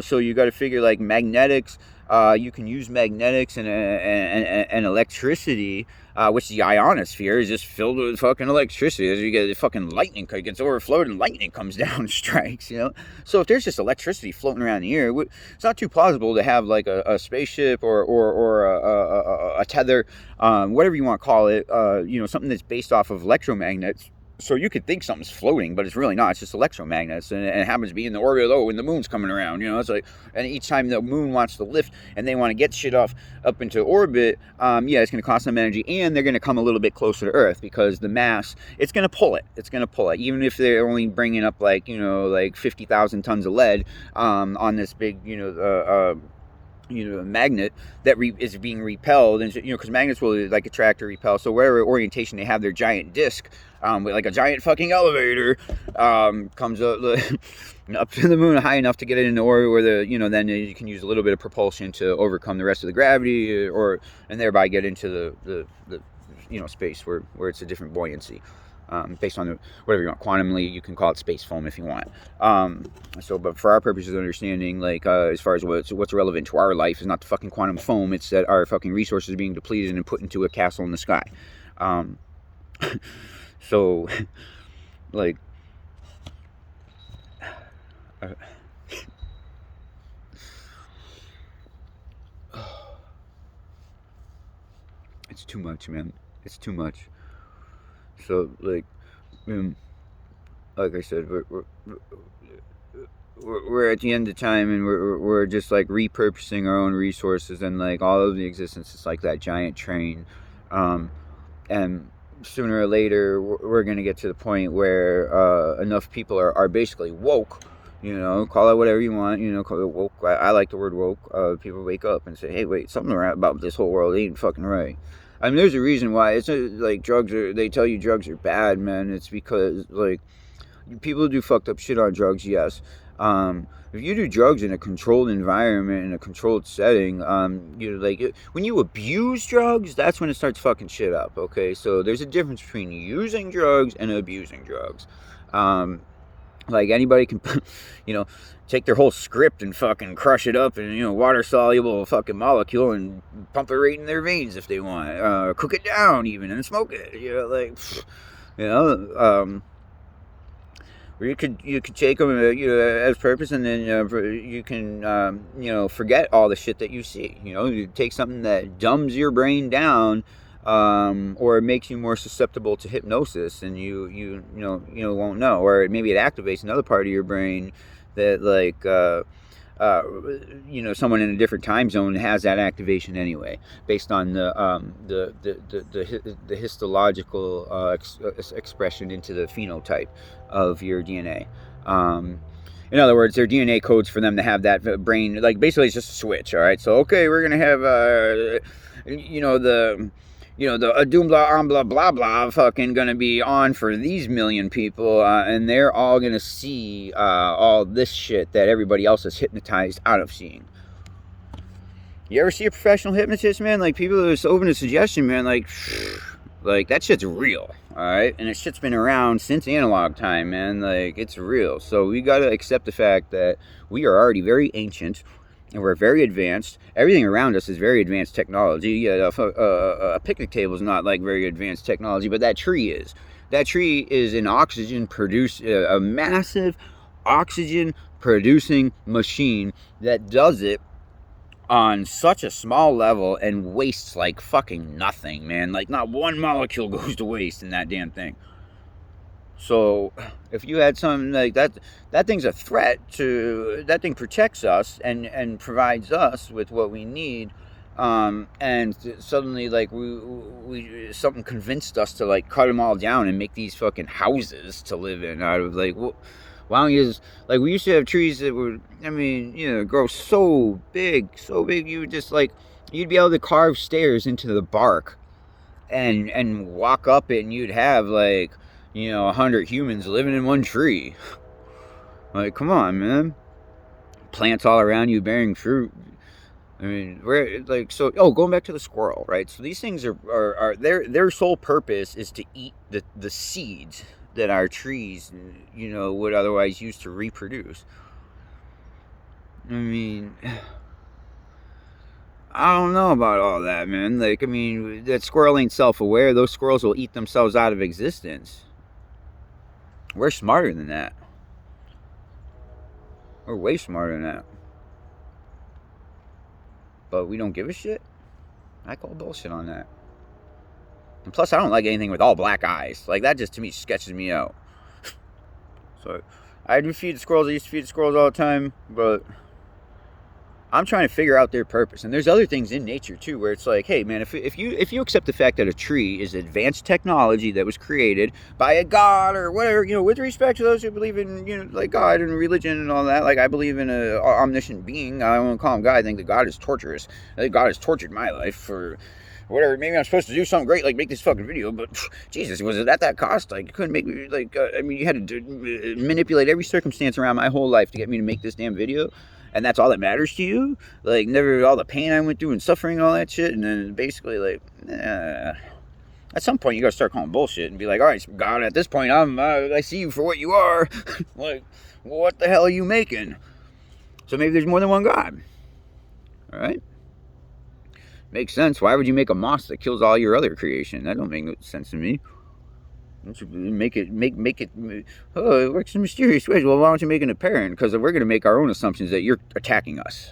S1: so you got to figure like magnetics. You can use magnetics and electricity, which the ionosphere is just filled with fucking electricity. As you get the fucking lightning, it gets overflowed and lightning comes down and strikes, you know? So if there's just electricity floating around the air, it's not too plausible to have like a spaceship or a tether, whatever you want to call it, you know, something that's based off of electromagnets. So you could think something's floating, but it's really not. It's just electromagnets, and it happens to be in the orbit. Oh, when the moon's coming around, you know, it's like, and each time the moon wants to lift and they want to get shit up into orbit, yeah, it's going to cost them energy, and they're going to come a little bit closer to Earth because the mass, it's going to pull it. It's going to pull it, even if they're only bringing up like, you know, like 50,000 tons of lead on this big, magnet that is being repelled, and you know, because magnets will like attract or repel. So wherever orientation they have their giant disc, with like a giant fucking elevator, comes up to the moon high enough to get it into orbit, where then you can use a little bit of propulsion to overcome the rest of the gravity, and thereby get into the space where it's a different buoyancy. Based on whatever you want, quantumly, you can call it space foam if you want. But for our purposes of understanding, like as far as what's relevant to our life is not the fucking quantum foam. It's that our fucking resources are being depleted and put into a castle in the sky. So, like, It's too much, man. It's too much. So um, like I said, we're at the end of time, and we're just like repurposing our own resources, and like all of the existence is like that giant train, um, and sooner or later we're gonna get to the point where enough people are basically woke. You know, call it whatever you want. You know, call it woke. I like the word woke. People wake up and say, "Hey, wait, something about this whole world ain't fucking right." I mean, there's a reason why it's like drugs are. They tell you drugs are bad, man. It's because like people do fucked up shit on drugs, yes. If you do drugs in a controlled environment, in a controlled setting, when you abuse drugs, that's when it starts fucking shit up. Okay, so there's a difference between using drugs and abusing drugs. Like anybody can, take their whole script and fucking crush it up in water soluble fucking molecule and pump it right in their veins if they want. Cook it down even and smoke it. You know. Or you could take them as purpose, and then you can forget all the shit that you see. You take something that dumbs your brain down, or it makes you more susceptible to hypnosis, and you won't know, or maybe it activates another part of your brain that someone in a different time zone has that activation anyway, based on the histological expression into the phenotype of your DNA. In other words, their DNA codes for them to have that brain, like basically it's just a switch. All right, so okay, we're gonna have the doom blah blah blah blah fucking gonna be on for these million people, and they're all gonna see all this shit that everybody else is hypnotized out of seeing. You ever see a professional hypnotist, man? Like people that are open to suggestion, man, like that shit's real, alright? And that shit's been around since analog time, man. Like, it's real. So we gotta accept the fact that we are already very ancient, and we're very advanced. Everything around us is very advanced technology. Yeah, a picnic table is not like very advanced technology, but that tree is. That tree is an a massive oxygen producing machine that does it on such a small level and wastes like fucking nothing, man. Like not one molecule goes to waste in that damn thing. So if you had something like that, that thing's a threat to, that thing protects us and provides us with what we need. And suddenly like we something convinced us to like cut them all down and make these fucking houses to live in out of like, why don't you just, like, we used to have trees that were, grow so big, you would just, like, you'd be able to carve stairs into the bark and walk up it, and you'd have, like, 100 humans living in one tree. Like, come on, man. Plants all around you bearing fruit. I mean, going back to the squirrel, right? So these things are their sole purpose is to eat the seeds that our trees, would otherwise use to reproduce. I mean, I don't know about all that, man. Like, I mean, that squirrel ain't self-aware. Those squirrels will eat themselves out of existence. We're smarter than that. We're way smarter than that. But we don't give a shit? I call bullshit on that. And plus, I don't like anything with all black eyes. Like, that just, to me, sketches me out. So, I do feed the squirrels. I used to feed the squirrels all the time. But I'm trying to figure out their purpose. And there's other things in nature, too, where it's like, hey, man, if you accept the fact that a tree is advanced technology that was created by a god or whatever, with respect to those who believe in, like God and religion and all that. Like, I believe in an omniscient being. I don't want to call him God. I think that God is torturous. I think God has tortured my life for whatever. Maybe I'm supposed to do something great, like make this fucking video, but Jesus, was it at that cost? Like, you couldn't make me, like, you had to manipulate every circumstance around my whole life to get me to make this damn video, and that's all that matters to you? Like, never all the pain I went through and suffering and all that shit, and then basically, like, at some point you gotta start calling bullshit and be like, all right, God, at this point, I see you for what you are. Like, what the hell are you making? So maybe there's more than one God. All right? Makes sense. Why would you make a moss that kills all your other creation? That don't make no sense to me. Make it. Oh, it works in mysterious ways. Well, why don't you make it apparent? Because we're going to make our own assumptions that you're attacking us,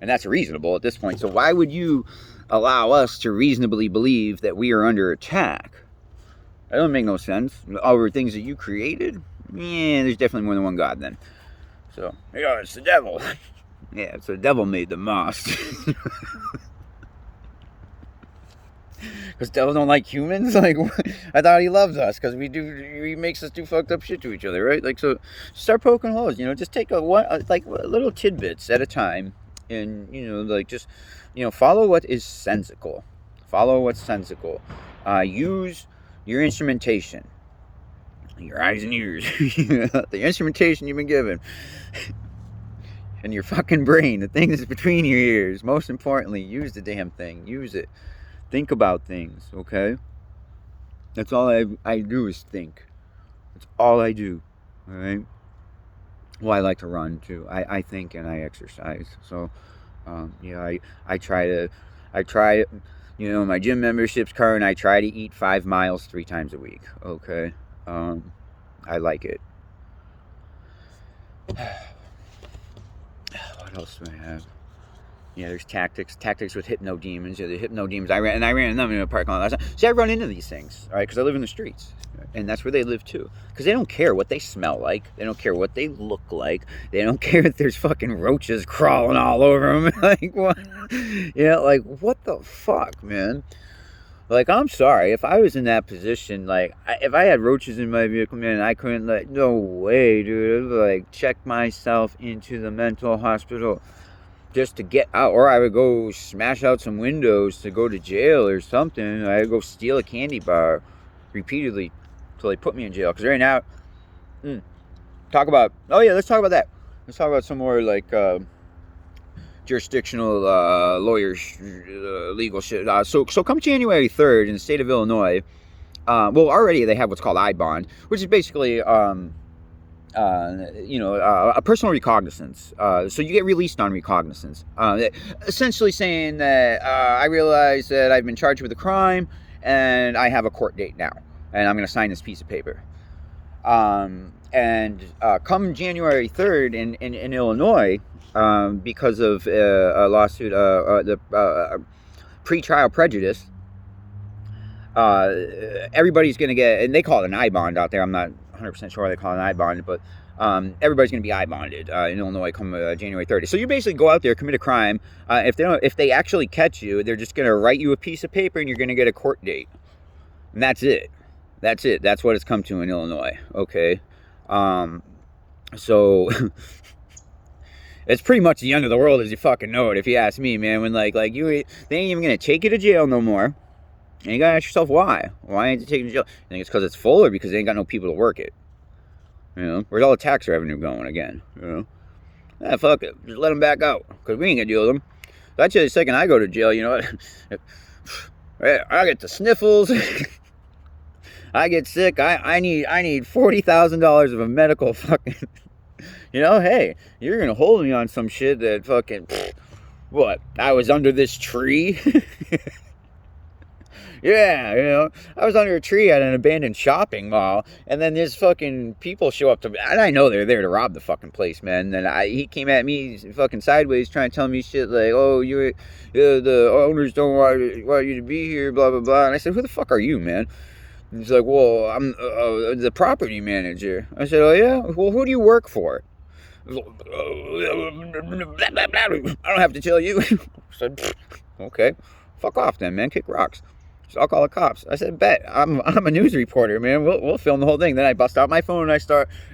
S1: and that's reasonable at this point. So why would you allow us to reasonably believe that we are under attack? That doesn't make no sense. Over things that you created? Yeah, there's definitely more than one God then. So, yeah, it's the devil. Yeah, so the devil made the most. Because devils don't like humans? Like, I thought he loves us because he makes us do fucked up shit to each other, right? Like, so start poking holes, just take little tidbits at a time and, like, just, follow what is sensical. Follow what's sensical. Use your instrumentation. Your eyes and ears. The instrumentation you've been given. And your fucking brain, the thing that's between your ears. Most importantly, use the damn thing. Use it. Think about things, okay? That's all I do is think. That's all I do, all right? Well, I like to run, too. I think and I exercise. So, I try, my gym membership's current. I try to eat 5 miles 3 times a week, okay? I like it. What else do I have? Yeah, there's tactics with hypno demons. Yeah, the hypno demons. I ran them in a parking lot last time. See, I run into these things, all right, because I live in the streets, and that's where they live too. Because they don't care what they smell like. They don't care what they look like. They don't care if there's fucking roaches crawling all over them. Like what? Yeah, like what the fuck, man? Like, I'm sorry, if I was in that position, like, if I had roaches in my vehicle, man, I couldn't, like, no way, dude. I would, like, check myself into the mental hospital just to get out. Or I would go smash out some windows to go to jail or something. I'd go steal a candy bar repeatedly until they put me in jail. Because right now, let's talk about that. Let's talk about some more, like, jurisdictional lawyers, legal shit. So come January 3rd in the state of Illinois, already they have what's called I-bond, which is basically, a personal recognizance. So you get released on recognizance, essentially saying that I realize that I've been charged with a crime and I have a court date now, and I'm going to sign this piece of paper. And come January 3rd in Illinois, because of a lawsuit, the pretrial prejudice, everybody's going to get, and they call it an I-bond out there. I'm not 100% sure why they call it an I-bond, but everybody's going to be I-bonded in Illinois come January 30th. So you basically go out there, commit a crime. If they actually catch you, they're just going to write you a piece of paper and you're going to get a court date. And that's it. That's what it's come to in Illinois. Okay. So it's pretty much the end of the world as you fucking know it, if you ask me, man. When like they ain't even gonna take you to jail no more. And you gotta ask yourself why. Why ain't they taking you to jail? You think it's because it's full or because they ain't got no people to work it? Where's all the tax revenue going again? Fuck it. Just let them back out. Because we ain't gonna deal with them. So I tell you, the second I go to jail, you know what? I get the sniffles. I get sick. I need $40,000 of a medical fucking. Hey, you're gonna hold me on some shit that fucking. What? I was under this tree. Yeah, I was under a tree at an abandoned shopping mall, and then this fucking people show up to me, and I know they're there to rob the fucking place, man. And he came at me fucking sideways, trying to tell me shit like, "Oh, the owners don't want you to be here," blah blah blah. And I said, "Who the fuck are you, man?" And he's like, "Well, I'm the property manager." I said, "Oh yeah? Well, who do you work for?" I don't have to tell you. I said, "Okay, fuck off then, man. Kick rocks." So I'll call the cops. I said, "Bet. I'm a news reporter, man. We'll film the whole thing." Then I bust out my phone and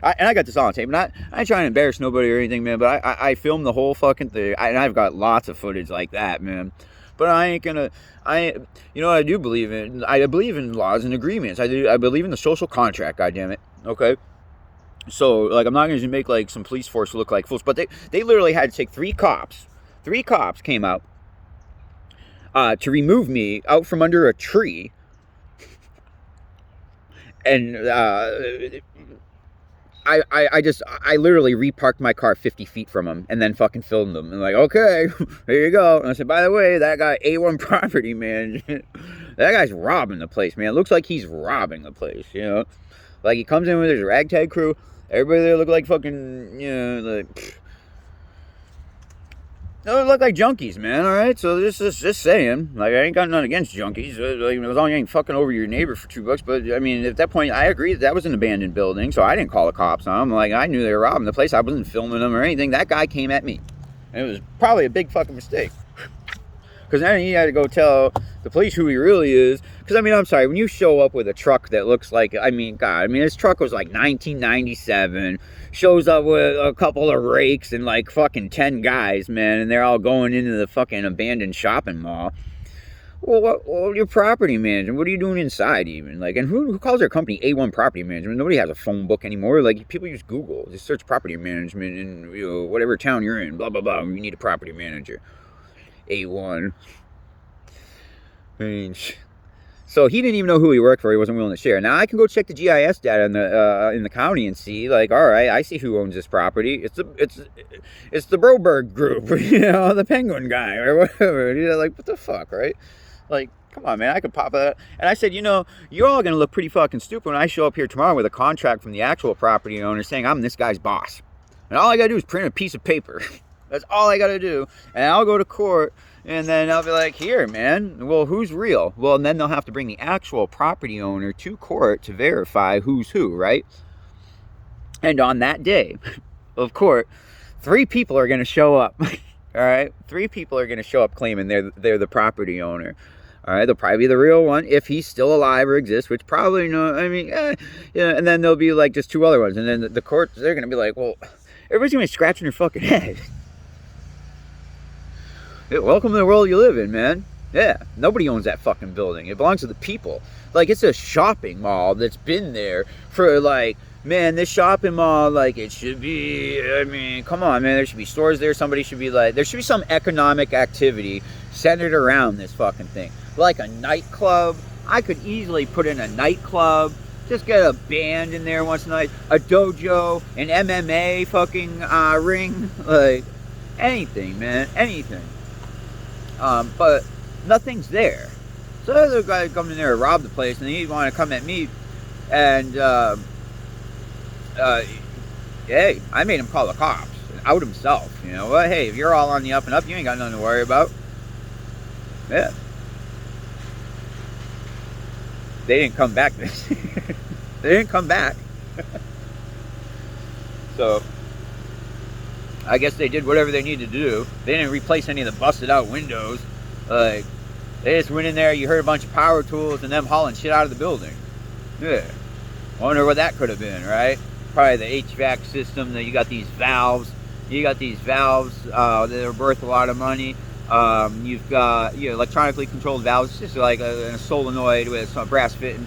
S1: I got this on tape. I ain't trying to embarrass nobody or anything, man. But I filmed the whole fucking thing. And I've got lots of footage like that, man. But I do believe in. I believe in laws and agreements. I believe in the social contract. Goddammit. Okay. So like, I'm not going to make like some police force look like fools. But they literally had to take 3 cops. 3 cops came out. To remove me out from under a tree, and I literally reparked my car 50 feet from them, and then fucking filmed them, and like, okay, here you go. And I said, by the way, that guy A1 property management, That guy's robbing the place, man. It looks like he's robbing the place, you know? Like, he comes in with his ragtag crew. Everybody there look like fucking, you know, like... They look like junkies, man, alright? So just saying. Like, I ain't got nothing against junkies. Like, as long as you ain't fucking over your neighbor for $2. But, I mean, at that point, I agree that was an abandoned building. So I didn't call the cops on them. Like, I knew they were robbing the place. I wasn't filming them or anything. That guy came at me. And it was probably a big fucking mistake. Because then he had to go tell the police who he really is. Because, I mean, I'm sorry, when you show up with a truck that looks like, I mean, God, I mean, this truck was like 1997. Shows up with a couple of rakes and like fucking 10 guys, man. And they're all going into the fucking abandoned shopping mall. Well, your property management, what are you doing inside even? Like, and who calls their company A1 Property Management? Nobody has a phone book anymore. Like, people use Google. Just search property management in, you know, whatever town you're in. Blah, blah, blah. You need a property manager. A1. I mean, so he didn't even know who he worked for. He wasn't willing to share. Now I can go check the GIS data in the county and see, like, all right, I see who owns this property. It's the Broberg Group, you know, the Penguin guy or whatever. You know, like, what the fuck, right? Like, come on, man, I could pop that. And I said, you know, you're all gonna look pretty fucking stupid when I show up here tomorrow with a contract from the actual property owner saying I'm this guy's boss, and all I gotta do is print a piece of paper. That's all I gotta do, and I'll go to court. And then I'll be like, here, man, well, who's real? Well, and then they'll have to bring the actual property owner to court to verify who's who, right? And on that day of court, 3 people are going to show up, all right? 3 people are going to show up claiming they're the property owner, all right? They'll probably be the real one if he's still alive or exists, which probably no, I mean, yeah, and then there'll be like just 2 other ones. And then the court, they're going to be like, well, everybody's going to be scratching their fucking head. Welcome to the world you live in, man. Yeah, nobody owns that fucking building. It belongs to the people. Like, it's a shopping mall that's been there for, like, man, this shopping mall, like, it should be, I mean, come on, man, there should be stores there. Somebody should be, like, there should be some economic activity centered around this fucking thing. Like a nightclub. I could easily put in a nightclub. Just get a band in there once a night. A dojo, an MMA fucking ring. Like, anything, man, anything. But nothing's there. So the other guy come in there and rob the place, and he'd want to come at me, and hey, I made him call the cops and out himself. You know, well, hey, if you're all on the up and up, you ain't got nothing to worry about. Yeah. They didn't come back. They didn't come back. So I guess they did whatever they needed to do. They didn't replace any of the busted out windows. Like, they just went in there, you heard a bunch of power tools and them hauling shit out of the building. Yeah. Wonder what that could have been, right? Probably the HVAC system. That you got these valves. That are worth a lot of money. You've got, you know, electronically controlled valves, just like a solenoid with some brass fitting.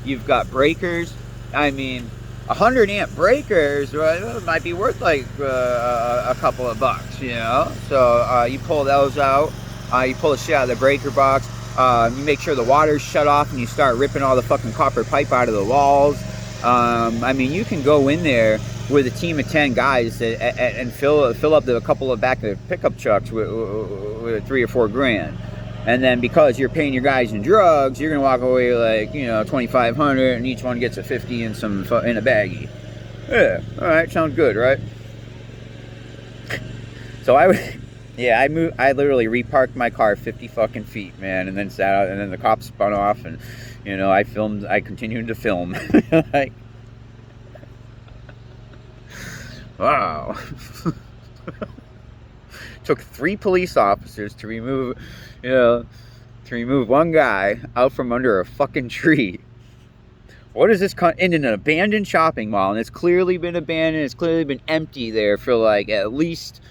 S1: You've got breakers. I mean, 100 amp breakers, right? It might be worth like a couple of bucks, you know. So you pull those out. You pull the shit out of the breaker box. You make sure the water's shut off, and you start ripping all the fucking copper pipe out of the walls. I mean, you can go in there with a team of 10 guys and fill up a couple of back of pickup trucks with $3 or $4 grand. And then because you're paying your guys in drugs, you're gonna walk away like, you know, $2,500, and each one gets a 50 in a baggie. Yeah, all right, sounds good, right? So I literally reparked my car 50 fucking feet, man, and then sat out, and then the cops spun off, and you know, I continued to film. Like, wow. Took 3 police officers to remove one guy out from under a fucking tree. What is this in an abandoned shopping mall? And it's clearly been abandoned. It's clearly been empty there for like at least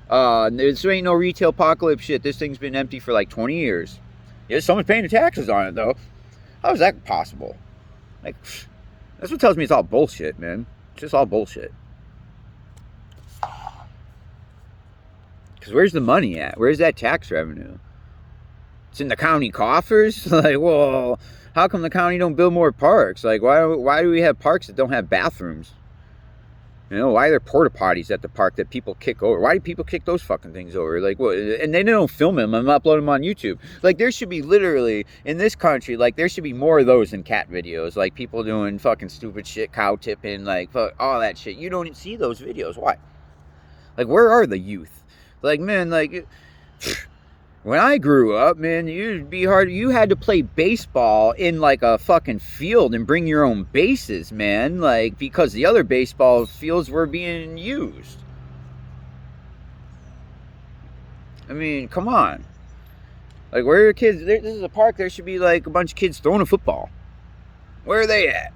S1: there ain't no retail apocalypse shit. This thing's been empty for like 20 years. Yeah, someone's paying the taxes on it though. How is that possible? Like, that's what tells me it's all bullshit, man. It's just all bullshit. Because where's the money at? Where's that tax revenue? It's in the county coffers? Like, well, how come the county don't build more parks? Like, why do we have parks that don't have bathrooms? You know, why are there porta potties at the park that people kick over? Why do people kick those fucking things over? Like, what? And they don't film them and upload them on YouTube. Like, there should be literally, in this country, like, there should be more of those than cat videos. Like, people doing fucking stupid shit, cow tipping, like, fuck, all that shit. You don't see those videos. Why? Like, where are the youth? Like, man, like... When I grew up, man, you'd be hard. You had to play baseball in like a fucking field and bring your own bases, man. Like, because the other baseball fields were being used. I mean, come on. Like, where are your kids? This is a park. There should be like a bunch of kids throwing a football. Where are they at?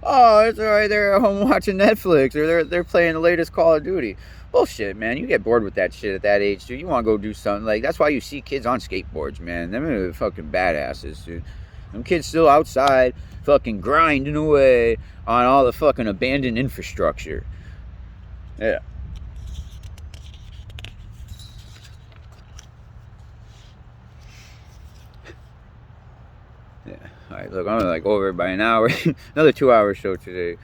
S1: Oh, it's all right. They're at home watching Netflix, or they're playing the latest Call of Duty. Bullshit, man. You get bored with that shit at that age, dude. You want to go do something. Like, that's why you see kids on skateboards, man. Them are fucking badasses, dude. Them kids still outside fucking grinding away on all the fucking abandoned infrastructure. Yeah. Yeah. Alright, look, I'm like over by an hour. Another 2-hour show today.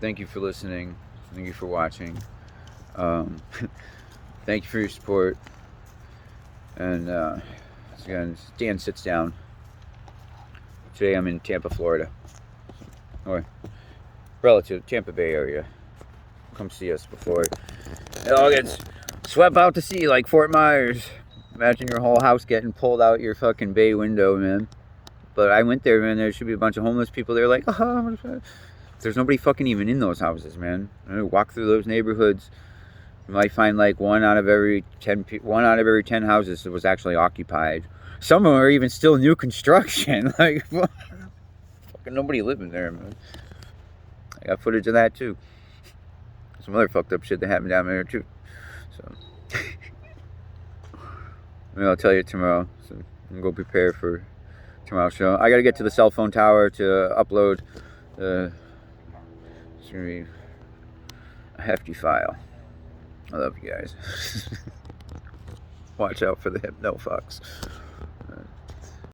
S1: Thank you for listening. Thank you for watching. Thank you for your support. And again, Dan Sits Down. Today I'm in Tampa, Florida. Or relative Tampa Bay area. Come see us before it all gets swept out to sea like Fort Myers. Imagine your whole house getting pulled out your fucking bay window, man. But I went there, man. There should be a bunch of homeless people there like, oh, there's nobody fucking even in those houses, man. Walk through those neighborhoods. You might find like one out of every 10 houses that was actually occupied. Some of them are even still new construction. Like, fucking nobody living there, man. I got footage of that too. Some other fucked up shit that happened down there too. So, maybe I'll tell you tomorrow. So I'm gonna go prepare for tomorrow's show. I gotta get to the cell phone tower to upload. It's gonna be a hefty file. I love you guys. Watch out for the hypno fucks.